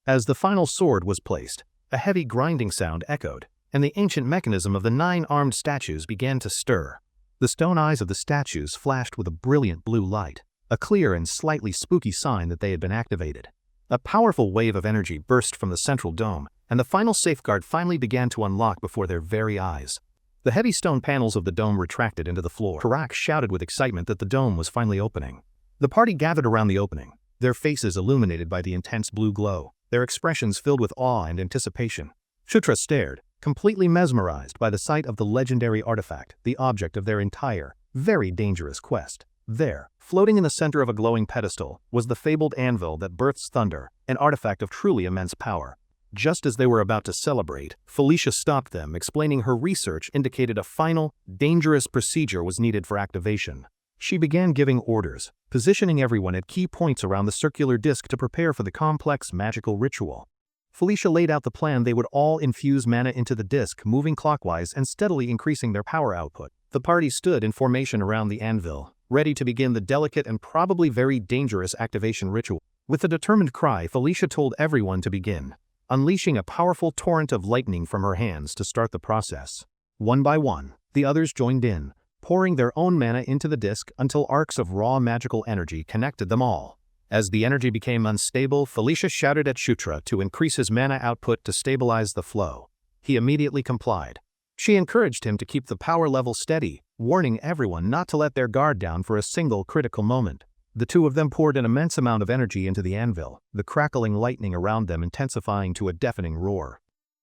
As the final sword was placed, a heavy grinding sound echoed, and the ancient mechanism of the 9 armed statues began to stir. The stone eyes of the statues flashed with a brilliant blue light, a clear and slightly spooky sign that they had been activated. A powerful wave of energy burst from the central dome, and the final safeguard finally began to unlock before their very eyes. The heavy stone panels of the dome retracted into the floor. Karak shouted with excitement that the dome was finally opening. The party gathered around the opening, their faces illuminated by the intense blue glow, their expressions filled with awe and anticipation. Shutra stared, completely mesmerized by the sight of the legendary artifact, the object of their entire, very dangerous quest. There, floating in the center of a glowing pedestal, was the fabled anvil that births thunder, an artifact of truly immense power. Just as they were about to celebrate, Felicia stopped them, explaining her research indicated a final, dangerous procedure was needed for activation. She began giving orders, positioning everyone at key points around the circular disc to prepare for the complex magical ritual. Felicia laid out the plan. They would all infuse mana into the disc, moving clockwise and steadily increasing their power output. The party stood in formation around the anvil, ready to begin the delicate and probably very dangerous activation ritual. With a determined cry, Felicia told everyone to begin, unleashing a powerful torrent of lightning from her hands to start the process. One by one, the others joined in, pouring their own mana into the disc until arcs of raw magical energy connected them all. As the energy became unstable, Felicia shouted at Shutra to increase his mana output to stabilize the flow. He immediately complied. She encouraged him to keep the power level steady, warning everyone not to let their guard down for a single critical moment. The two of them poured an immense amount of energy into the anvil, the crackling lightning around them intensifying to a deafening roar.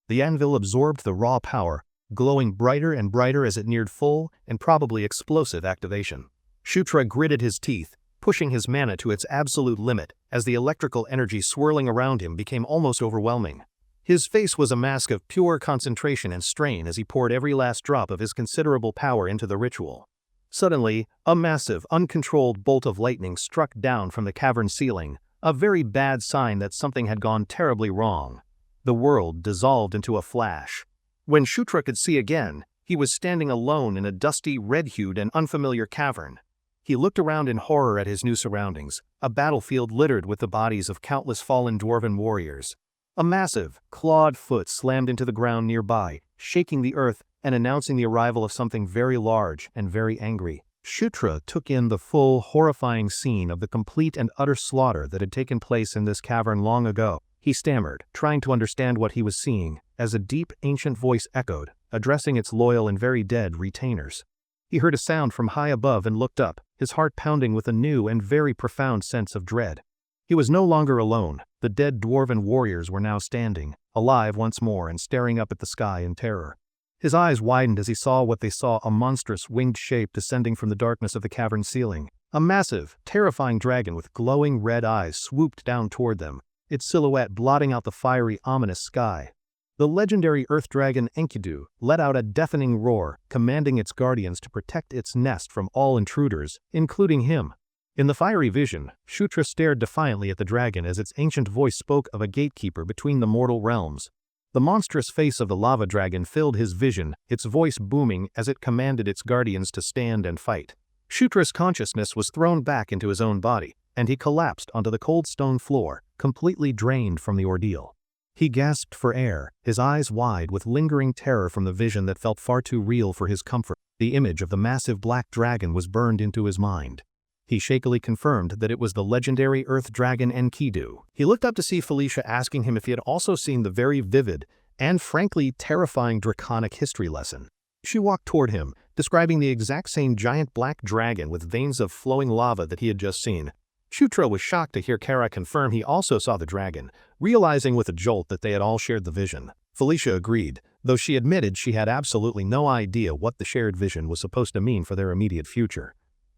The anvil absorbed the raw power, glowing brighter and brighter as it neared full and probably explosive activation. Shutra gritted his teeth, pushing his mana to its absolute limit as the electrical energy swirling around him became almost overwhelming. His face was a mask of pure concentration and strain as he poured every last drop of his considerable power into the ritual. Suddenly, a massive, uncontrolled bolt of lightning struck down from the cavern ceiling, a very bad sign that something had gone terribly wrong. The world dissolved into a flash. When Shutra could see again, he was standing alone in a dusty, red-hued and unfamiliar cavern. He looked around in horror at his new surroundings, a battlefield littered with the bodies of countless fallen dwarven warriors. A massive, clawed foot slammed into the ground nearby, shaking the earth and announcing the arrival of something very large and very angry. Shutra took in the full, horrifying scene of the complete and utter slaughter that had taken place in this cavern long ago. He stammered, trying to understand what he was seeing, as a deep, ancient voice echoed, addressing its loyal and very dead retainers. He heard a sound from high above and looked up, his heart pounding with a new and very profound sense of dread. He was no longer alone. The dead dwarven warriors were now standing, alive once more and staring up at the sky in terror. His eyes widened as he saw what they saw, a monstrous winged shape descending from the darkness of the cavern ceiling. A massive, terrifying dragon with glowing red eyes swooped down toward them, its silhouette blotting out the fiery, ominous sky. The legendary earth dragon Enkidu let out a deafening roar, commanding its guardians to protect its nest from all intruders, including him. In the fiery vision, Shutra stared defiantly at the dragon as its ancient voice spoke of a gatekeeper between the mortal realms. The monstrous face of the lava dragon filled his vision, its voice booming as it commanded its guardians to stand and fight. Shutra's consciousness was thrown back into his own body, and he collapsed onto the cold stone floor, completely drained from the ordeal. He gasped for air, his eyes wide with lingering terror from the vision that felt far too real for his comfort. The image of the massive black dragon was burned into his mind. He shakily confirmed that it was the legendary earth dragon Enkidu. He looked up to see Felicia asking him if he had also seen the very vivid and frankly terrifying draconic history lesson. She walked toward him, describing the exact same giant black dragon with veins of flowing lava that he had just seen. Shutra was shocked to hear Kara confirm he also saw the dragon, realizing with a jolt that they had all shared the vision. Felicia agreed, though she admitted she had absolutely no idea what the shared vision was supposed to mean for their immediate future.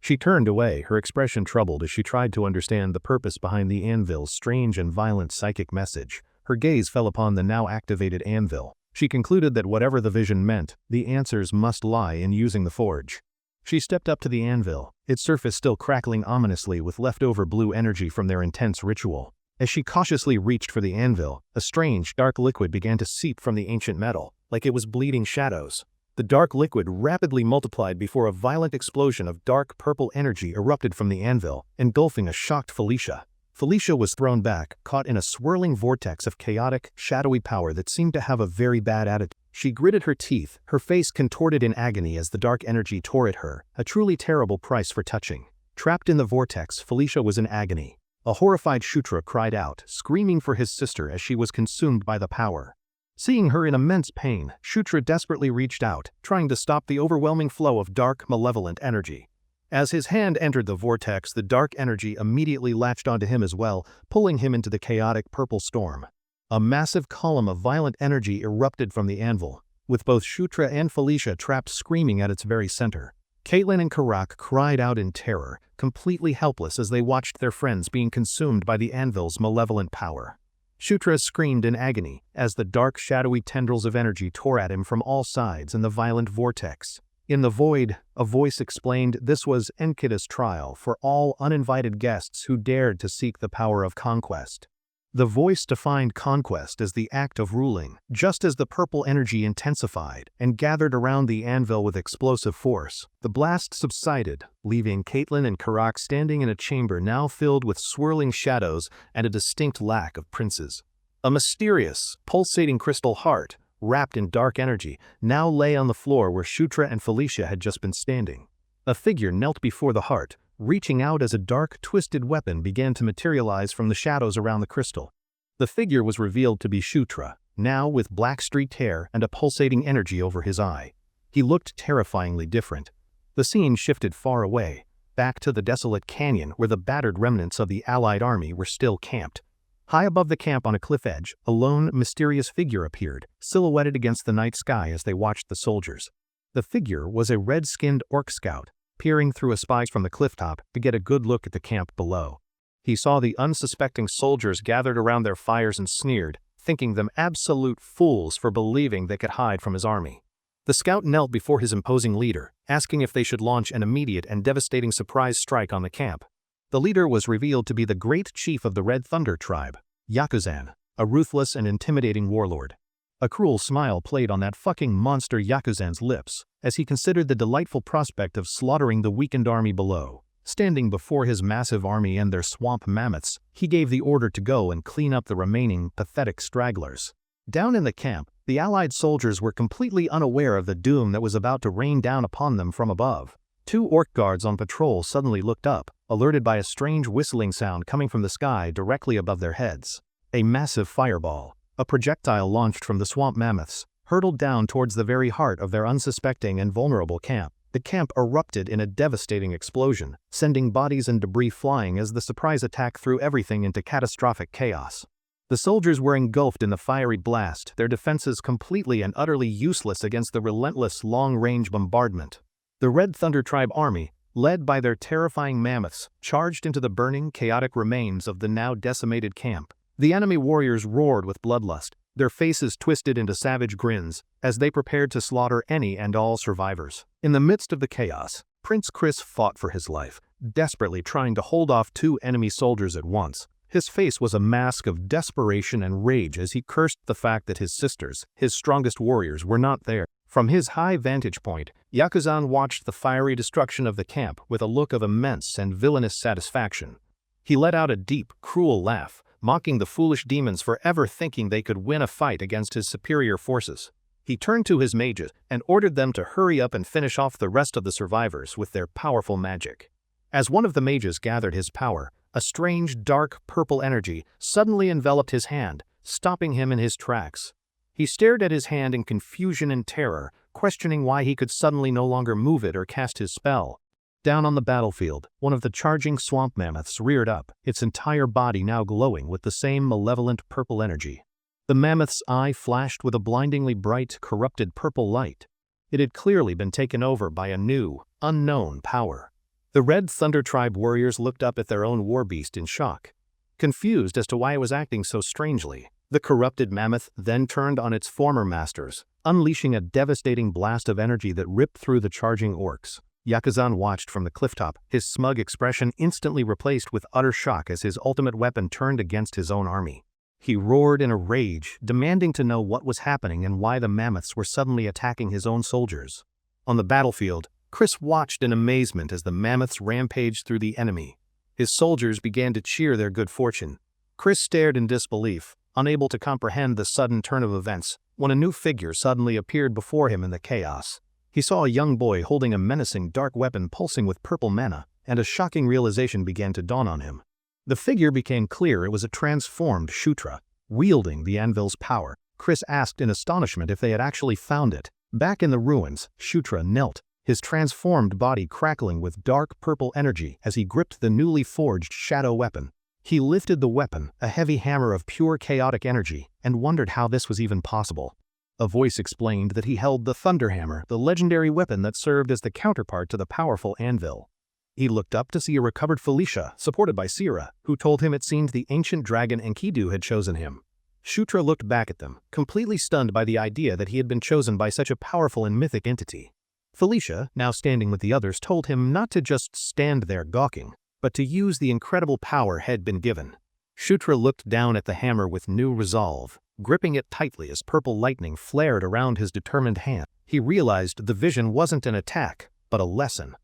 She turned away, her expression troubled as she tried to understand the purpose behind the anvil's strange and violent psychic message. Her gaze fell upon the now activated anvil. She concluded that whatever the vision meant, the answers must lie in using the forge. She stepped up to the anvil, its surface still crackling ominously with leftover blue energy from their intense ritual. As she cautiously reached for the anvil, a strange, dark liquid began to seep from the ancient metal, like it was bleeding shadows. The dark liquid rapidly multiplied before a violent explosion of dark purple energy erupted from the anvil, engulfing a shocked Felicia. Felicia was thrown back, caught in a swirling vortex of chaotic, shadowy power that seemed to have a very bad attitude. She gritted her teeth, her face contorted in agony as the dark energy tore at her, a truly terrible price for touching. Trapped in the vortex, Felicia was in agony. A horrified Shutra cried out, screaming for his sister as she was consumed by the power. Seeing her in immense pain, Shutra desperately reached out, trying to stop the overwhelming flow of dark, malevolent energy. As his hand entered the vortex, the dark energy immediately latched onto him as well, pulling him into the chaotic purple storm. A massive column of violent energy erupted from the anvil, with both Shutra and Felicia trapped screaming at its very center. Caitlin and Karak cried out in terror, completely helpless as they watched their friends being consumed by the anvil's malevolent power. Shutra screamed in agony as the dark, shadowy tendrils of energy tore at him from all sides in the violent vortex. In the void, a voice explained this was Enkidu's trial for all uninvited guests who dared to seek the power of conquest. The voice defined conquest as the act of ruling, just as the purple energy intensified and gathered around the anvil with explosive force. The blast subsided, leaving Caitlin and Karak standing in a chamber now filled with swirling shadows and a distinct lack of princes. A mysterious, pulsating crystal heart, wrapped in dark energy, now lay on the floor where Shutra and Felicia had just been standing. A figure knelt before the heart, reaching out as a dark, twisted weapon began to materialize from the shadows around the crystal. The figure was revealed to be Shutra, now with black streaked hair and a pulsating energy over his eye. He looked terrifyingly different. The scene shifted far away, back to the desolate canyon where the battered remnants of the Allied army were still camped. High above the camp on a cliff edge, a lone, mysterious figure appeared, silhouetted against the night sky as they watched the soldiers. The figure was a red-skinned orc scout, peering through a spike from the clifftop to get a good look at the camp below. He saw the unsuspecting soldiers gathered around their fires and sneered, thinking them absolute fools for believing they could hide from his army. The scout knelt before his imposing leader, asking if they should launch an immediate and devastating surprise strike on the camp. The leader was revealed to be the great chief of the Red Thunder tribe, Yakuzan, a ruthless and intimidating warlord. A cruel smile played on that fucking monster Yakuzan's lips as he considered the delightful prospect of slaughtering the weakened army below. Standing before his massive army and their swamp mammoths, he gave the order to go and clean up the remaining pathetic stragglers. Down in the camp, the Allied soldiers were completely unaware of the doom that was about to rain down upon them from above. Two orc guards on patrol suddenly looked up, alerted by a strange whistling sound coming from the sky directly above their heads. A massive fireball, a projectile launched from the swamp mammoths, hurtled down towards the very heart of their unsuspecting and vulnerable camp. The camp erupted in a devastating explosion, sending bodies and debris flying as the surprise attack threw everything into catastrophic chaos. The soldiers were engulfed in the fiery blast, their defenses completely and utterly useless against the relentless long-range bombardment. The Red Thunder Tribe army, led by their terrifying mammoths, charged into the burning, chaotic remains of the now decimated camp. The enemy warriors roared with bloodlust, their faces twisted into savage grins, as they prepared to slaughter any and all survivors. In the midst of the chaos, Prince Chris fought for his life, desperately trying to hold off two enemy soldiers at once. His face was a mask of desperation and rage as he cursed the fact that his sisters, his strongest warriors, were not there. From his high vantage point, Yakuzan watched the fiery destruction of the camp with a look of immense and villainous satisfaction. He let out a deep, cruel laugh, mocking the foolish demons for ever thinking they could win a fight against his superior forces. He turned to his mages and ordered them to hurry up and finish off the rest of the survivors with their powerful magic. As one of the mages gathered his power, a strange, dark, purple energy suddenly enveloped his hand, stopping him in his tracks. He stared at his hand in confusion and terror, questioning why he could suddenly no longer move it or cast his spell. Down on the battlefield, one of the charging swamp mammoths reared up, its entire body now glowing with the same malevolent purple energy. The mammoth's eye flashed with a blindingly bright, corrupted purple light. It had clearly been taken over by a new, unknown power. The Red Thunder Tribe warriors looked up at their own warbeast in shock. Confused as to why it was acting so strangely, the corrupted mammoth then turned on its former masters, unleashing a devastating blast of energy that ripped through the charging orcs. Yakuzan watched from the clifftop, his smug expression instantly replaced with utter shock as his ultimate weapon turned against his own army. He roared in a rage, demanding to know what was happening and why the mammoths were suddenly attacking his own soldiers. On the battlefield, Chris watched in amazement as the mammoths rampaged through the enemy. His soldiers began to cheer their good fortune. Chris stared in disbelief, unable to comprehend the sudden turn of events, when a new figure suddenly appeared before him in the chaos. He saw a young boy holding a menacing dark weapon pulsing with purple mana, and a shocking realization began to dawn on him. The figure became clear it was a transformed Shutra, wielding the anvil's power. Chris asked in astonishment if they had actually found it. Back in the ruins, Shutra knelt, his transformed body crackling with dark purple energy as he gripped the newly forged shadow weapon. He lifted the weapon, a heavy hammer of pure chaotic energy, and wondered how this was even possible. A voice explained that he held the Thunderhammer, the legendary weapon that served as the counterpart to the powerful anvil. He looked up to see a recovered Felicia, supported by Sira, who told him it seemed the ancient dragon Enkidu had chosen him. Shutra looked back at them, completely stunned by the idea that he had been chosen by such a powerful and mythic entity. Felicia, now standing with the others, told him not to just stand there gawking, but to use the incredible power had been given. Shutra looked down at the hammer with new resolve, gripping it tightly as purple lightning flared around his determined hand. He realized the vision wasn't an attack, but a lesson.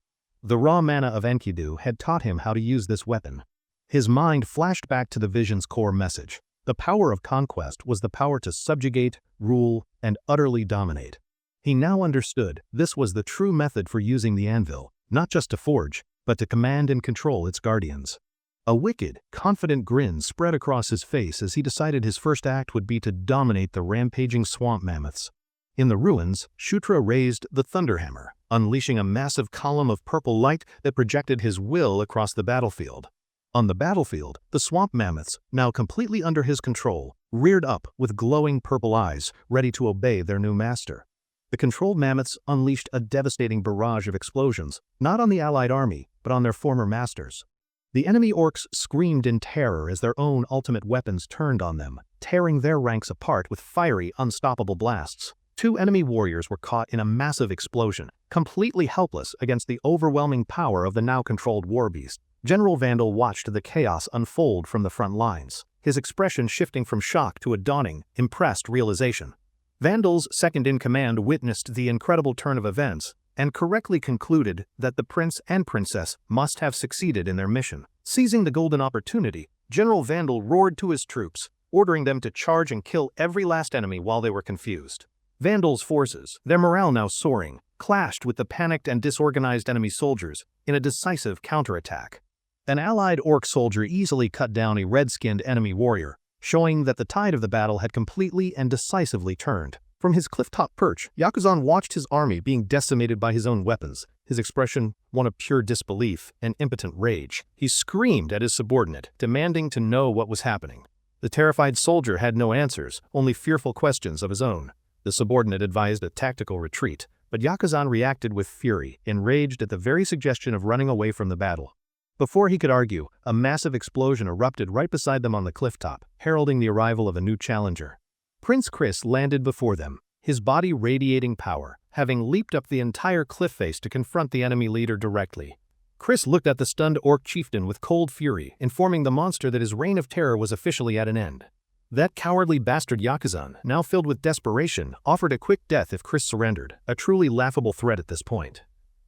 The raw mana of Enkidu had taught him how to use this weapon. His mind flashed back to the vision's core message. The power of conquest was the power to subjugate, rule, and utterly dominate. He now understood this was the true method for using the anvil, not just to forge, but to command and control its guardians. A wicked, confident grin spread across his face as he decided his first act would be to dominate the rampaging swamp mammoths. In the ruins, Shutra raised the Thunderhammer, unleashing a massive column of purple light that projected his will across the battlefield. On the battlefield, the swamp mammoths, now completely under his control, reared up with glowing purple eyes, ready to obey their new master. The controlled mammoths unleashed a devastating barrage of explosions, not on the allied army, but on their former masters. The enemy orcs screamed in terror as their own ultimate weapons turned on them, tearing their ranks apart with fiery, unstoppable blasts. Two enemy warriors were caught in a massive explosion, completely helpless against the overwhelming power of the now controlled warbeast. General Vandal watched the chaos unfold from the front lines, his expression shifting from shock to a dawning, impressed realization. Vandal's second-in-command witnessed the incredible turn of events and correctly concluded that the prince and princess must have succeeded in their mission. Seizing the golden opportunity, General Vandal roared to his troops, ordering them to charge and kill every last enemy while they were confused. Vandal's forces, their morale now soaring, clashed with the panicked and disorganized enemy soldiers in a decisive counterattack. An allied orc soldier easily cut down a red-skinned enemy warrior, showing that the tide of the battle had completely and decisively turned. From his clifftop perch, Yakuzan watched his army being decimated by his own weapons, his expression one of pure disbelief and impotent rage. He screamed at his subordinate, demanding to know what was happening. The terrified soldier had no answers, only fearful questions of his own. The subordinate advised a tactical retreat, but Yakuzan reacted with fury, enraged at the very suggestion of running away from the battle. Before he could argue, a massive explosion erupted right beside them on the clifftop, heralding the arrival of a new challenger. Prince Chris landed before them, his body radiating power, having leaped up the entire cliff face to confront the enemy leader directly. Chris looked at the stunned orc chieftain with cold fury, informing the monster that his reign of terror was officially at an end. That cowardly bastard Yakuzan, now filled with desperation, offered a quick death if Chris surrendered, a truly laughable threat at this point.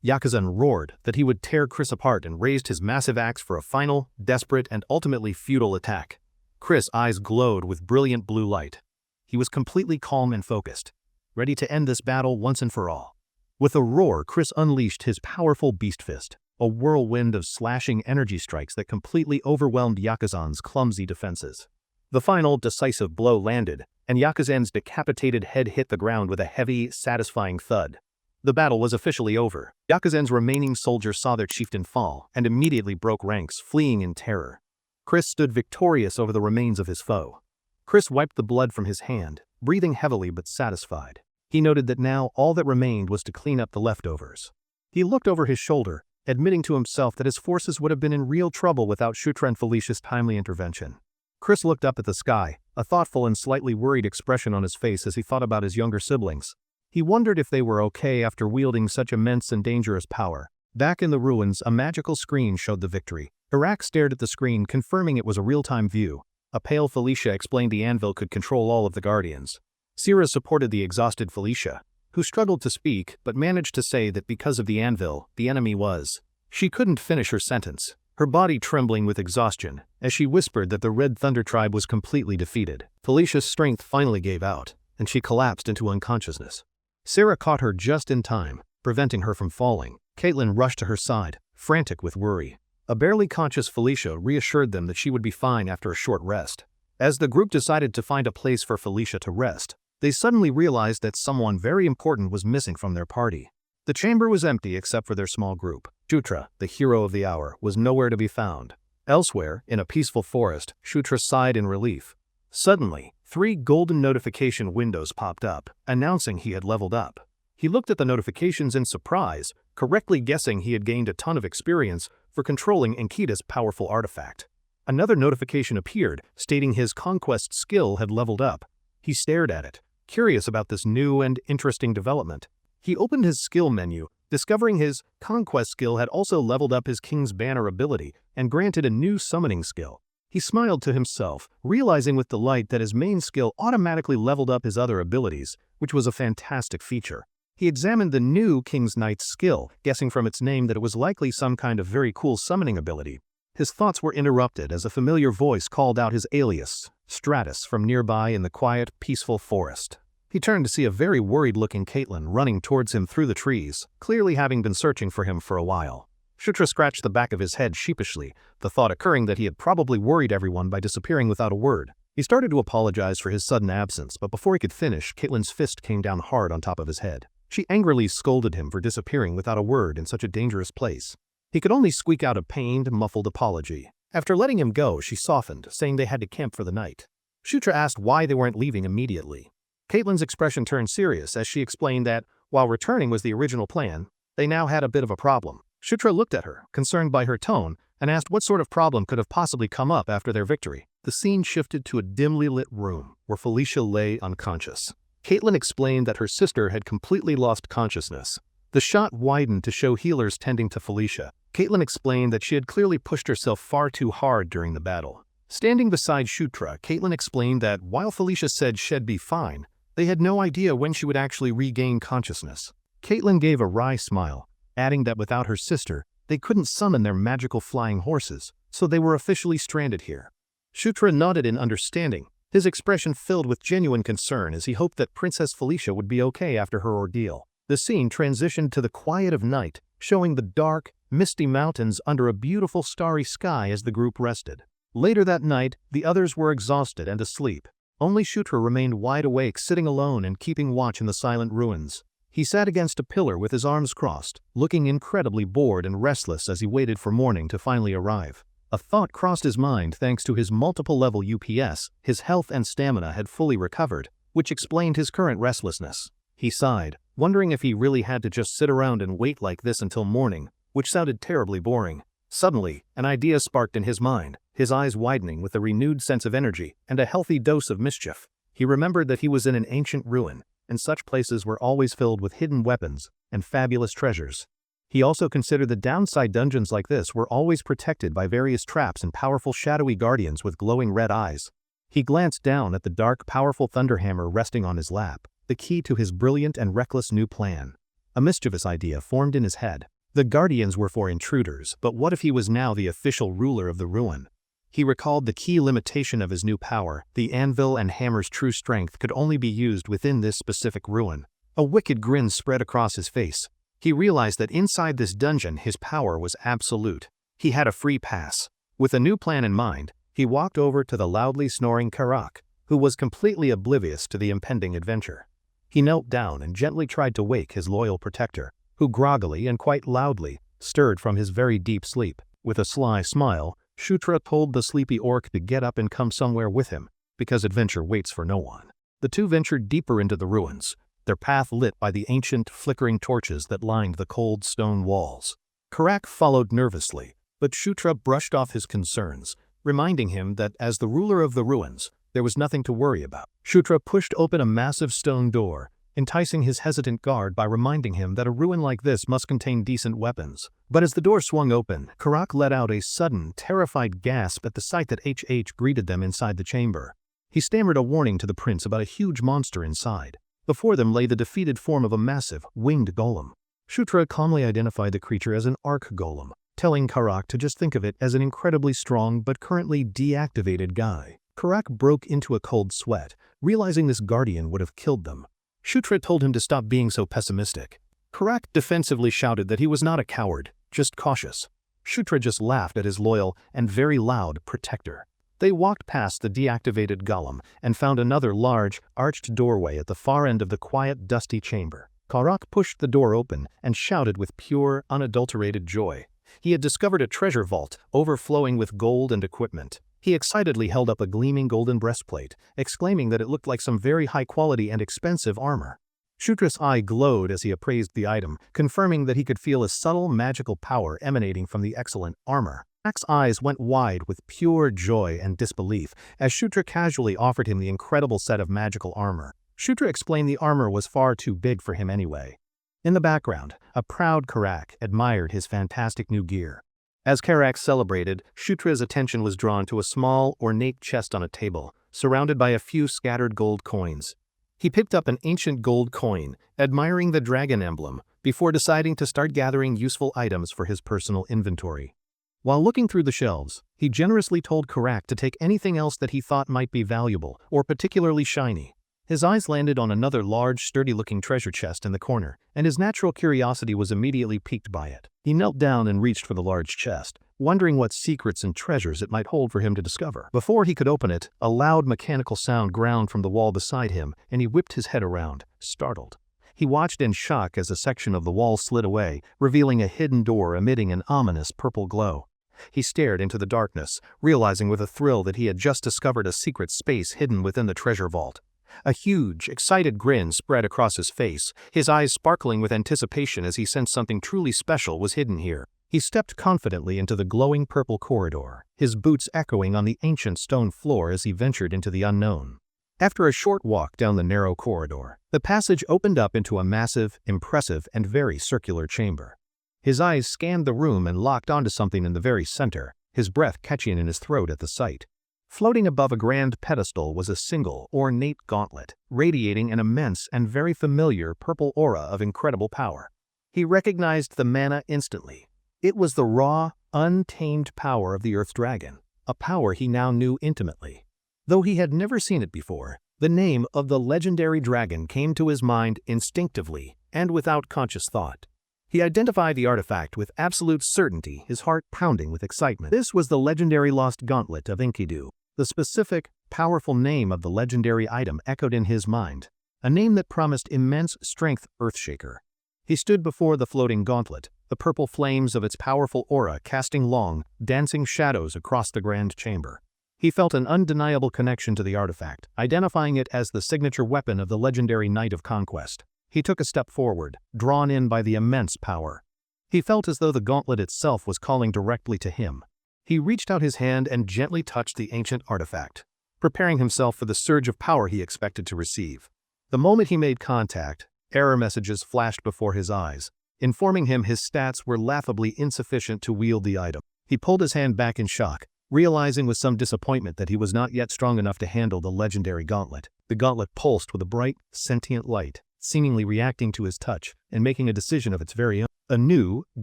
Yakuzan roared that he would tear Chris apart and raised his massive axe for a final, desperate, and ultimately futile attack. Chris' eyes glowed with brilliant blue light. He was completely calm and focused, ready to end this battle once and for all. With a roar, Chris unleashed his powerful beast fist, a whirlwind of slashing energy strikes that completely overwhelmed Yakuzan's clumsy defenses. The final, decisive blow landed, and Yakuzan's decapitated head hit the ground with a heavy, satisfying thud. The battle was officially over. Yakuzan's remaining soldiers saw their chieftain fall and immediately broke ranks, fleeing in terror. Chris stood victorious over the remains of his foe. Chris wiped the blood from his hand, breathing heavily but satisfied. He noted that now all that remained was to clean up the leftovers. He looked over his shoulder, admitting to himself that his forces would have been in real trouble without Shutra and Felicia's timely intervention. Chris looked up at the sky, a thoughtful and slightly worried expression on his face as he thought about his younger siblings. He wondered if they were okay after wielding such immense and dangerous power. Back in the ruins, a magical screen showed the victory. Iraq stared at the screen, confirming it was a real-time view. A pale Felicia explained the anvil could control all of the guardians. Sira supported the exhausted Felicia, who struggled to speak but managed to say that because of the anvil, the enemy was. She couldn't finish her sentence, her body trembling with exhaustion, as she whispered that the Red Thunder tribe was completely defeated. Felicia's strength finally gave out, and she collapsed into unconsciousness. Sarah caught her just in time, preventing her from falling. Caitlin rushed to her side, frantic with worry. A barely conscious Felicia reassured them that she would be fine after a short rest. As the group decided to find a place for Felicia to rest, they suddenly realized that someone very important was missing from their party. The chamber was empty except for their small group. Shutra, the hero of the hour, was nowhere to be found. Elsewhere, in a peaceful forest, Shutra sighed in relief. Suddenly, 3 golden notification windows popped up, announcing he had leveled up. He looked at the notifications in surprise, correctly guessing he had gained a ton of experience for controlling Enkita's powerful artifact. Another notification appeared, stating his conquest skill had leveled up. He stared at it, curious about this new and interesting development. He opened his skill menu, discovering his conquest skill had also leveled up his King's Banner ability and granted a new summoning skill. He smiled to himself, realizing with delight that his main skill automatically leveled up his other abilities, which was a fantastic feature. He examined the new King's Knight's skill, guessing from its name that it was likely some kind of very cool summoning ability. His thoughts were interrupted as a familiar voice called out his alias, Stratus, from nearby in the quiet, peaceful forest. He turned to see a very worried-looking Caitlin running towards him through the trees, clearly having been searching for him for a while. Shutra scratched the back of his head sheepishly, the thought occurring that he had probably worried everyone by disappearing without a word. He started to apologize for his sudden absence, but before he could finish, Caitlin's fist came down hard on top of his head. She angrily scolded him for disappearing without a word in such a dangerous place. He could only squeak out a pained, muffled apology. After letting him go, she softened, saying they had to camp for the night. Shutra asked why they weren't leaving immediately. Caitlin's expression turned serious as she explained that, while returning was the original plan, they now had a bit of a problem. Shutra looked at her, concerned by her tone, and asked what sort of problem could have possibly come up after their victory. The scene shifted to a dimly lit room, where Felicia lay unconscious. Caitlin explained that her sister had completely lost consciousness. The shot widened to show healers tending to Felicia. Caitlin explained that she had clearly pushed herself far too hard during the battle. Standing beside Shutra, Caitlin explained that while Felicia said she'd be fine, they had no idea when she would actually regain consciousness. Caitlin gave a wry smile, adding that without her sister, they couldn't summon their magical flying horses, so they were officially stranded here. Shutra nodded in understanding, his expression filled with genuine concern as he hoped that Princess Felicia would be okay after her ordeal. The scene transitioned to the quiet of night, showing the dark, misty mountains under a beautiful starry sky as the group rested. Later that night, the others were exhausted and asleep. Only Shutra remained wide awake, sitting alone and keeping watch in the silent ruins. He sat against a pillar with his arms crossed, looking incredibly bored and restless as he waited for morning to finally arrive. A thought crossed his mind thanks to his multiple-level UPS, his health and stamina had fully recovered, which explained his current restlessness. He sighed, wondering if he really had to just sit around and wait like this until morning, which sounded terribly boring. Suddenly, an idea sparked in his mind, his eyes widening with a renewed sense of energy and a healthy dose of mischief. He remembered that he was in an ancient ruin, and such places were always filled with hidden weapons and fabulous treasures. He also considered the downside dungeons like this were always protected by various traps and powerful shadowy guardians with glowing red eyes. He glanced down at the dark, powerful thunderhammer resting on his lap, the key to his brilliant and reckless new plan. A mischievous idea formed in his head. The guardians were for intruders, but what if he was now the official ruler of the ruin? He recalled the key limitation of his new power: the anvil and hammer's true strength could only be used within this specific ruin. A wicked grin spread across his face. He realized that inside this dungeon his power was absolute. He had a free pass. With a new plan in mind, he walked over to the loudly snoring Karak, who was completely oblivious to the impending adventure. He knelt down and gently tried to wake his loyal protector, who groggily and quite loudly stirred from his very deep sleep. With a sly smile, Shutra told the sleepy orc to get up and come somewhere with him, because adventure waits for no one. The two ventured deeper into the ruins, their path lit by the ancient, flickering torches that lined the cold stone walls. Karak followed nervously, but Shutra brushed off his concerns, reminding him that as the ruler of the ruins, there was nothing to worry about. Shutra pushed open a massive stone door, enticing his hesitant guard by reminding him that a ruin like this must contain decent weapons. But as the door swung open, Karak let out a sudden, terrified gasp at the sight that HH greeted them inside the chamber. He stammered a warning to the prince about a huge monster inside. Before them lay the defeated form of a massive, winged golem. Shutra calmly identified the creature as an arc golem, telling Karak to just think of it as an incredibly strong but currently deactivated guy. Karak broke into a cold sweat, realizing this guardian would have killed them. Shutra told him to stop being so pessimistic. Karak defensively shouted that he was not a coward, just cautious. Shutra just laughed at his loyal and very loud protector. They walked past the deactivated golem and found another large, arched doorway at the far end of the quiet, dusty chamber. Karak pushed the door open and shouted with pure, unadulterated joy. He had discovered a treasure vault overflowing with gold and equipment. He excitedly held up a gleaming golden breastplate, exclaiming that it looked like some very high-quality and expensive armor. Shutra's eye glowed as he appraised the item, confirming that he could feel a subtle magical power emanating from the excellent armor. Karak's eyes went wide with pure joy and disbelief as Shutra casually offered him the incredible set of magical armor. Shutra explained the armor was far too big for him anyway. In the background, a proud Karak admired his fantastic new gear. As Karak celebrated, Shutra's attention was drawn to a small, ornate chest on a table, surrounded by a few scattered gold coins. He picked up an ancient gold coin, admiring the dragon emblem, before deciding to start gathering useful items for his personal inventory. While looking through the shelves, he generously told Karak to take anything else that he thought might be valuable or particularly shiny. His eyes landed on another large, sturdy-looking treasure chest in the corner, and his natural curiosity was immediately piqued by it. He knelt down and reached for the large chest, wondering what secrets and treasures it might hold for him to discover. Before he could open it, a loud mechanical sound ground from the wall beside him, and he whipped his head around, startled. He watched in shock as a section of the wall slid away, revealing a hidden door emitting an ominous purple glow. He stared into the darkness, realizing with a thrill that he had just discovered a secret space hidden within the treasure vault. A huge, excited grin spread across his face, his eyes sparkling with anticipation as he sensed something truly special was hidden here. He stepped confidently into the glowing purple corridor, his boots echoing on the ancient stone floor as he ventured into the unknown. After a short walk down the narrow corridor, the passage opened up into a massive, impressive, and very circular chamber. His eyes scanned the room and locked onto something in the very center, his breath catching in his throat at the sight. Floating above a grand pedestal was a single, ornate gauntlet, radiating an immense and very familiar purple aura of incredible power. He recognized the mana instantly. It was the raw, untamed power of the Earth Dragon, a power he now knew intimately. Though he had never seen it before, the name of the legendary dragon came to his mind instinctively and without conscious thought. He identified the artifact with absolute certainty, his heart pounding with excitement. This was the legendary lost gauntlet of Enkidu. The specific, powerful name of the legendary item echoed in his mind, a name that promised immense strength. Earthshaker. He stood before the floating gauntlet, the purple flames of its powerful aura casting long, dancing shadows across the grand chamber. He felt an undeniable connection to the artifact, identifying it as the signature weapon of the legendary Knight of Conquest. He took a step forward, drawn in by the immense power. He felt as though the gauntlet itself was calling directly to him. He reached out his hand and gently touched the ancient artifact, preparing himself for the surge of power he expected to receive. The moment he made contact, error messages flashed before his eyes, informing him his stats were laughably insufficient to wield the item. He pulled his hand back in shock, realizing with some disappointment that he was not yet strong enough to handle the legendary gauntlet. The gauntlet pulsed with a bright, sentient light, seemingly reacting to his touch and making a decision of its very own. A new,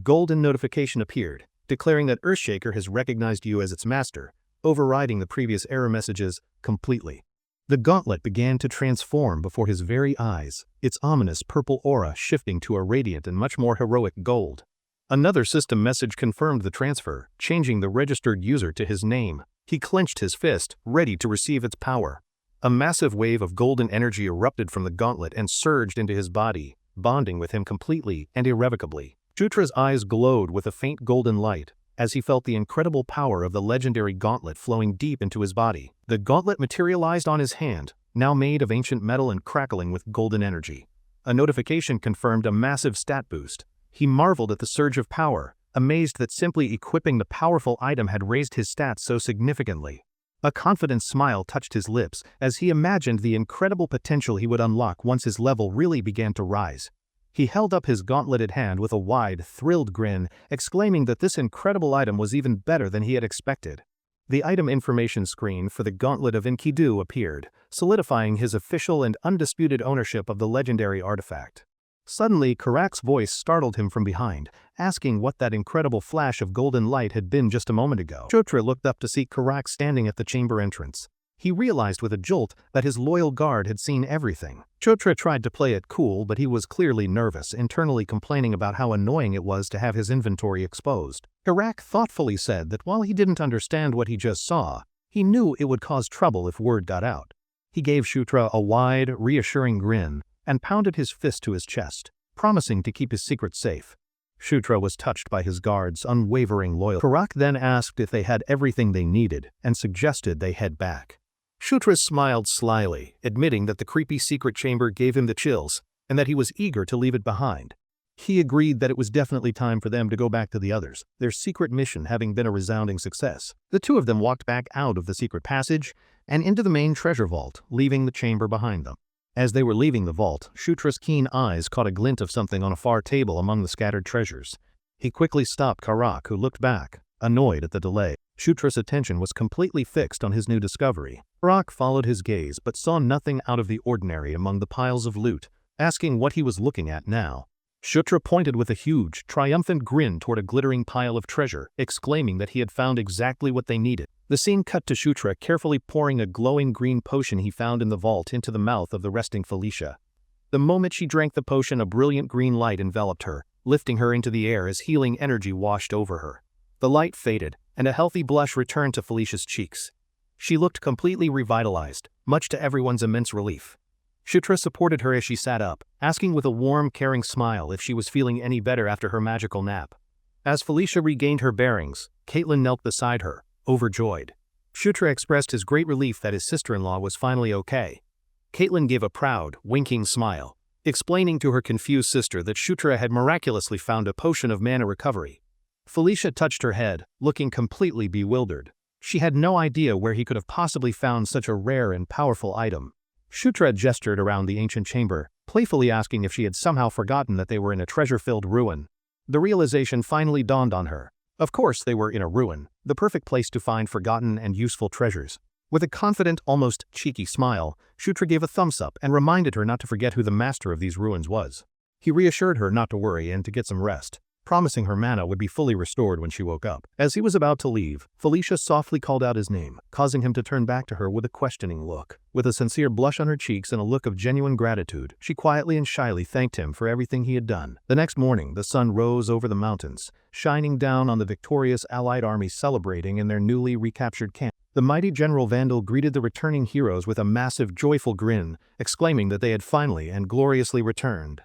golden notification appeared, declaring that Earthshaker has recognized you as its master, overriding the previous error messages completely. The gauntlet began to transform before his very eyes, its ominous purple aura shifting to a radiant and much more heroic gold. Another system message confirmed the transfer, changing the registered user to his name. He clenched his fist, ready to receive its power. A massive wave of golden energy erupted from the gauntlet and surged into his body, bonding with him completely and irrevocably. Shutra's eyes glowed with a faint golden light, as he felt the incredible power of the legendary gauntlet flowing deep into his body. The gauntlet materialized on his hand, now made of ancient metal and crackling with golden energy. A notification confirmed a massive stat boost. He marveled at the surge of power, amazed that simply equipping the powerful item had raised his stats so significantly. A confident smile touched his lips as he imagined the incredible potential he would unlock once his level really began to rise. He held up his gauntleted hand with a wide, thrilled grin, exclaiming that this incredible item was even better than he had expected. The item information screen for the Gauntlet of Enkidu appeared, solidifying his official and undisputed ownership of the legendary artifact. Suddenly, Karak's voice startled him from behind, asking what that incredible flash of golden light had been just a moment ago. Shutra looked up to see Karak standing at the chamber entrance. He realized with a jolt that his loyal guard had seen everything. Shutra tried to play it cool, but he was clearly nervous, internally complaining about how annoying it was to have his inventory exposed. Karak thoughtfully said that while he didn't understand what he just saw, he knew it would cause trouble if word got out. He gave Shutra a wide, reassuring grin and pounded his fist to his chest, promising to keep his secret safe. Shutra was touched by his guard's unwavering loyalty. Karak then asked if they had everything they needed and suggested they head back. Shutra smiled slyly, admitting that the creepy secret chamber gave him the chills and that he was eager to leave it behind. He agreed that it was definitely time for them to go back to the others, their secret mission having been a resounding success. The two of them walked back out of the secret passage and into the main treasure vault, leaving the chamber behind them. As they were leaving the vault, Shutra's keen eyes caught a glint of something on a far table among the scattered treasures. He quickly stopped Karak, who looked back, annoyed at the delay. Shutra's attention was completely fixed on his new discovery. Karak followed his gaze but saw nothing out of the ordinary among the piles of loot, asking what he was looking at now. Shutra pointed with a huge, triumphant grin toward a glittering pile of treasure, exclaiming that he had found exactly what they needed. The scene cut to Shutra carefully pouring a glowing green potion he found in the vault into the mouth of the resting Felicia. The moment she drank the potion, a brilliant green light enveloped her, lifting her into the air as healing energy washed over her. The light faded, and a healthy blush returned to Felicia's cheeks. She looked completely revitalized, much to everyone's immense relief. Shutra supported her as she sat up, asking with a warm, caring smile if she was feeling any better after her magical nap. As Felicia regained her bearings, Caitlin knelt beside her, overjoyed. Shutra expressed his great relief that his sister-in-law was finally okay. Caitlin gave a proud, winking smile, explaining to her confused sister that Shutra had miraculously found a potion of mana recovery. Felicia touched her head, looking completely bewildered. She had no idea where he could have possibly found such a rare and powerful item. Shutra gestured around the ancient chamber, playfully asking if she had somehow forgotten that they were in a treasure-filled ruin. The realization finally dawned on her. Of course they were in a ruin, the perfect place to find forgotten and useful treasures. With a confident, almost cheeky smile, Shutra gave a thumbs up and reminded her not to forget who the master of these ruins was. He reassured her not to worry and to get some rest, promising her mana would be fully restored when she woke up. As he was about to leave, Felicia softly called out his name, causing him to turn back to her with a questioning look. With a sincere blush on her cheeks and a look of genuine gratitude, she quietly and shyly thanked him for everything he had done. The next morning, the sun rose over the mountains, shining down on the victorious Allied army celebrating in their newly recaptured camp. The mighty General Vandal greeted the returning heroes with a massive, joyful grin, exclaiming that they had finally and gloriously returned.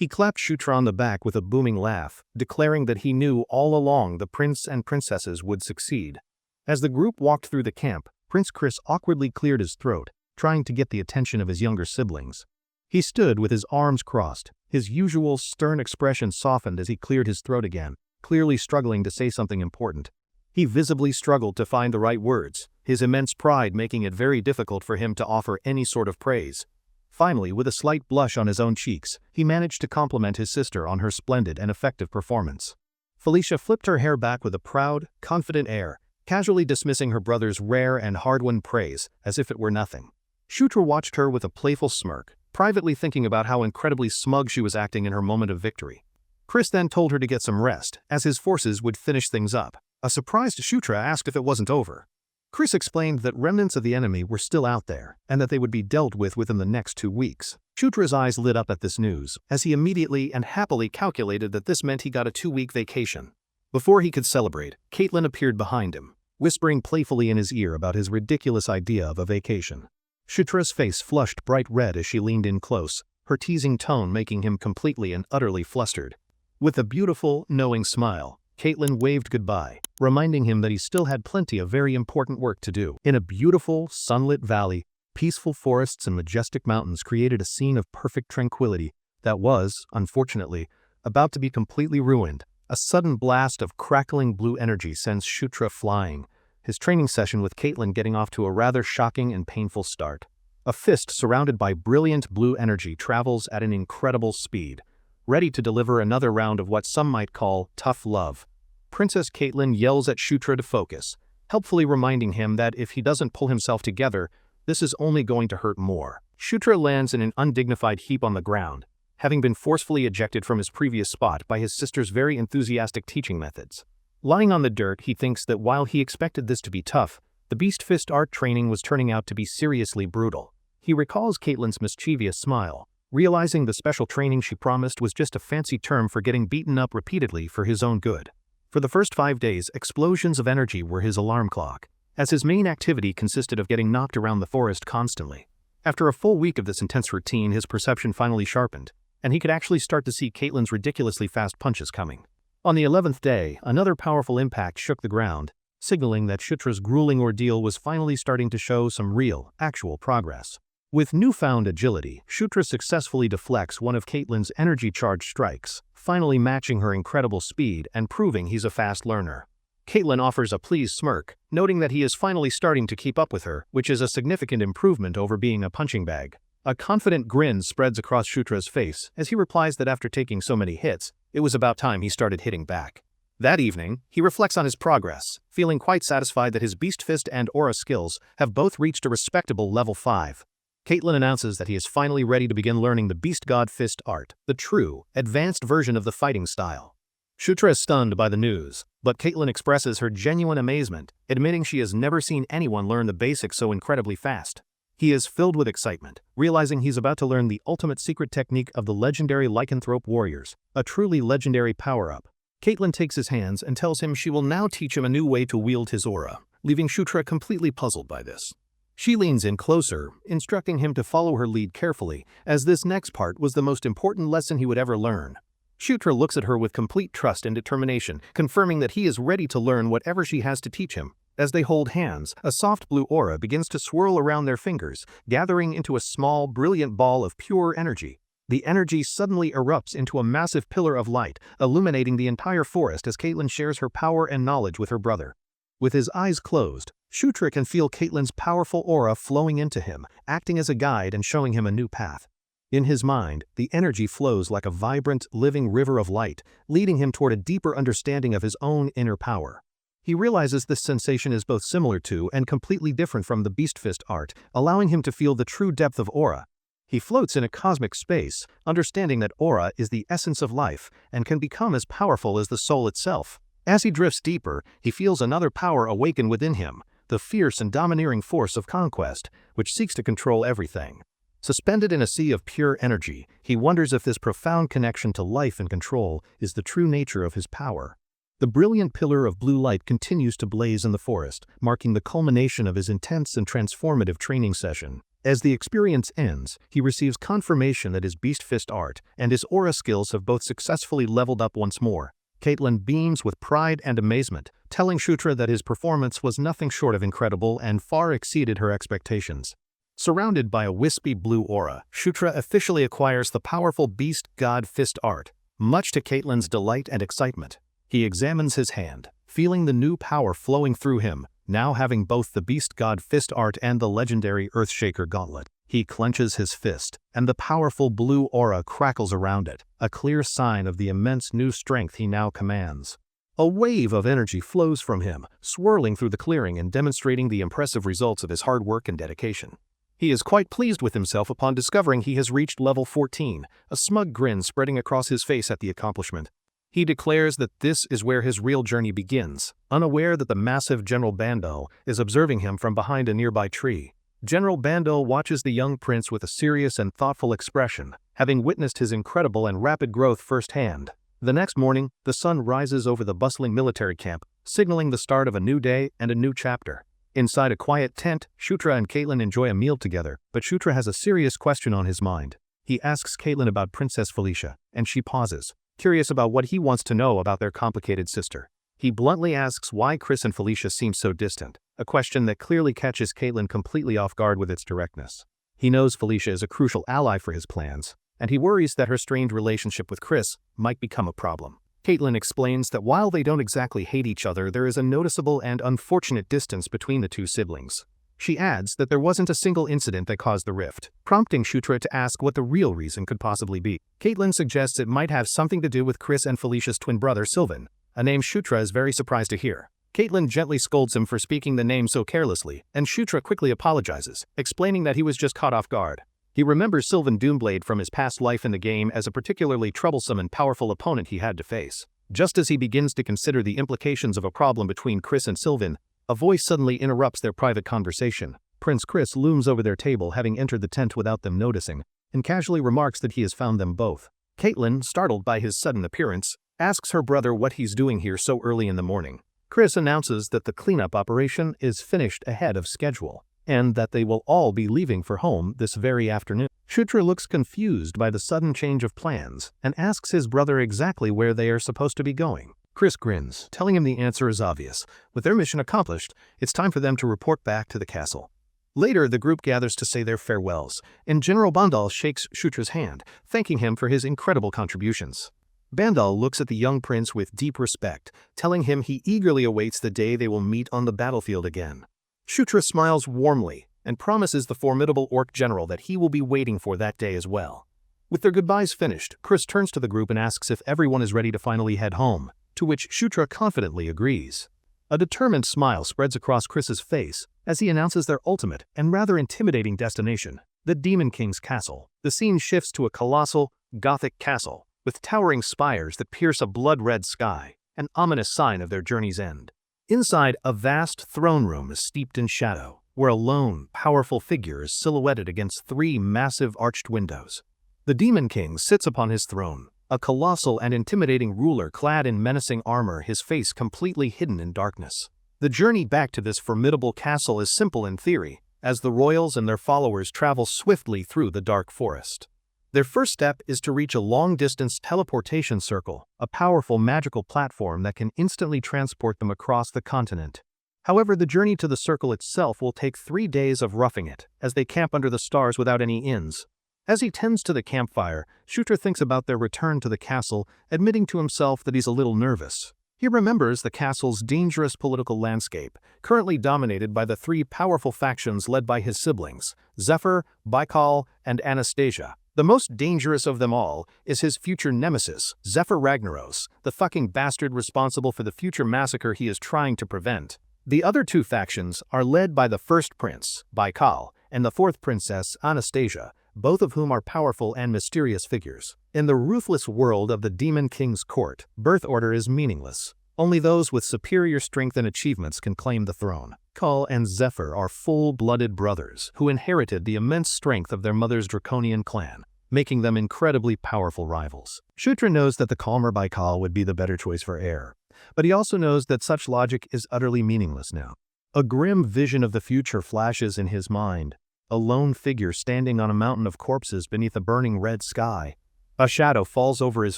He clapped Shutra on the back with a booming laugh, declaring that he knew all along the prince and princesses would succeed. As the group walked through the camp, Prince Chris awkwardly cleared his throat, trying to get the attention of his younger siblings. He stood with his arms crossed, his usual stern expression softened as he cleared his throat again, clearly struggling to say something important. He visibly struggled to find the right words, his immense pride making it very difficult for him to offer any sort of praise. Finally, with a slight blush on his own cheeks, he managed to compliment his sister on her splendid and effective performance. Felicia flipped her hair back with a proud, confident air, casually dismissing her brother's rare and hard-won praise as if it were nothing. Shutra watched her with a playful smirk, privately thinking about how incredibly smug she was acting in her moment of victory. Chris then told her to get some rest, as his forces would finish things up. A surprised Shutra asked if it wasn't over. Chris explained that remnants of the enemy were still out there, and that they would be dealt with within the next 2 weeks. Shutra's eyes lit up at this news, as he immediately and happily calculated that this meant he got a 2-week vacation. Before he could celebrate, Caitlin appeared behind him, whispering playfully in his ear about his ridiculous idea of a vacation. Shutra's face flushed bright red as she leaned in close, her teasing tone making him completely and utterly flustered. With a beautiful, knowing smile, Caitlin waved goodbye, reminding him that he still had plenty of very important work to do. In a beautiful, sunlit valley, peaceful forests and majestic mountains created a scene of perfect tranquility that was, unfortunately, about to be completely ruined. A sudden blast of crackling blue energy sends Shutra flying, his training session with Caitlin getting off to a rather shocking and painful start. A fist surrounded by brilliant blue energy travels at an incredible speed, ready to deliver another round of what some might call tough love. Princess Caitlin yells at Shutra to focus, helpfully reminding him that if he doesn't pull himself together, this is only going to hurt more. Shutra lands in an undignified heap on the ground, having been forcefully ejected from his previous spot by his sister's very enthusiastic teaching methods. Lying on the dirt, he thinks that while he expected this to be tough, the Beast Fist art training was turning out to be seriously brutal. He recalls Caitlin's mischievous smile, realizing the special training she promised was just a fancy term for getting beaten up repeatedly for his own good. For the first 5 days, explosions of energy were his alarm clock, as his main activity consisted of getting knocked around the forest constantly. After a full week of this intense routine, his perception finally sharpened, and he could actually start to see Caitlin's ridiculously fast punches coming. On the 11th day, another powerful impact shook the ground, signaling that Shutra's grueling ordeal was finally starting to show some real, actual progress. With newfound agility, Shutra successfully deflects one of Caitlin's energy-charged strikes, finally matching her incredible speed and proving he's a fast learner. Caitlin offers a pleased smirk, noting that he is finally starting to keep up with her, which is a significant improvement over being a punching bag. A confident grin spreads across Shutra's face as he replies that after taking so many hits, it was about time he started hitting back. That evening, he reflects on his progress, feeling quite satisfied that his Beast Fist and Aura skills have both reached a respectable level 5. Caitlin announces that he is finally ready to begin learning the Beast God Fist art, the true, advanced version of the fighting style. Shutra is stunned by the news, but Caitlin expresses her genuine amazement, admitting she has never seen anyone learn the basics so incredibly fast. He is filled with excitement, realizing he's about to learn the ultimate secret technique of the legendary lycanthrope warriors, a truly legendary power-up. Caitlin takes his hands and tells him she will now teach him a new way to wield his aura, leaving Shutra completely puzzled by this. She leans in closer, instructing him to follow her lead carefully, as this next part was the most important lesson he would ever learn. Shutra looks at her with complete trust and determination, confirming that he is ready to learn whatever she has to teach him. As they hold hands, a soft blue aura begins to swirl around their fingers, gathering into a small, brilliant ball of pure energy. The energy suddenly erupts into a massive pillar of light, illuminating the entire forest as Caitlin shares her power and knowledge with her brother. With his eyes closed, Shutra can feel Caitlin's powerful aura flowing into him, acting as a guide and showing him a new path. In his mind, the energy flows like a vibrant, living river of light, leading him toward a deeper understanding of his own inner power. He realizes this sensation is both similar to and completely different from the Beast Fist art, allowing him to feel the true depth of aura. He floats in a cosmic space, understanding that aura is the essence of life and can become as powerful as the soul itself. As he drifts deeper, he feels another power awaken within him, the fierce and domineering force of conquest, which seeks to control everything. Suspended in a sea of pure energy, he wonders if this profound connection to life and control is the true nature of his power. The brilliant pillar of blue light continues to blaze in the forest, marking the culmination of his intense and transformative training session. As the experience ends, he receives confirmation that his Beast Fist art and his aura skills have both successfully leveled up once more. Caitlin beams with pride and amazement, telling Shutra that his performance was nothing short of incredible and far exceeded her expectations. Surrounded by a wispy blue aura, Shutra officially acquires the powerful Beast God Fist art, much to Caitlin's delight and excitement. He examines his hand, feeling the new power flowing through him, now having both the Beast God Fist art and the legendary Earthshaker Gauntlet. He clenches his fist, and the powerful blue aura crackles around it, a clear sign of the immense new strength he now commands. A wave of energy flows from him, swirling through the clearing and demonstrating the impressive results of his hard work and dedication. He is quite pleased with himself upon discovering he has reached level 14, a smug grin spreading across his face at the accomplishment. He declares that this is where his real journey begins, unaware that the massive General Bando is observing him from behind a nearby tree. General Bando watches the young prince with a serious and thoughtful expression, having witnessed his incredible and rapid growth firsthand. The next morning, the sun rises over the bustling military camp, signaling the start of a new day and a new chapter. Inside a quiet tent, Shutra and Caitlin enjoy a meal together, but Shutra has a serious question on his mind. He asks Caitlin about Princess Felicia, and she pauses, curious about what he wants to know about their complicated sister. He bluntly asks why Chris and Felicia seem so distant, a question that clearly catches Caitlin completely off guard with its directness. He knows Felicia is a crucial ally for his plans, and he worries that her strained relationship with Chris might become a problem. Caitlin explains that while they don't exactly hate each other, there is a noticeable and unfortunate distance between the two siblings. She adds that there wasn't a single incident that caused the rift, prompting Shutra to ask what the real reason could possibly be. Caitlin suggests it might have something to do with Chris and Felicia's twin brother Sylvan, a name Shutra is very surprised to hear. Caitlin gently scolds him for speaking the name so carelessly, and Shutra quickly apologizes, explaining that he was just caught off guard. He remembers Sylvan Doomblade from his past life in the game as a particularly troublesome and powerful opponent he had to face. Just as he begins to consider the implications of a problem between Chris and Sylvan, a voice suddenly interrupts their private conversation. Prince Chris looms over their table, having entered the tent without them noticing, and casually remarks that he has found them both. Caitlin, startled by his sudden appearance, asks her brother what he's doing here so early in the morning. Chris announces that the cleanup operation is finished ahead of schedule, and that they will all be leaving for home this very afternoon. Shutra looks confused by the sudden change of plans, and asks his brother exactly where they are supposed to be going. Chris grins, telling him the answer is obvious. With their mission accomplished, it's time for them to report back to the castle. Later, the group gathers to say their farewells, and General Bandal shakes Shutra's hand, thanking him for his incredible contributions. Bandal looks at the young prince with deep respect, telling him he eagerly awaits the day they will meet on the battlefield again. Shutra smiles warmly and promises the formidable orc general that he will be waiting for that day as well. With their goodbyes finished, Chris turns to the group and asks if everyone is ready to finally head home, to which Shutra confidently agrees. A determined smile spreads across Chris's face as he announces their ultimate and rather intimidating destination, the Demon King's castle. The scene shifts to a colossal, Gothic castle, with towering spires that pierce a blood-red sky, an ominous sign of their journey's end. Inside, a vast throne room is steeped in shadow, where a lone, powerful figure is silhouetted against three massive arched windows. The Demon King sits upon his throne, a colossal and intimidating ruler clad in menacing armor, his face completely hidden in darkness. The journey back to this formidable castle is simple in theory, as the royals and their followers travel swiftly through the dark forest. Their first step is to reach a long-distance teleportation circle, a powerful magical platform that can instantly transport them across the continent. However, the journey to the circle itself will take 3 days of roughing it, as they camp under the stars without any inns. As he tends to the campfire, Shutra thinks about their return to the castle, admitting to himself that he's a little nervous. He remembers the castle's dangerous political landscape, currently dominated by the 3 powerful factions led by his siblings, Zephyr, Baikal, and Anastasia. The most dangerous of them all is his future nemesis, Zephyr Ragnaros, the fucking bastard responsible for the future massacre he is trying to prevent. The other 2 factions are led by the first prince, Baikal, and the 4th princess, Anastasia, both of whom are powerful and mysterious figures. In the ruthless world of the Demon King's court, birth order is meaningless. Only those with superior strength and achievements can claim the throne. Kal and Zephyr are full-blooded brothers who inherited the immense strength of their mother's draconian clan, making them incredibly powerful rivals. Shutra knows that the calmer Baikal would be the better choice for heir, but he also knows that such logic is utterly meaningless now. A grim vision of the future flashes in his mind, a lone figure standing on a mountain of corpses beneath a burning red sky. A shadow falls over his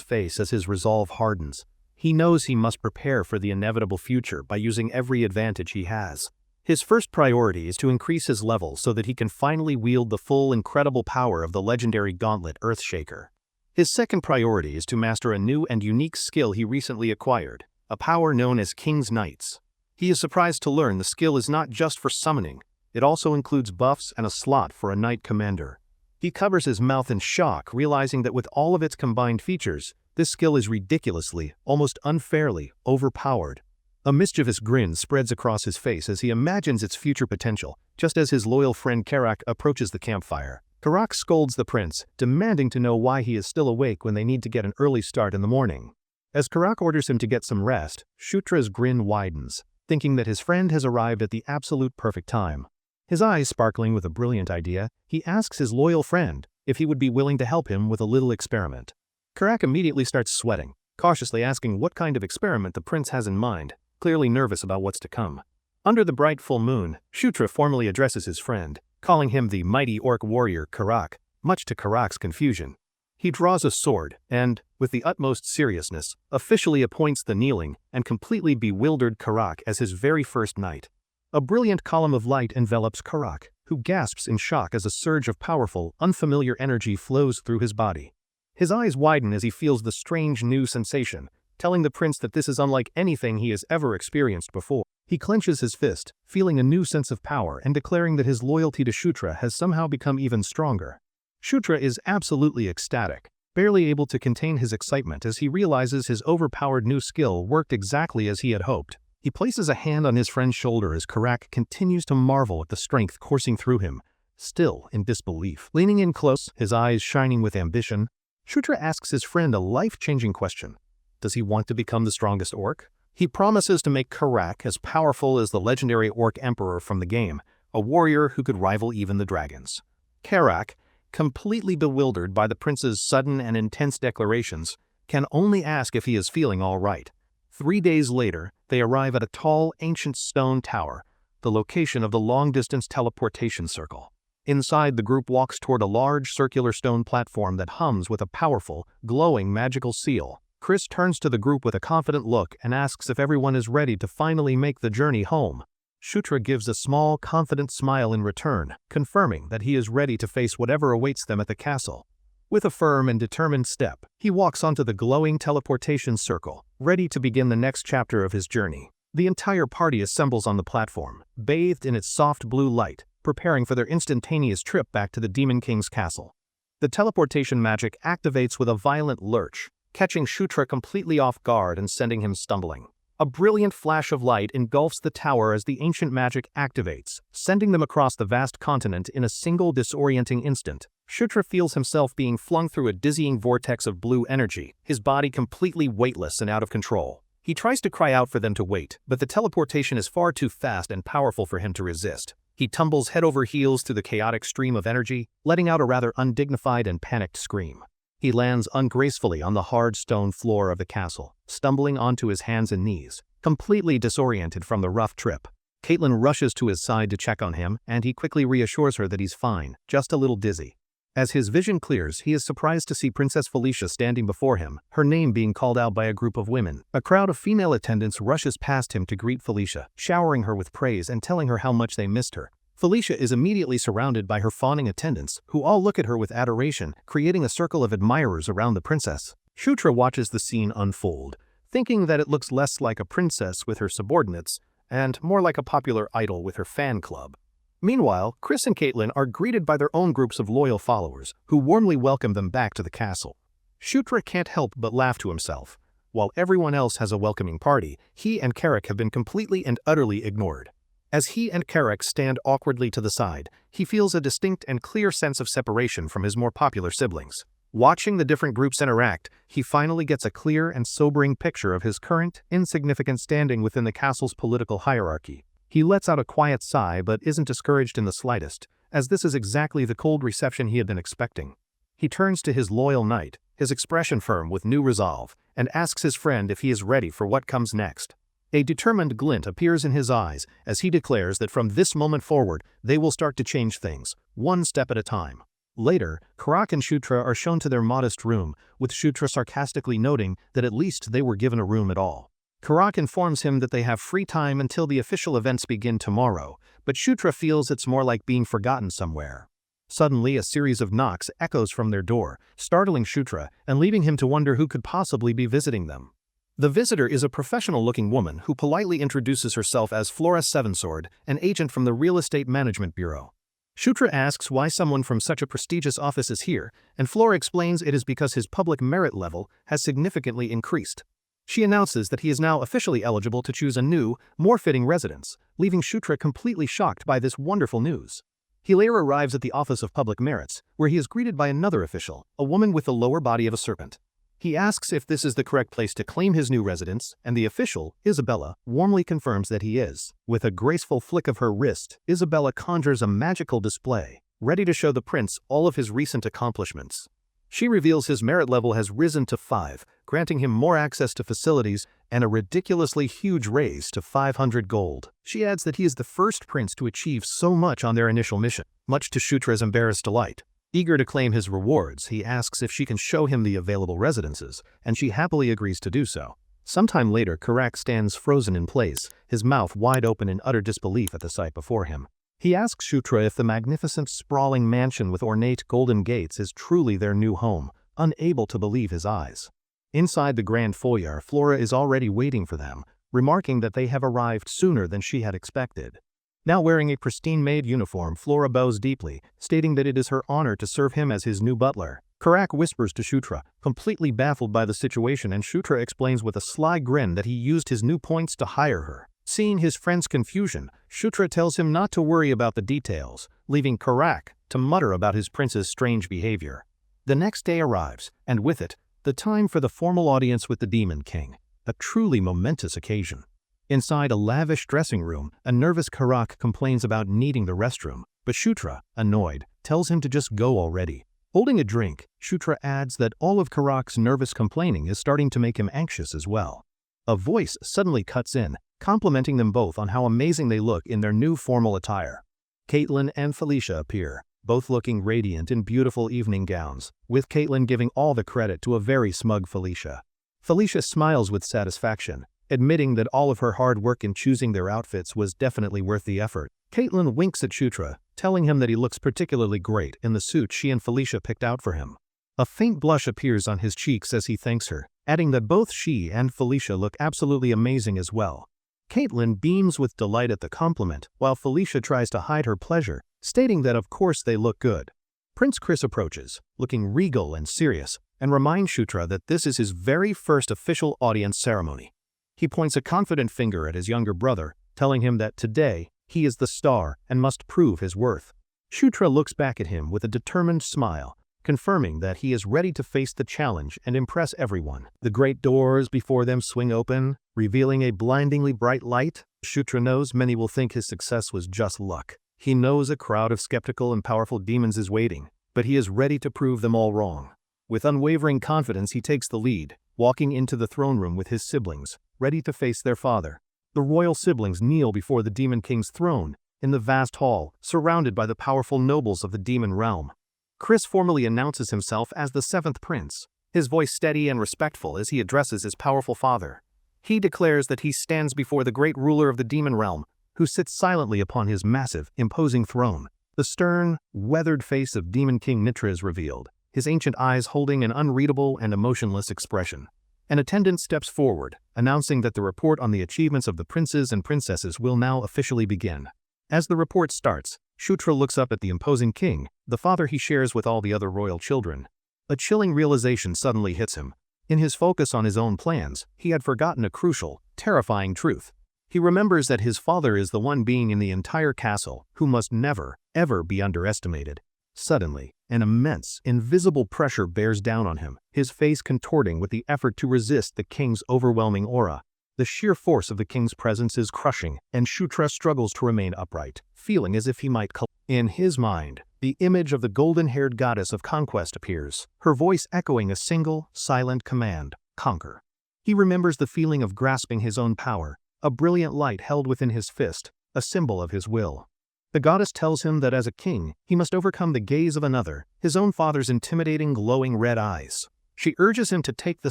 face as his resolve hardens. He knows he must prepare for the inevitable future by using every advantage he has. His first priority is to increase his level so that he can finally wield the full incredible power of the legendary gauntlet Earthshaker. His second priority is to master a new and unique skill he recently acquired, a power known as King's Knights. He is surprised to learn the skill is not just for summoning, It also includes buffs and a slot for a Knight Commander. He covers his mouth in shock, realizing that with all of its combined features, this skill is ridiculously, almost unfairly, overpowered. A mischievous grin spreads across his face as he imagines its future potential, just as his loyal friend Karak approaches the campfire. Karak scolds the prince, demanding to know why he is still awake when they need to get an early start in the morning. As Karak orders him to get some rest, Shutra's grin widens, thinking that his friend has arrived at the absolute perfect time. His eyes sparkling with a brilliant idea, he asks his loyal friend if he would be willing to help him with a little experiment. Karak immediately starts sweating, cautiously asking what kind of experiment the prince has in mind, clearly nervous about what's to come. Under the bright full moon, Shutra formally addresses his friend, calling him the mighty orc warrior Karak, much to Karak's confusion. He draws a sword and, with the utmost seriousness, officially appoints the kneeling and completely bewildered Karak as his very first knight. A brilliant column of light envelops Karak, who gasps in shock as a surge of powerful, unfamiliar energy flows through his body. His eyes widen as he feels the strange new sensation, telling the prince that this is unlike anything he has ever experienced before. He clenches his fist, feeling a new sense of power and declaring that his loyalty to Shutra has somehow become even stronger. Shutra is absolutely ecstatic, barely able to contain his excitement as he realizes his overpowered new skill worked exactly as he had hoped. He places a hand on his friend's shoulder as Karak continues to marvel at the strength coursing through him, still in disbelief. Leaning in close, his eyes shining with ambition, Shutra asks his friend a life-changing question. Does he want to become the strongest orc? He promises to make Karak as powerful as the legendary orc emperor from the game, a warrior who could rival even the dragons. Karak, completely bewildered by the prince's sudden and intense declarations, can only ask if he is feeling all right. 3 days later, they arrive at a tall, ancient stone tower, the location of the long-distance teleportation circle. Inside, the group walks toward a large circular stone platform that hums with a powerful, glowing magical seal. Chris turns to the group with a confident look and asks if everyone is ready to finally make the journey home. Shutra gives a small, confident smile in return, confirming that he is ready to face whatever awaits them at the castle. With a firm and determined step, he walks onto the glowing teleportation circle, ready to begin the next chapter of his journey. The entire party assembles on the platform, bathed in its soft blue light, preparing for their instantaneous trip back to the Demon King's castle. The teleportation magic activates with a violent lurch, catching Shutra completely off guard and sending him stumbling. A brilliant flash of light engulfs the tower as the ancient magic activates, sending them across the vast continent in a single disorienting instant. Shutra feels himself being flung through a dizzying vortex of blue energy, his body completely weightless and out of control. He tries to cry out for them to wait, but the teleportation is far too fast and powerful for him to resist. He tumbles head over heels through the chaotic stream of energy, letting out a rather undignified and panicked scream. He lands ungracefully on the hard stone floor of the castle, stumbling onto his hands and knees, completely disoriented from the rough trip. Caitlin rushes to his side to check on him, and he quickly reassures her that he's fine, just a little dizzy. As his vision clears, he is surprised to see Princess Felicia standing before him, her name being called out by a group of women. A crowd of female attendants rushes past him to greet Felicia, showering her with praise and telling her how much they missed her. Felicia is immediately surrounded by her fawning attendants, who all look at her with adoration, creating a circle of admirers around the princess. Shutra watches the scene unfold, thinking that it looks less like a princess with her subordinates, and more like a popular idol with her fan club. Meanwhile, Chris and Caitlin are greeted by their own groups of loyal followers, who warmly welcome them back to the castle. Shutra can't help but laugh to himself. While everyone else has a welcoming party, he and Karak have been completely and utterly ignored. As he and Karak stand awkwardly to the side, he feels a distinct and clear sense of separation from his more popular siblings. Watching the different groups interact, he finally gets a clear and sobering picture of his current, insignificant standing within the castle's political hierarchy. He lets out a quiet sigh but isn't discouraged in the slightest, as this is exactly the cold reception he had been expecting. He turns to his loyal knight, his expression firm with new resolve, and asks his friend if he is ready for what comes next. A determined glint appears in his eyes as he declares that from this moment forward, they will start to change things, one step at a time. Later, Karak and Shutra are shown to their modest room, with Shutra sarcastically noting that at least they were given a room at all. Karak informs him that they have free time until the official events begin tomorrow, but Shutra feels it's more like being forgotten somewhere. Suddenly, a series of knocks echoes from their door, startling Shutra and leaving him to wonder who could possibly be visiting them. The visitor is a professional-looking woman who politely introduces herself as Flora Sevensword, an agent from the Real Estate Management Bureau. Shutra asks why someone from such a prestigious office is here, and Flora explains it is because his public merit level has significantly increased. She announces that he is now officially eligible to choose a new, more fitting residence, leaving Shutra completely shocked by this wonderful news. He later arrives at the Office of Public Merits, where he is greeted by another official, a woman with the lower body of a serpent. He asks if this is the correct place to claim his new residence, and the official, Isabella, warmly confirms that he is. With a graceful flick of her wrist, Isabella conjures a magical display, ready to show the prince all of his recent accomplishments. She reveals his merit level has risen to 5, granting him more access to facilities and a ridiculously huge raise to 500 gold. She adds that he is the first prince to achieve so much on their initial mission, much to Shutra's embarrassed delight. Eager to claim his rewards, he asks if she can show him the available residences, and she happily agrees to do so. Sometime later, Karak stands frozen in place, his mouth wide open in utter disbelief at the sight before him. He asks Shutra if the magnificent, sprawling mansion with ornate golden gates is truly their new home, unable to believe his eyes. Inside the grand foyer, Flora is already waiting for them, remarking that they have arrived sooner than she had expected. Now wearing a pristine maid uniform, Flora bows deeply, stating that it is her honor to serve him as his new butler. Karak whispers to Shutra, completely baffled by the situation, and Shutra explains with a sly grin that he used his new points to hire her. Seeing his friend's confusion, Shutra tells him not to worry about the details, leaving Karak to mutter about his prince's strange behavior. The next day arrives, and with it, the time for the formal audience with the Demon King, a truly momentous occasion. Inside a lavish dressing room, a nervous Karak complains about needing the restroom, but Shutra, annoyed, tells him to just go already. Holding a drink, Shutra adds that all of Karak's nervous complaining is starting to make him anxious as well. A voice suddenly cuts in, complimenting them both on how amazing they look in their new formal attire. Caitlin and Felicia appear, both looking radiant in beautiful evening gowns, with Caitlin giving all the credit to a very smug Felicia. Felicia smiles with satisfaction, admitting that all of her hard work in choosing their outfits was definitely worth the effort. Caitlin winks at Shutra, telling him that he looks particularly great in the suit she and Felicia picked out for him. A faint blush appears on his cheeks as he thanks her, adding that both she and Felicia look absolutely amazing as well. Caitlin beams with delight at the compliment, while Felicia tries to hide her pleasure, stating that of course they look good. Prince Chris approaches, looking regal and serious, and reminds Shutra that this is his very first official audience ceremony. He points a confident finger at his younger brother, telling him that today, he is the star and must prove his worth. Shutra looks back at him with a determined smile, confirming that he is ready to face the challenge and impress everyone. The great doors before them swing open, revealing a blindingly bright light. Shutra knows many will think his success was just luck. He knows a crowd of skeptical and powerful demons is waiting, but he is ready to prove them all wrong. With unwavering confidence, he takes the lead, walking into the throne room with his siblings, ready to face their father. The royal siblings kneel before the Demon King's throne, in the vast hall, surrounded by the powerful nobles of the demon realm. Chris formally announces himself as the 7th prince, his voice steady and respectful as he addresses his powerful father. He declares that he stands before the great ruler of the demon realm, who sits silently upon his massive, imposing throne. The stern, weathered face of Demon King Nitra is revealed, his ancient eyes holding an unreadable and emotionless expression. An attendant steps forward, announcing that the report on the achievements of the princes and princesses will now officially begin. As the report starts, Shutra looks up at the imposing king, the father he shares with all the other royal children. A chilling realization suddenly hits him. In his focus on his own plans, he had forgotten a crucial, terrifying truth. He remembers that his father is the one being in the entire castle who must never, ever be underestimated. Suddenly, an immense, invisible pressure bears down on him, his face contorting with the effort to resist the king's overwhelming aura. The sheer force of the king's presence is crushing, and Shutra struggles to remain upright, feeling as if he might collapse. In his mind, the image of the golden-haired goddess of conquest appears, her voice echoing a single, silent command: conquer. He remembers the feeling of grasping his own power, a brilliant light held within his fist, a symbol of his will. The goddess tells him that as a king, he must overcome the gaze of another, his own father's intimidating, glowing red eyes. She urges him to take the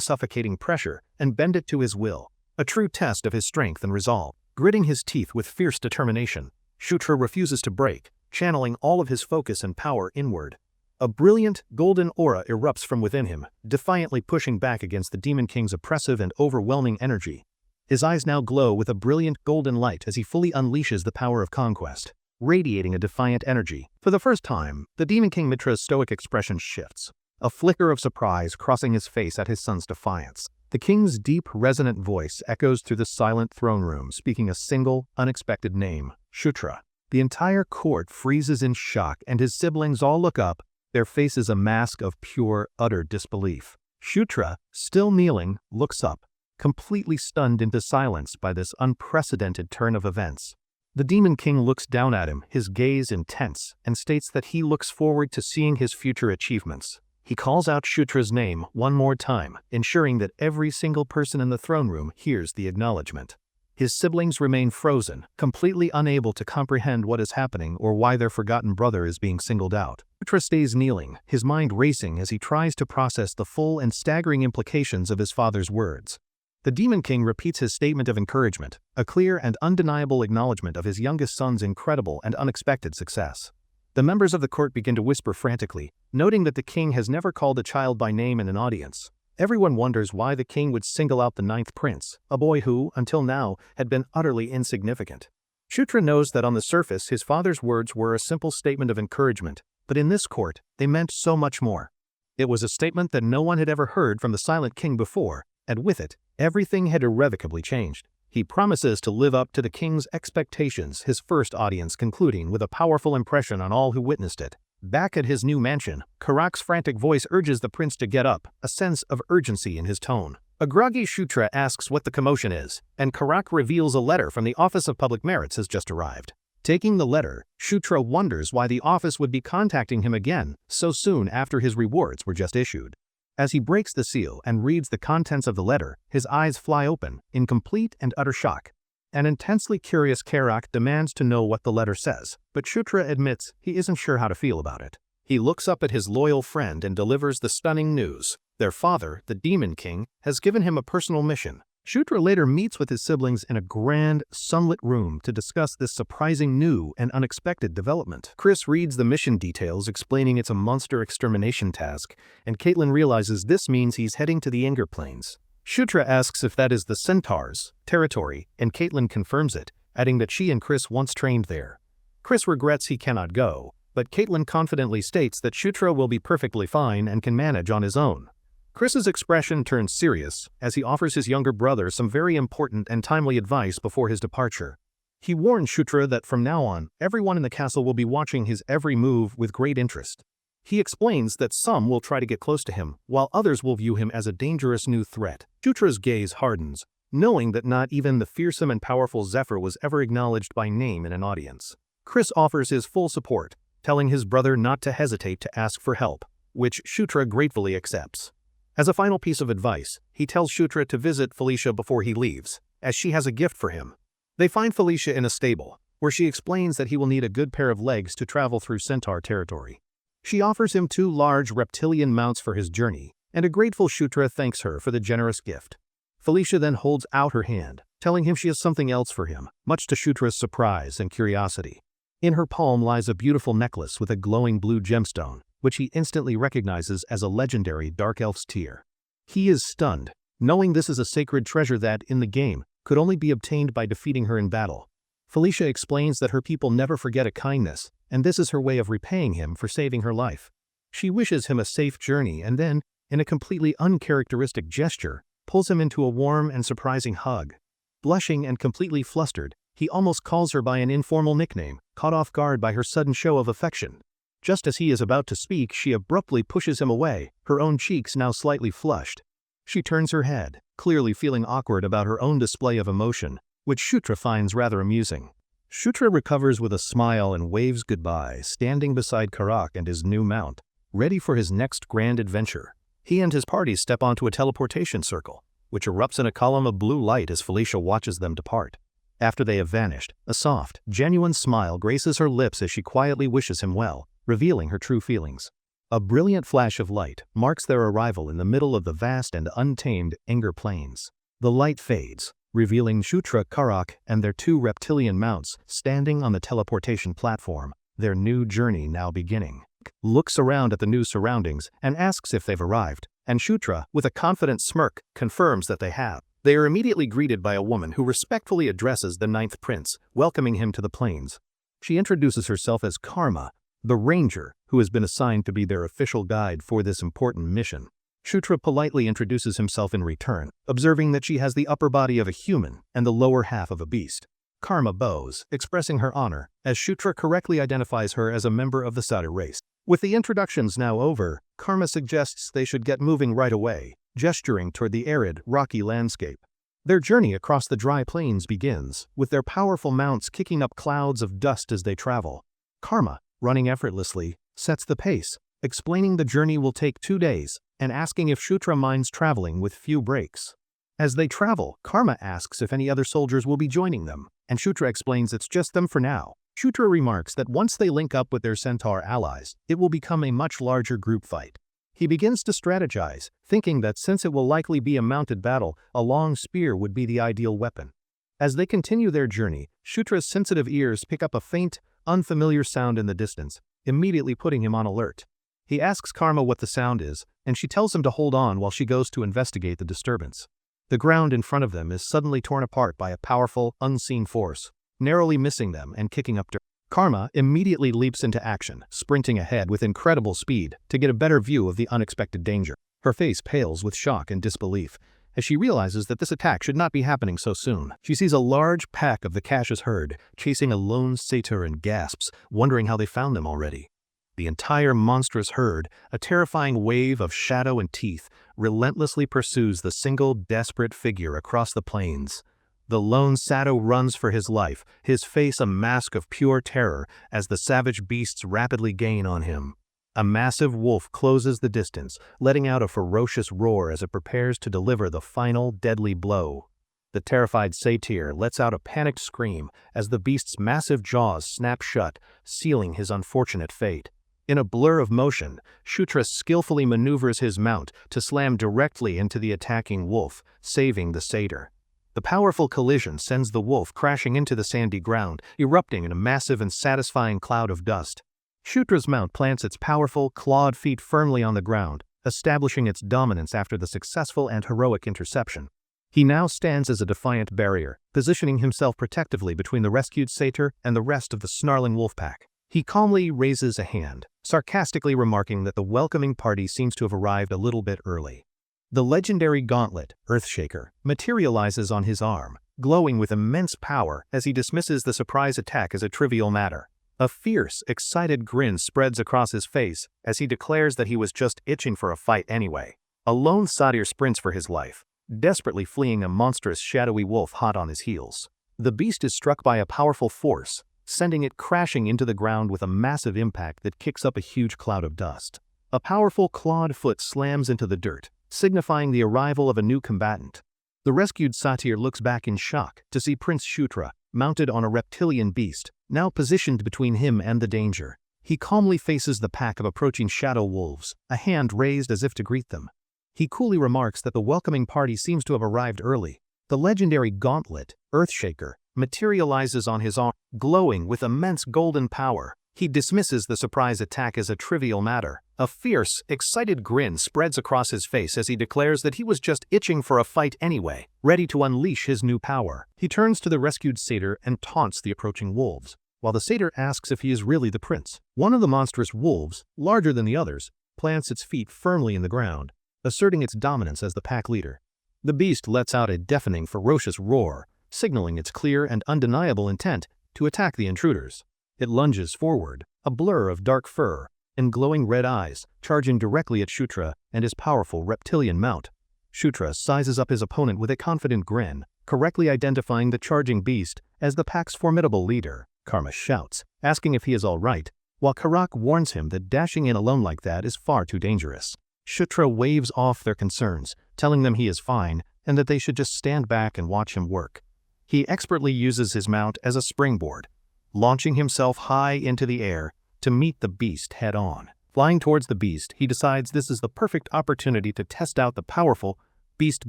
suffocating pressure and bend it to his will, a true test of his strength and resolve. Gritting his teeth with fierce determination, Shutra refuses to break, channeling all of his focus and power inward. A brilliant, golden aura erupts from within him, defiantly pushing back against the Demon King's oppressive and overwhelming energy. His eyes now glow with a brilliant golden light as he fully unleashes the power of conquest, radiating a defiant energy. For the first time, the Demon King Mitra's stoic expression shifts, a flicker of surprise crossing his face at his son's defiance. The king's deep, resonant voice echoes through the silent throne room, speaking a single, unexpected name, Shutra. The entire court freezes in shock, and his siblings all look up, their faces a mask of pure, utter disbelief. Shutra, still kneeling, looks up, completely stunned into silence by this unprecedented turn of events. The Demon King looks down at him, his gaze intense, and states that he looks forward to seeing his future achievements. He calls out Shutra's name one more time, ensuring that every single person in the throne room hears the acknowledgement. His siblings remain frozen, completely unable to comprehend what is happening or why their forgotten brother is being singled out. Shutra stays kneeling, his mind racing as he tries to process the full and staggering implications of his father's words. The Demon King repeats his statement of encouragement, a clear and undeniable acknowledgement of his youngest son's incredible and unexpected success. The members of the court begin to whisper frantically, noting that the king has never called a child by name in an audience. Everyone wonders why the king would single out the ninth prince, a boy who, until now, had been utterly insignificant. Shutra knows that on the surface his father's words were a simple statement of encouragement, but in this court, they meant so much more. It was a statement that no one had ever heard from the Silent King before, and with it, everything had irrevocably changed. He promises to live up to the king's expectations, his first audience concluding with a powerful impression on all who witnessed it. Back at his new mansion, Karak's frantic voice urges the prince to get up, a sense of urgency in his tone. A groggy Shutra asks what the commotion is, and Karak reveals a letter from the Office of Public Merits has just arrived. Taking the letter, Shutra wonders why the office would be contacting him again so soon after his rewards were just issued. As he breaks the seal and reads the contents of the letter, his eyes fly open, in complete and utter shock. An intensely curious Karak demands to know what the letter says, but Shutra admits he isn't sure how to feel about it. He looks up at his loyal friend and delivers the stunning news. Their father, the Demon King, has given him a personal mission. Shutra later meets with his siblings in a grand, sunlit room to discuss this surprising new and unexpected development. Chris reads the mission details explaining it's a monster extermination task, and Caitlin realizes this means he's heading to the Anger Plains. Shutra asks if that is the Centaurs' territory, and Caitlin confirms it, adding that she and Chris once trained there. Chris regrets he cannot go, but Caitlin confidently states that Shutra will be perfectly fine and can manage on his own. Chris's expression turns serious as he offers his younger brother some very important and timely advice before his departure. He warns Shutra that from now on, everyone in the castle will be watching his every move with great interest. He explains that some will try to get close to him, while others will view him as a dangerous new threat. Shutra's gaze hardens, knowing that not even the fearsome and powerful Zephyr was ever acknowledged by name in an audience. Chris offers his full support, telling his brother not to hesitate to ask for help, which Shutra gratefully accepts. As a final piece of advice, he tells Shutra to visit Felicia before he leaves, as she has a gift for him. They find Felicia in a stable, where she explains that he will need a good pair of legs to travel through Centaur territory. She offers him 2 large reptilian mounts for his journey, and a grateful Shutra thanks her for the generous gift. Felicia then holds out her hand, telling him she has something else for him, much to Shutra's surprise and curiosity. In her palm lies a beautiful necklace with a glowing blue gemstone, which he instantly recognizes as a legendary Dark Elf's tear. He is stunned, knowing this is a sacred treasure that, in the game, could only be obtained by defeating her in battle. Felicia explains that her people never forget a kindness, and this is her way of repaying him for saving her life. She wishes him a safe journey and then, in a completely uncharacteristic gesture, pulls him into a warm and surprising hug. Blushing and completely flustered, he almost calls her by an informal nickname, caught off guard by her sudden show of affection. Just as he is about to speak, she abruptly pushes him away, her own cheeks now slightly flushed. She turns her head, clearly feeling awkward about her own display of emotion, which Shutra finds rather amusing. Shutra recovers with a smile and waves goodbye, standing beside Karak and his new mount, ready for his next grand adventure. He and his party step onto a teleportation circle, which erupts in a column of blue light as Felicia watches them depart. After they have vanished, a soft, genuine smile graces her lips as she quietly wishes him well, revealing her true feelings. A brilliant flash of light marks their arrival in the middle of the vast and untamed Anger Plains. The light fades, revealing Shutra, Karak, and their 2 reptilian mounts standing on the teleportation platform, their new journey now beginning. looks around at the new surroundings and asks if they've arrived, and Shutra, with a confident smirk, confirms that they have. They are immediately greeted by a woman who respectfully addresses the ninth prince, welcoming him to the plains. She introduces herself as Karma, the ranger who has been assigned to be their official guide for this important mission. Shutra politely introduces himself in return, observing that she has the upper body of a human and the lower half of a beast. Karma bows, expressing her honor, as Shutra correctly identifies her as a member of the satyr race. With the introductions now over, Karma suggests they should get moving right away, gesturing toward the arid, rocky landscape. Their journey across the dry plains begins, with their powerful mounts kicking up clouds of dust as they travel. Karma, running effortlessly, sets the pace, explaining the journey will take 2 days, and asking if Shutra minds traveling with few breaks. As they travel, Karma asks if any other soldiers will be joining them, and Shutra explains it's just them for now. Shutra remarks that once they link up with their centaur allies, it will become a much larger group fight. He begins to strategize, thinking that since it will likely be a mounted battle, a long spear would be the ideal weapon. As they continue their journey, Shutra's sensitive ears pick up a faint, unfamiliar sound in the distance, immediately putting him on alert. He asks Karma what the sound is, and she tells him to hold on while she goes to investigate the disturbance. The ground in front of them is suddenly torn apart by a powerful, unseen force, narrowly missing them and kicking up dirt. Karma immediately leaps into action, sprinting ahead with incredible speed to get a better view of the unexpected danger. Her face pales with shock and disbelief as she realizes that this attack should not be happening so soon. She sees a large pack of the cache's herd chasing a lone satyr and gasps, wondering how they found them already. The entire monstrous herd, a terrifying wave of shadow and teeth, relentlessly pursues the single desperate figure across the plains. The lone satyr runs for his life, his face a mask of pure terror as the savage beasts rapidly gain on him. A massive wolf closes the distance, letting out a ferocious roar as it prepares to deliver the final deadly blow. The terrified satyr lets out a panicked scream as the beast's massive jaws snap shut, sealing his unfortunate fate. In a blur of motion, Shutra skillfully maneuvers his mount to slam directly into the attacking wolf, saving the satyr. The powerful collision sends the wolf crashing into the sandy ground, erupting in a massive and satisfying cloud of dust. Shutra's mount plants its powerful, clawed feet firmly on the ground, establishing its dominance after the successful and heroic interception. He now stands as a defiant barrier, positioning himself protectively between the rescued satyr and the rest of the snarling wolf pack. He calmly raises a hand, sarcastically remarking that the welcoming party seems to have arrived a little bit early. The legendary gauntlet, Earthshaker, materializes on his arm, glowing with immense power as he dismisses the surprise attack as a trivial matter. A fierce, excited grin spreads across his face as he declares that he was just itching for a fight anyway. A lone satyr sprints for his life, desperately fleeing a monstrous shadowy wolf hot on his heels. The beast is struck by a powerful force, sending it crashing into the ground with a massive impact that kicks up a huge cloud of dust. A powerful clawed foot slams into the dirt, signifying the arrival of a new combatant. The rescued satyr looks back in shock to see Prince Shutra, mounted on a reptilian beast, now positioned between him and the danger. He calmly faces the pack of approaching shadow wolves, a hand raised as if to greet them. He coolly remarks that the welcoming party seems to have arrived early. The legendary gauntlet, Earthshaker, materializes on his arm, glowing with immense golden power. He dismisses the surprise attack as a trivial matter. A fierce, excited grin spreads across his face as he declares that he was just itching for a fight anyway, ready to unleash his new power. He turns to the rescued satyr and taunts the approaching wolves, while the satyr asks if he is really the prince. One of the monstrous wolves, larger than the others, plants its feet firmly in the ground, asserting its dominance as the pack leader. The beast lets out a deafening, ferocious roar, signaling its clear and undeniable intent to attack the intruders. It lunges forward, a blur of dark fur and glowing red eyes, charging directly at Shutra and his powerful reptilian mount. Shutra sizes up his opponent with a confident grin, correctly identifying the charging beast as the pack's formidable leader. Karma shouts, asking if he is all right, while Karak warns him that dashing in alone like that is far too dangerous. Shutra waves off their concerns, telling them he is fine and that they should just stand back and watch him work. He expertly uses his mount as a springboard, launching himself high into the air to meet the beast head-on. Flying towards the beast, he decides this is the perfect opportunity to test out the powerful Beast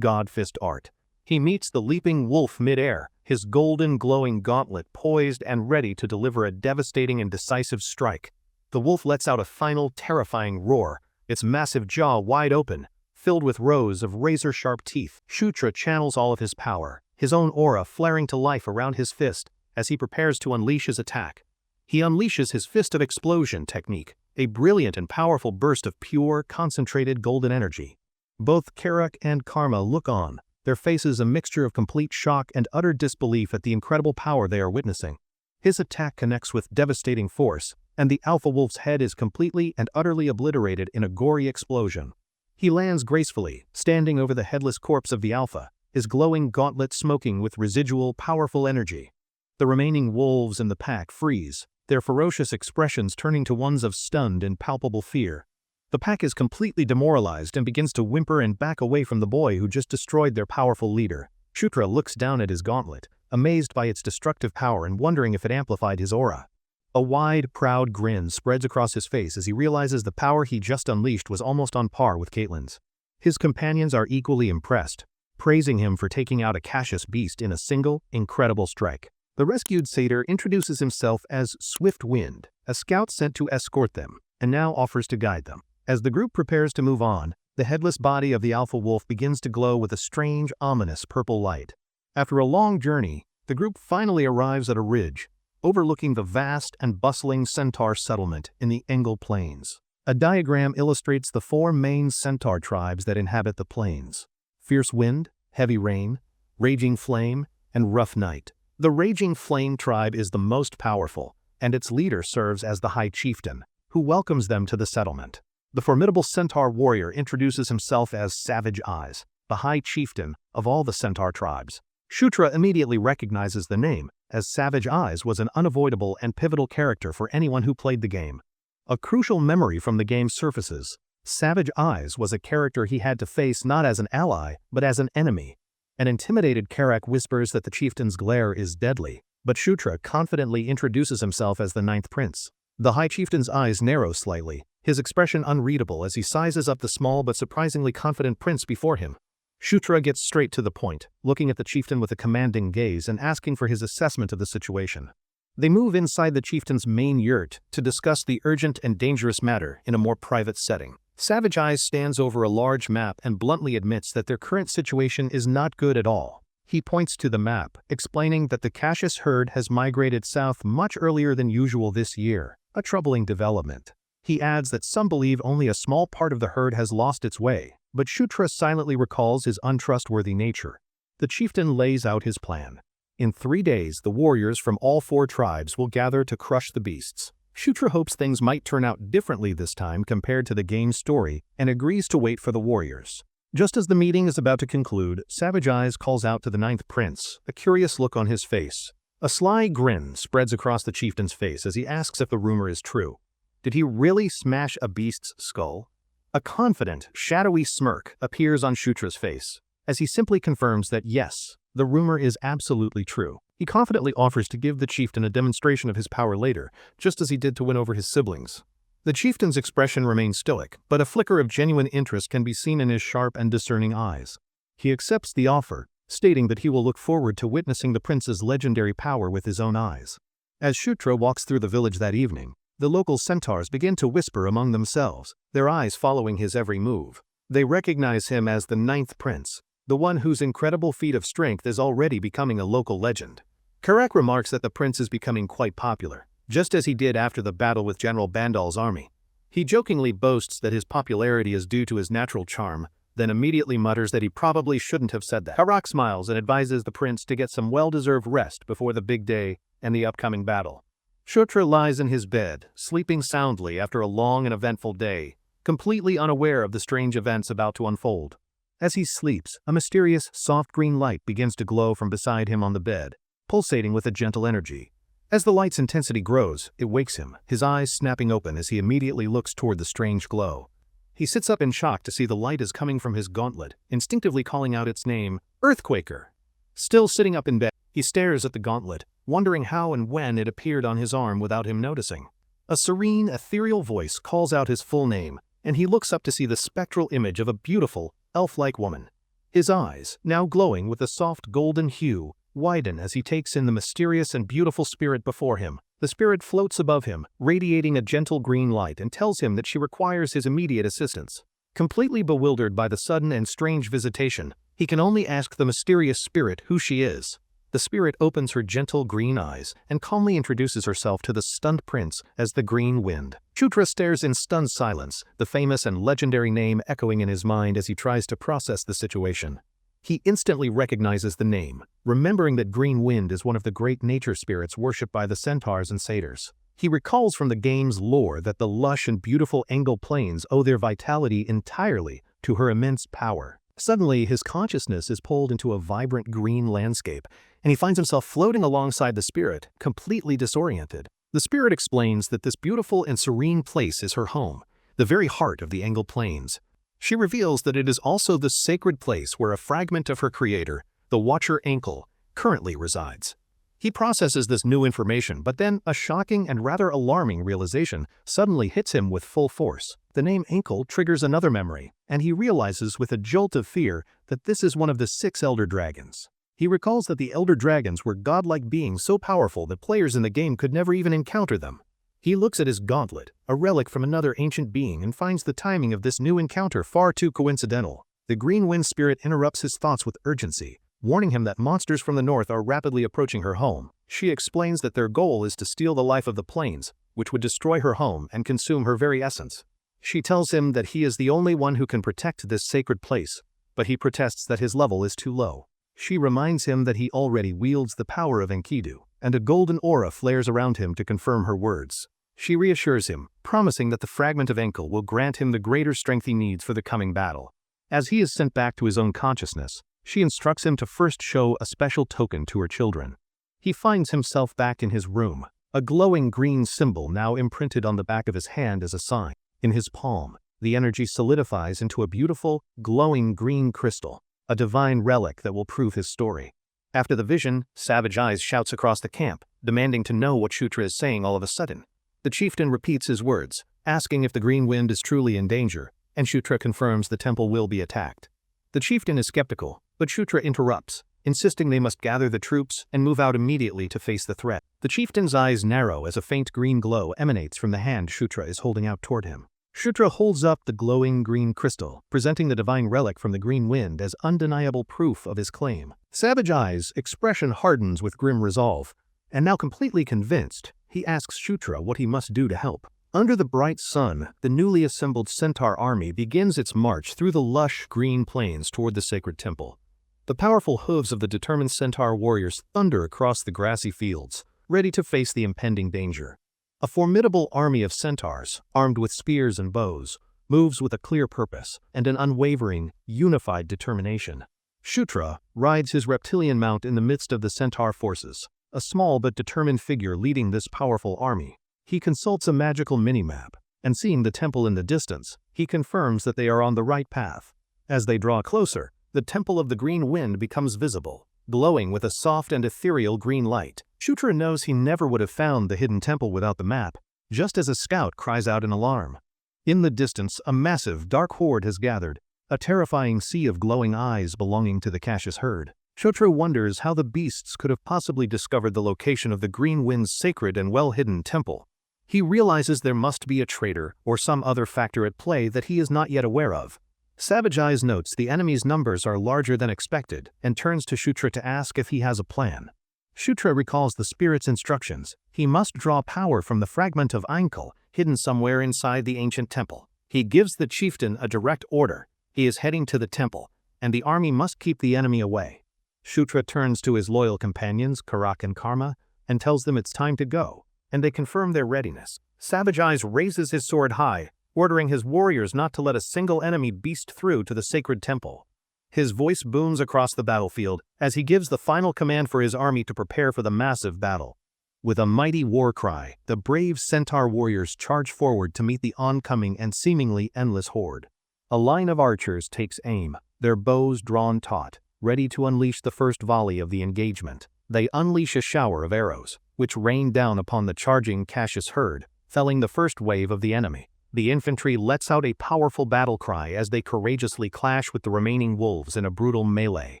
God Fist art. He meets the leaping wolf mid-air, his golden glowing gauntlet poised and ready to deliver a devastating and decisive strike. The wolf lets out a final, terrifying roar, its massive jaw wide open, filled with rows of razor-sharp teeth. Shutra channels all of his power, his own aura flaring to life around his fist as he prepares to unleash his attack. He unleashes his Fist of Explosion technique, a brilliant and powerful burst of pure, concentrated golden energy. Both Karak and Karma look on, their faces a mixture of complete shock and utter disbelief at the incredible power they are witnessing. His attack connects with devastating force, and the alpha wolf's head is completely and utterly obliterated in a gory explosion. He lands gracefully, standing over the headless corpse of the alpha, his glowing gauntlet smoking with residual, powerful energy. The remaining wolves in the pack freeze, their ferocious expressions turning to ones of stunned and palpable fear. The pack is completely demoralized and begins to whimper and back away from the boy who just destroyed their powerful leader. Shutra looks down at his gauntlet, amazed by its destructive power and wondering if it amplified his aura. A wide, proud grin spreads across his face as he realizes the power he just unleashed was almost on par with Caitlin's. His companions are equally impressed, praising him for taking out a Cassius beast in a single, incredible strike. The rescued satyr introduces himself as Swift Wind, a scout sent to escort them, and now offers to guide them. As the group prepares to move on, the headless body of the alpha wolf begins to glow with a strange, ominous purple light. After a long journey, the group finally arrives at a ridge, overlooking the vast and bustling centaur settlement in the Engel Plains. A diagram illustrates the 4 main centaur tribes that inhabit the plains: Fierce Wind, Heavy Rain, Raging Flame, and Rough Night. The Raging Flame tribe is the most powerful, and its leader serves as the High Chieftain, who welcomes them to the settlement. The formidable centaur warrior introduces himself as Savage Eyes, the High Chieftain of all the centaur tribes. Shutra immediately recognizes the name, as Savage Eyes was an unavoidable and pivotal character for anyone who played the game. A crucial memory from the game surfaces. Savage Eyes was a character he had to face not as an ally, but as an enemy. An intimidated Karak whispers that the chieftain's glare is deadly, but Shutra confidently introduces himself as the 9th prince. The High Chieftain's eyes narrow slightly, his expression unreadable as he sizes up the small but surprisingly confident prince before him. Shutra gets straight to the point, looking at the chieftain with a commanding gaze and asking for his assessment of the situation. They move inside the chieftain's main yurt to discuss the urgent and dangerous matter in a more private setting. Savage Eyes stands over a large map and bluntly admits that their current situation is not good at all. He points to the map, explaining that the Cassius herd has migrated south much earlier than usual this year, a troubling development. He adds that some believe only a small part of the herd has lost its way, but Shutra silently recalls his untrustworthy nature. The chieftain lays out his plan. In 3 days, the warriors from all 4 tribes will gather to crush the beasts. Shutra hopes things might turn out differently this time compared to the game's story and agrees to wait for the warriors. Just as the meeting is about to conclude, Savage Eyes calls out to the 9th prince, a curious look on his face. A sly grin spreads across the chieftain's face as he asks if the rumor is true. Did he really smash a beast's skull? A confident, shadowy smirk appears on Shutra's face, as he simply confirms that yes, the rumor is absolutely true. He confidently offers to give the chieftain a demonstration of his power later, just as he did to win over his siblings. The chieftain's expression remains stoic, but a flicker of genuine interest can be seen in his sharp and discerning eyes. He accepts the offer, stating that he will look forward to witnessing the prince's legendary power with his own eyes. As Shutra walks through the village that evening, the local centaurs begin to whisper among themselves, their eyes following his every move. They recognize him as the 9th prince, the one whose incredible feat of strength is already becoming a local legend. Karak remarks that the prince is becoming quite popular, just as he did after the battle with General Bandal's army. He jokingly boasts that his popularity is due to his natural charm, then immediately mutters that he probably shouldn't have said that. Karak smiles and advises the prince to get some well-deserved rest before the big day and the upcoming battle. Shutra lies in his bed, sleeping soundly after a long and eventful day, completely unaware of the strange events about to unfold. As he sleeps, a mysterious, soft green light begins to glow from beside him on the bed, pulsating with a gentle energy. As the light's intensity grows, it wakes him, his eyes snapping open as he immediately looks toward the strange glow. He sits up in shock to see the light is coming from his gauntlet, instinctively calling out its name, Earthquaker. Still sitting up in bed, he stares at the gauntlet, wondering how and when it appeared on his arm without him noticing. A serene, ethereal voice calls out his full name, and he looks up to see the spectral image of a beautiful, elf-like woman. His eyes, now glowing with a soft golden hue, widen as he takes in the mysterious and beautiful spirit before him, The spirit floats above him, radiating a gentle green light, and tells him that she requires his immediate assistance. Completely bewildered by the sudden and strange visitation, he can only ask the mysterious spirit who she is. The spirit opens her gentle green eyes and calmly introduces herself to the stunned prince as the Green Wind. Shutra stares in stunned silence, the famous and legendary name echoing in his mind as he tries to process the situation. He instantly recognizes the name, remembering that Green Wind is one of the great nature spirits worshipped by the centaurs and satyrs. He recalls from the game's lore that the lush and beautiful Engel plains owe their vitality entirely to her immense power. Suddenly, his consciousness is pulled into a vibrant green landscape, and he finds himself floating alongside the spirit, completely disoriented. The spirit explains that this beautiful and serene place is her home, the very heart of the Engel Plains. She reveals that it is also the sacred place where a fragment of her creator, the Watcher Enkel, currently resides. He processes this new information, but then a shocking and rather alarming realization suddenly hits him with full force. The name Enkel triggers another memory, and he realizes with a jolt of fear that this is one of the 6 Elder Dragons. He recalls that the Elder Dragons were godlike beings so powerful that players in the game could never even encounter them. He looks at his gauntlet, a relic from another ancient being, and finds the timing of this new encounter far too coincidental. The Green Wind spirit interrupts his thoughts with urgency, warning him that monsters from the north are rapidly approaching her home. She explains that their goal is to steal the life of the plains, which would destroy her home and consume her very essence. She tells him that he is the only one who can protect this sacred place, but he protests that his level is too low. She reminds him that he already wields the power of Enkidu, and a golden aura flares around him to confirm her words. She reassures him, promising that the fragment of Enkel will grant him the greater strength he needs for the coming battle. As he is sent back to his own consciousness, she instructs him to first show a special token to her children. He finds himself back in his room, a glowing green symbol now imprinted on the back of his hand as a sign. In his palm, the energy solidifies into a beautiful, glowing green crystal, a divine relic that will prove his story. After the vision, Savage Eyes shouts across the camp, demanding to know what Shutra is saying all of a sudden. The chieftain repeats his words, asking if the Green Wind is truly in danger, and Shutra confirms the temple will be attacked. The chieftain is skeptical, but Shutra interrupts, insisting they must gather the troops and move out immediately to face the threat. The chieftain's eyes narrow as a faint green glow emanates from the hand Shutra is holding out toward him. Shutra holds up the glowing green crystal, presenting the divine relic from the Green Wind as undeniable proof of his claim. Savage Eyes' expression hardens with grim resolve, and now completely convinced, he asks Shutra what he must do to help. Under the bright sun, the newly assembled centaur army begins its march through the lush green plains toward the sacred temple. The powerful hooves of the determined centaur warriors thunder across the grassy fields, ready to face the impending danger. A formidable army of centaurs, armed with spears and bows, moves with a clear purpose and an unwavering, unified determination. Shutra rides his reptilian mount in the midst of the centaur forces, a small but determined figure leading this powerful army. He consults a magical minimap, and seeing the temple in the distance, he confirms that they are on the right path. As they draw closer, the temple of the Green Wind becomes visible, glowing with a soft and ethereal green light. Shutra knows he never would have found the hidden temple without the map, just as a scout cries out in alarm. In the distance, a massive, dark horde has gathered, a terrifying sea of glowing eyes belonging to the Cassius herd. Shutra wonders how the beasts could have possibly discovered the location of the Green Wind's sacred and well-hidden temple. He realizes there must be a traitor or some other factor at play that he is not yet aware of. Savage Eyes notes the enemy's numbers are larger than expected and turns to Shutra to ask if he has a plan. Shutra recalls the spirit's instructions. He must draw power from the fragment of Enkel hidden somewhere inside the ancient temple. He gives the chieftain a direct order. He is heading to the temple, and the army must keep the enemy away. Shutra turns to his loyal companions, Karak and Karma, and tells them it's time to go, and they confirm their readiness. Savage Eyes raises his sword high, ordering his warriors not to let a single enemy beast through to the sacred temple. His voice booms across the battlefield as he gives the final command for his army to prepare for the massive battle. With a mighty war cry, the brave centaur warriors charge forward to meet the oncoming and seemingly endless horde. A line of archers takes aim, their bows drawn taut, ready to unleash the first volley of the engagement. They unleash a shower of arrows, which rain down upon the charging Cassius herd, felling the first wave of the enemy. The infantry lets out a powerful battle cry as they courageously clash with the remaining wolves in a brutal melee.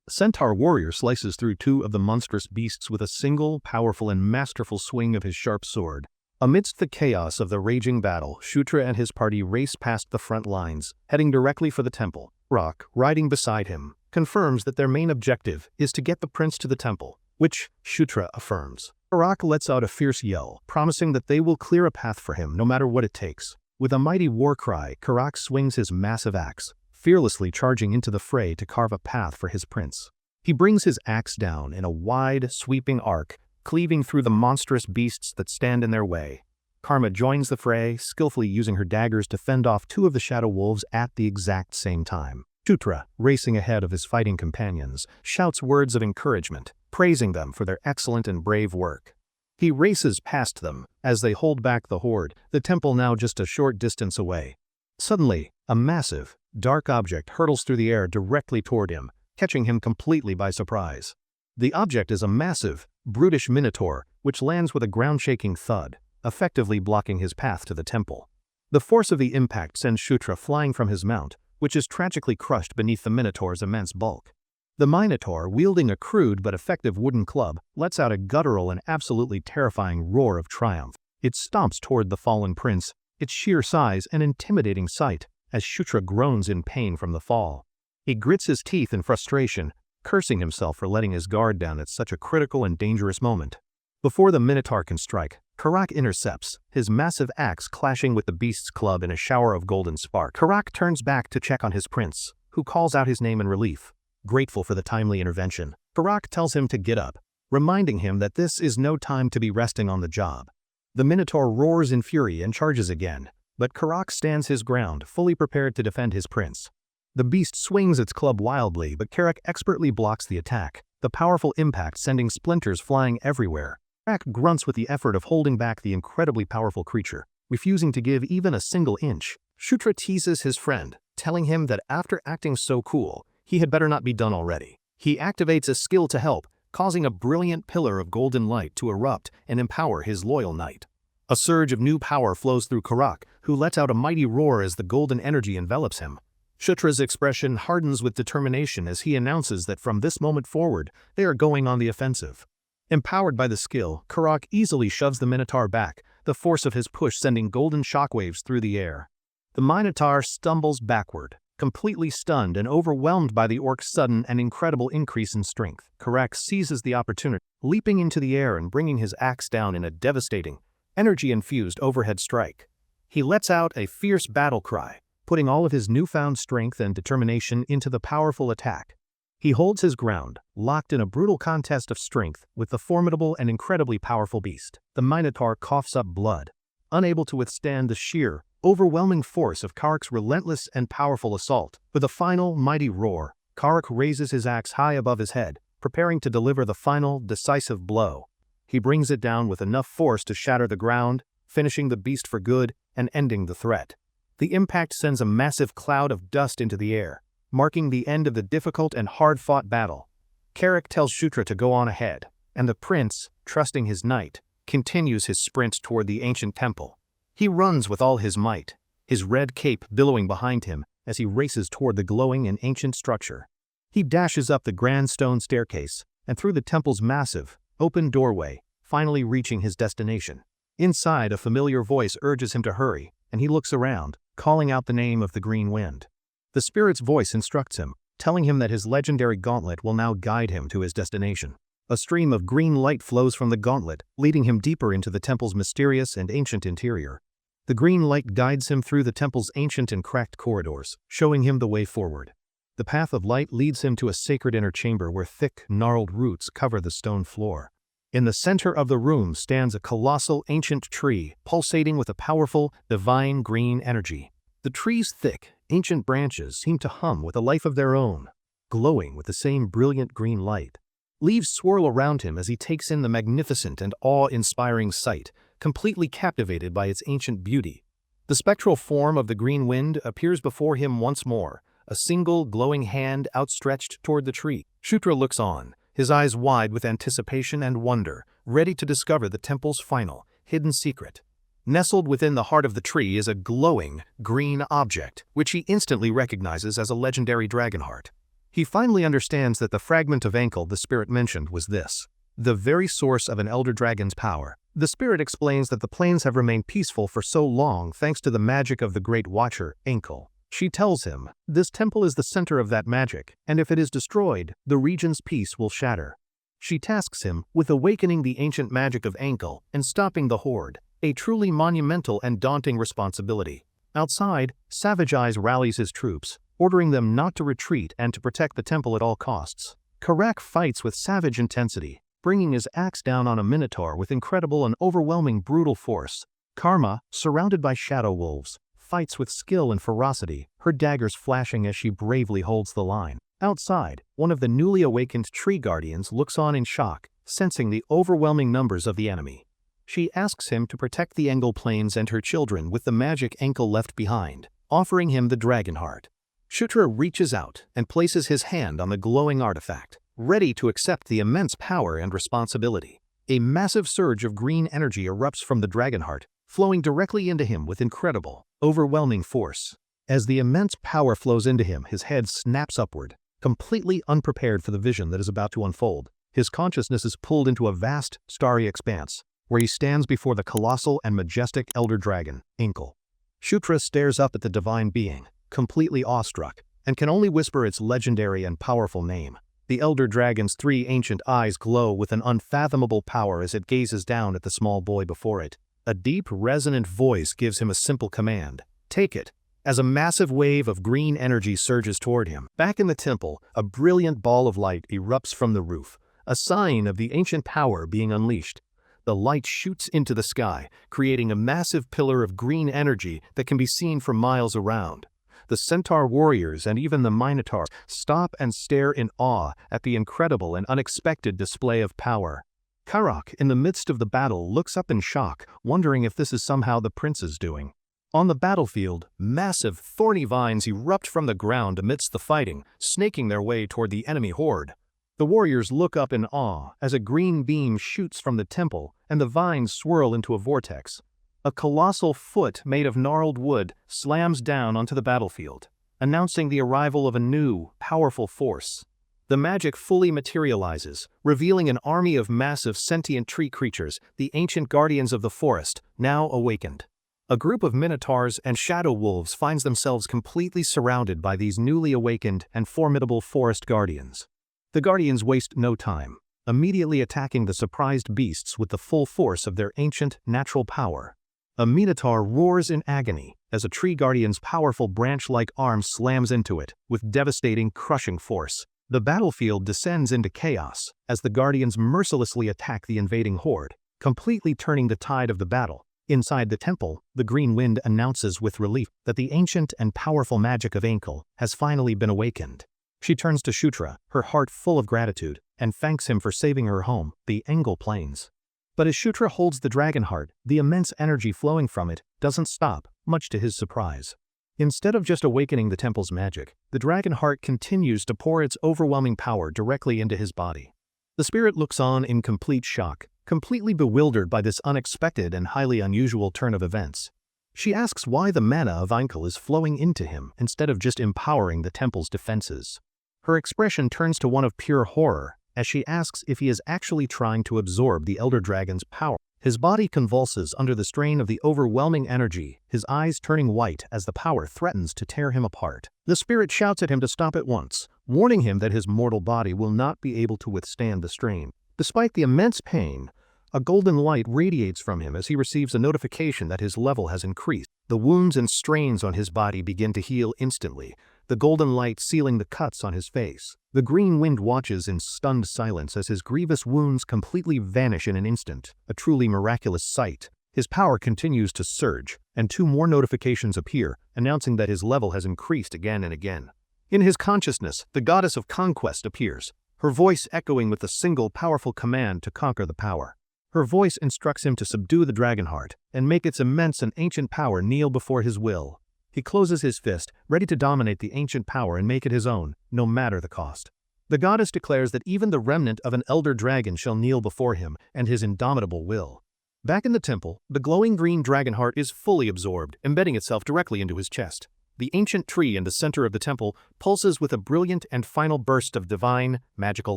The centaur warrior slices through two of the monstrous beasts with a single, powerful and masterful swing of his sharp sword. Amidst the chaos of the raging battle, Shutra and his party race past the front lines, heading directly for the temple. Karak, riding beside him, confirms that their main objective is to get the prince to the temple, which Shutra affirms. Karak lets out a fierce yell, promising that they will clear a path for him no matter what it takes. With a mighty war cry, Karak swings his massive axe, fearlessly charging into the fray to carve a path for his prince. He brings his axe down in a wide, sweeping arc, cleaving through the monstrous beasts that stand in their way. Karma joins the fray, skillfully using her daggers to fend off two of the shadow wolves at the exact same time. Shutra, racing ahead of his fighting companions, shouts words of encouragement, praising them for their excellent and brave work. He races past them as they hold back the horde, the temple now just a short distance away. Suddenly, a massive, dark object hurtles through the air directly toward him, catching him completely by surprise. The object is a massive, brutish minotaur, which lands with a ground-shaking thud, effectively blocking his path to the temple. The force of the impact sends Shutra flying from his mount, which is tragically crushed beneath the minotaur's immense bulk. The minotaur, wielding a crude but effective wooden club, lets out a guttural and absolutely terrifying roar of triumph. It stomps toward the fallen prince, its sheer size an intimidating sight, as Shutra groans in pain from the fall. He grits his teeth in frustration, cursing himself for letting his guard down at such a critical and dangerous moment. Before the minotaur can strike, Karak intercepts, his massive axe clashing with the beast's club in a shower of golden spark. Karak turns back to check on his prince, who calls out his name in relief, grateful for the timely intervention. Karak tells him to get up, reminding him that this is no time to be resting on the job. The minotaur roars in fury and charges again, but Karak stands his ground, fully prepared to defend his prince. The beast swings its club wildly, but Karak expertly blocks the attack, the powerful impact sending splinters flying everywhere. Karak grunts with the effort of holding back the incredibly powerful creature, refusing to give even a single inch. Shutra teases his friend, telling him that after acting so cool, he had better not be done already. He activates a skill to help, causing a brilliant pillar of golden light to erupt and empower his loyal knight. A surge of new power flows through Karak, who lets out a mighty roar as the golden energy envelops him. Shutra's expression hardens with determination as he announces that from this moment forward, they are going on the offensive. Empowered by the skill, Karak easily shoves the minotaur back, the force of his push sending golden shockwaves through the air. The minotaur stumbles backward, completely stunned and overwhelmed by the orc's sudden and incredible increase in strength. Karak seizes the opportunity, leaping into the air and bringing his axe down in a devastating, energy-infused overhead strike. He lets out a fierce battle cry, putting all of his newfound strength and determination into the powerful attack. He holds his ground, locked in a brutal contest of strength with the formidable and incredibly powerful beast. The minotaur coughs up blood, unable to withstand the sheer, overwhelming force of Karak's relentless and powerful assault. With a final, mighty roar, Karak raises his axe high above his head, preparing to deliver the final, decisive blow. He brings it down with enough force to shatter the ground, finishing the beast for good and ending the threat. The impact sends a massive cloud of dust into the air, marking the end of the difficult and hard-fought battle. Karak tells Shutra to go on ahead, and the prince, trusting his knight, continues his sprint toward the ancient temple. He runs with all his might, his red cape billowing behind him as he races toward the glowing and ancient structure. He dashes up the grand stone staircase and through the temple's massive, open doorway, finally reaching his destination. Inside, a familiar voice urges him to hurry, and he looks around, calling out the name of the Green Wind. The spirit's voice instructs him, telling him that his legendary gauntlet will now guide him to his destination. A stream of green light flows from the gauntlet, leading him deeper into the temple's mysterious and ancient interior. The green light guides him through the temple's ancient and cracked corridors, showing him the way forward. The path of light leads him to a sacred inner chamber where thick, gnarled roots cover the stone floor. In the center of the room stands a colossal ancient tree, pulsating with a powerful, divine green energy. The tree's thick, ancient branches seem to hum with a life of their own, glowing with the same brilliant green light. Leaves swirl around him as he takes in the magnificent and awe-inspiring sight, completely captivated by its ancient beauty. The spectral form of the Green Wind appears before him once more, a single glowing hand outstretched toward the tree. Shutra looks on, his eyes wide with anticipation and wonder, ready to discover the temple's final, hidden secret. Nestled within the heart of the tree is a glowing, green object, which he instantly recognizes as a legendary dragonheart. He finally understands that the fragment of ankle the spirit mentioned was this, the very source of an elder dragon's power. The spirit explains that the plains have remained peaceful for so long thanks to the magic of the great watcher, Ankle. She tells him, this temple is the center of that magic, and if it is destroyed, the region's peace will shatter. She tasks him with awakening the ancient magic of Ankle and stopping the horde, a truly monumental and daunting responsibility. Outside, Savage Eyes rallies his troops, ordering them not to retreat and to protect the temple at all costs. Karak fights with savage intensity, bringing his axe down on a minotaur with incredible and overwhelming brutal force. Karma, surrounded by shadow wolves, fights with skill and ferocity, her daggers flashing as she bravely holds the line. Outside, one of the newly awakened tree guardians looks on in shock, sensing the overwhelming numbers of the enemy. She asks him to protect the Engle Plains and her children with the magic Ankle left behind, offering him the dragon heart. Shutra reaches out and places his hand on the glowing artifact, ready to accept the immense power and responsibility. A massive surge of green energy erupts from the dragon heart, flowing directly into him with incredible, overwhelming force. As the immense power flows into him, his head snaps upward, completely unprepared for the vision that is about to unfold. His consciousness is pulled into a vast, starry expanse, where he stands before the colossal and majestic elder dragon, Ankle. Shutra stares up at the divine being, completely awestruck, and can only whisper its legendary and powerful name. The elder dragon's three ancient eyes glow with an unfathomable power as it gazes down at the small boy before it. A deep, resonant voice gives him a simple command, take it. As a massive wave of green energy surges toward him, back in the temple, a brilliant ball of light erupts from the roof, a sign of the ancient power being unleashed. The light shoots into the sky, creating a massive pillar of green energy that can be seen for miles around. The centaur warriors and even the minotaurs stop and stare in awe at the incredible and unexpected display of power. Karak, in the midst of the battle, looks up in shock, wondering if this is somehow the prince's doing. On the battlefield, massive, thorny vines erupt from the ground amidst the fighting, snaking their way toward the enemy horde. The warriors look up in awe as a green beam shoots from the temple and the vines swirl into a vortex. A colossal foot made of gnarled wood slams down onto the battlefield, announcing the arrival of a new, powerful force. The magic fully materializes, revealing an army of massive sentient tree creatures, the ancient guardians of the forest, now awakened. A group of minotaurs and shadow wolves finds themselves completely surrounded by these newly awakened and formidable forest guardians. The guardians waste no time, immediately attacking the surprised beasts with the full force of their ancient, natural power. A minotaur roars in agony as a tree guardian's powerful branch-like arm slams into it with devastating, crushing force. The battlefield descends into chaos as the guardians mercilessly attack the invading horde, completely turning the tide of the battle. Inside the temple, the green wind announces with relief that the ancient and powerful magic of Ankle has finally been awakened. She turns to Shutra, her heart full of gratitude, and thanks him for saving her home, the Engle Plains. But as Shutra holds the dragon heart, the immense energy flowing from it doesn't stop, much to his surprise. Instead of just awakening the temple's magic, the dragon heart continues to pour its overwhelming power directly into his body. The spirit looks on in complete shock, completely bewildered by this unexpected and highly unusual turn of events. She asks why the mana of Ankle is flowing into him instead of just empowering the temple's defenses. Her expression turns to one of pure horror as she asks if he is actually trying to absorb the elder dragon's power. His body convulses under the strain of the overwhelming energy, his eyes turning white as the power threatens to tear him apart. The spirit shouts at him to stop at once, warning him that his mortal body will not be able to withstand the strain. Despite the immense pain, a golden light radiates from him as he receives a notification that his level has increased. The wounds and strains on his body begin to heal instantly, the golden light sealing the cuts on his face. The green wind watches in stunned silence as his grievous wounds completely vanish in an instant, a truly miraculous sight. His power continues to surge, and 2 more notifications appear, announcing that his level has increased again and again. In his consciousness, the goddess of conquest appears, her voice echoing with a single powerful command to conquer the power. Her voice instructs him to subdue the dragon heart and make its immense and ancient power kneel before his will. He closes his fist, ready to dominate the ancient power and make it his own, no matter the cost. The goddess declares that even the remnant of an elder dragon shall kneel before him and his indomitable will. Back in the temple, the glowing green dragon heart is fully absorbed, embedding itself directly into his chest. The ancient tree in the center of the temple pulses with a brilliant and final burst of divine, magical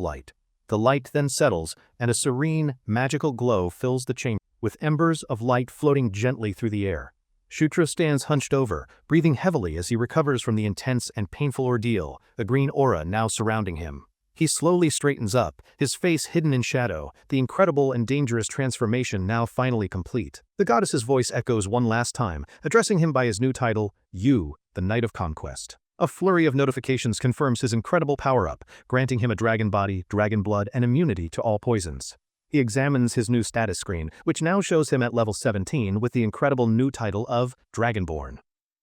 light. The light then settles, and a serene, magical glow fills the chamber, with embers of light floating gently through the air. Shutra stands hunched over, breathing heavily as he recovers from the intense and painful ordeal, a green aura now surrounding him. He slowly straightens up, his face hidden in shadow, the incredible and dangerous transformation now finally complete. The goddess's voice echoes one last time, addressing him by his new title, You, the Knight of Conquest. A flurry of notifications confirms his incredible power-up, granting him a dragon body, dragon blood, and immunity to all poisons. He examines his new status screen, which now shows him at level 17 with the incredible new title of Dragonborn.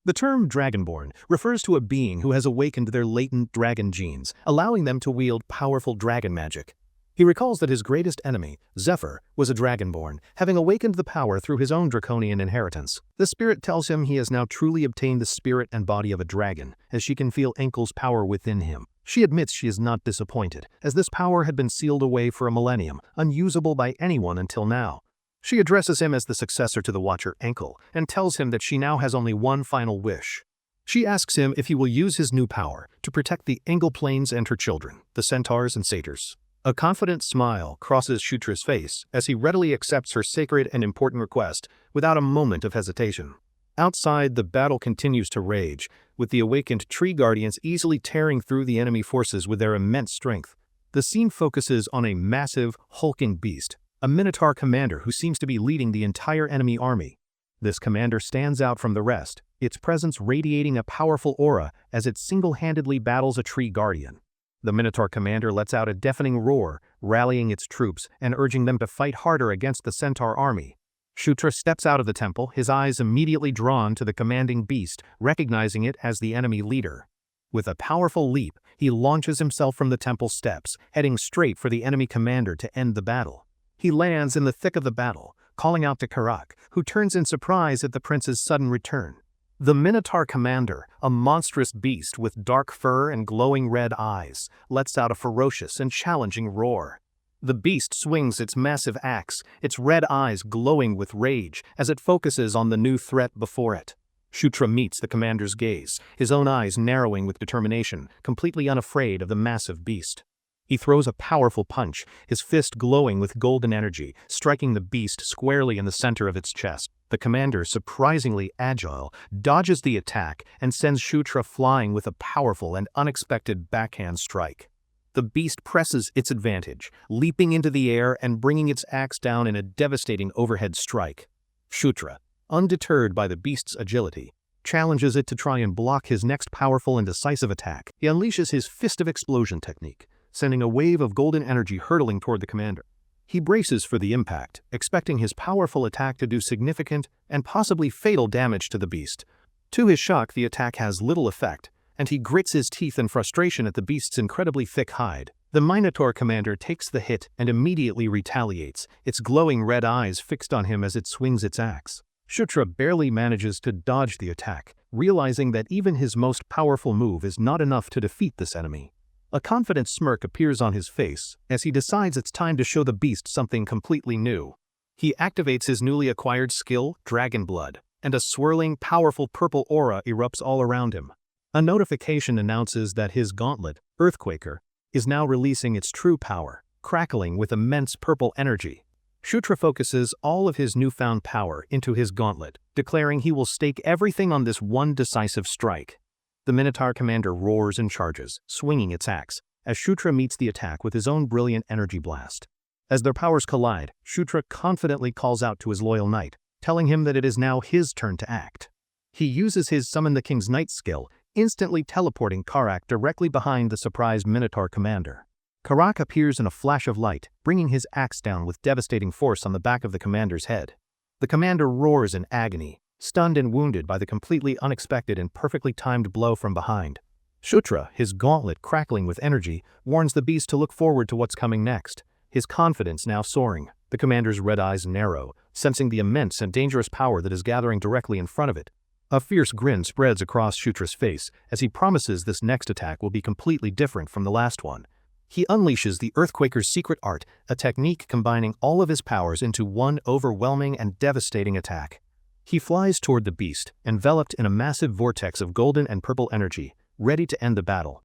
The term Dragonborn refers to a being who has awakened their latent dragon genes, allowing them to wield powerful dragon magic. He recalls that his greatest enemy, Zephyr, was a Dragonborn, having awakened the power through his own draconian inheritance. The spirit tells him he has now truly obtained the spirit and body of a dragon, as she can feel Enkel's power within him. She admits she is not disappointed, as this power had been sealed away for a millennium, unusable by anyone until now. She addresses him as the successor to the Watcher Enkel, and tells him that she now has only one final wish. She asks him if he will use his new power to protect the Engel Plains and her children, the centaurs and satyrs. A confident smile crosses Shutra's face as he readily accepts her sacred and important request without a moment of hesitation. Outside, the battle continues to rage, with the awakened tree guardians easily tearing through the enemy forces with their immense strength. The scene focuses on a massive, hulking beast, a Minotaur commander who seems to be leading the entire enemy army. This commander stands out from the rest, its presence radiating a powerful aura as it single-handedly battles a tree guardian. The Minotaur commander lets out a deafening roar, rallying its troops and urging them to fight harder against the centaur army. Shutra steps out of the temple, his eyes immediately drawn to the commanding beast, recognizing it as the enemy leader. With a powerful leap, he launches himself from the temple steps, heading straight for the enemy commander to end the battle. He lands in the thick of the battle, calling out to Karak, who turns in surprise at the prince's sudden return. The Minotaur commander, a monstrous beast with dark fur and glowing red eyes, lets out a ferocious and challenging roar. The beast swings its massive axe, its red eyes glowing with rage as it focuses on the new threat before it. Shutra meets the commander's gaze, his own eyes narrowing with determination, completely unafraid of the massive beast. He throws a powerful punch, his fist glowing with golden energy, striking the beast squarely in the center of its chest. The commander, surprisingly agile, dodges the attack and sends Shutra flying with a powerful and unexpected backhand strike. The beast presses its advantage, leaping into the air and bringing its axe down in a devastating overhead strike. Shutra, undeterred by the beast's agility, challenges it to try and block his next powerful and decisive attack. He unleashes his Fist of Explosion technique, sending a wave of golden energy hurtling toward the commander. He braces for the impact, expecting his powerful attack to do significant and possibly fatal damage to the beast. To his shock, the attack has little effect, and he grits his teeth in frustration at the beast's incredibly thick hide. The Minotaur commander takes the hit and immediately retaliates, its glowing red eyes fixed on him as it swings its axe. Shutra barely manages to dodge the attack, realizing that even his most powerful move is not enough to defeat this enemy. A confident smirk appears on his face as he decides it's time to show the beast something completely new. He activates his newly acquired skill, Dragon Blood, and a swirling, powerful purple aura erupts all around him. A notification announces that his gauntlet, Earthquaker, is now releasing its true power, crackling with immense purple energy. Shutra focuses all of his newfound power into his gauntlet, declaring he will stake everything on this one decisive strike. The Minotaur commander roars and charges, swinging its axe, as Shutra meets the attack with his own brilliant energy blast. As their powers collide, Shutra confidently calls out to his loyal knight, telling him that it is now his turn to act. He uses his Summon the King's Knight skill, instantly teleporting Karak directly behind the surprised Minotaur commander. Karak appears in a flash of light, bringing his axe down with devastating force on the back of the commander's head. The commander roars in agony, stunned and wounded by the completely unexpected and perfectly timed blow from behind. Shutra, his gauntlet crackling with energy, warns the beast to look forward to what's coming next, his confidence now soaring. The commander's red eyes narrow, sensing the immense and dangerous power that is gathering directly in front of it. A fierce grin spreads across Shutra's face as he promises this next attack will be completely different from the last one. He unleashes the Earthquaker's secret art, a technique combining all of his powers into one overwhelming and devastating attack. He flies toward the beast, enveloped in a massive vortex of golden and purple energy, ready to end the battle.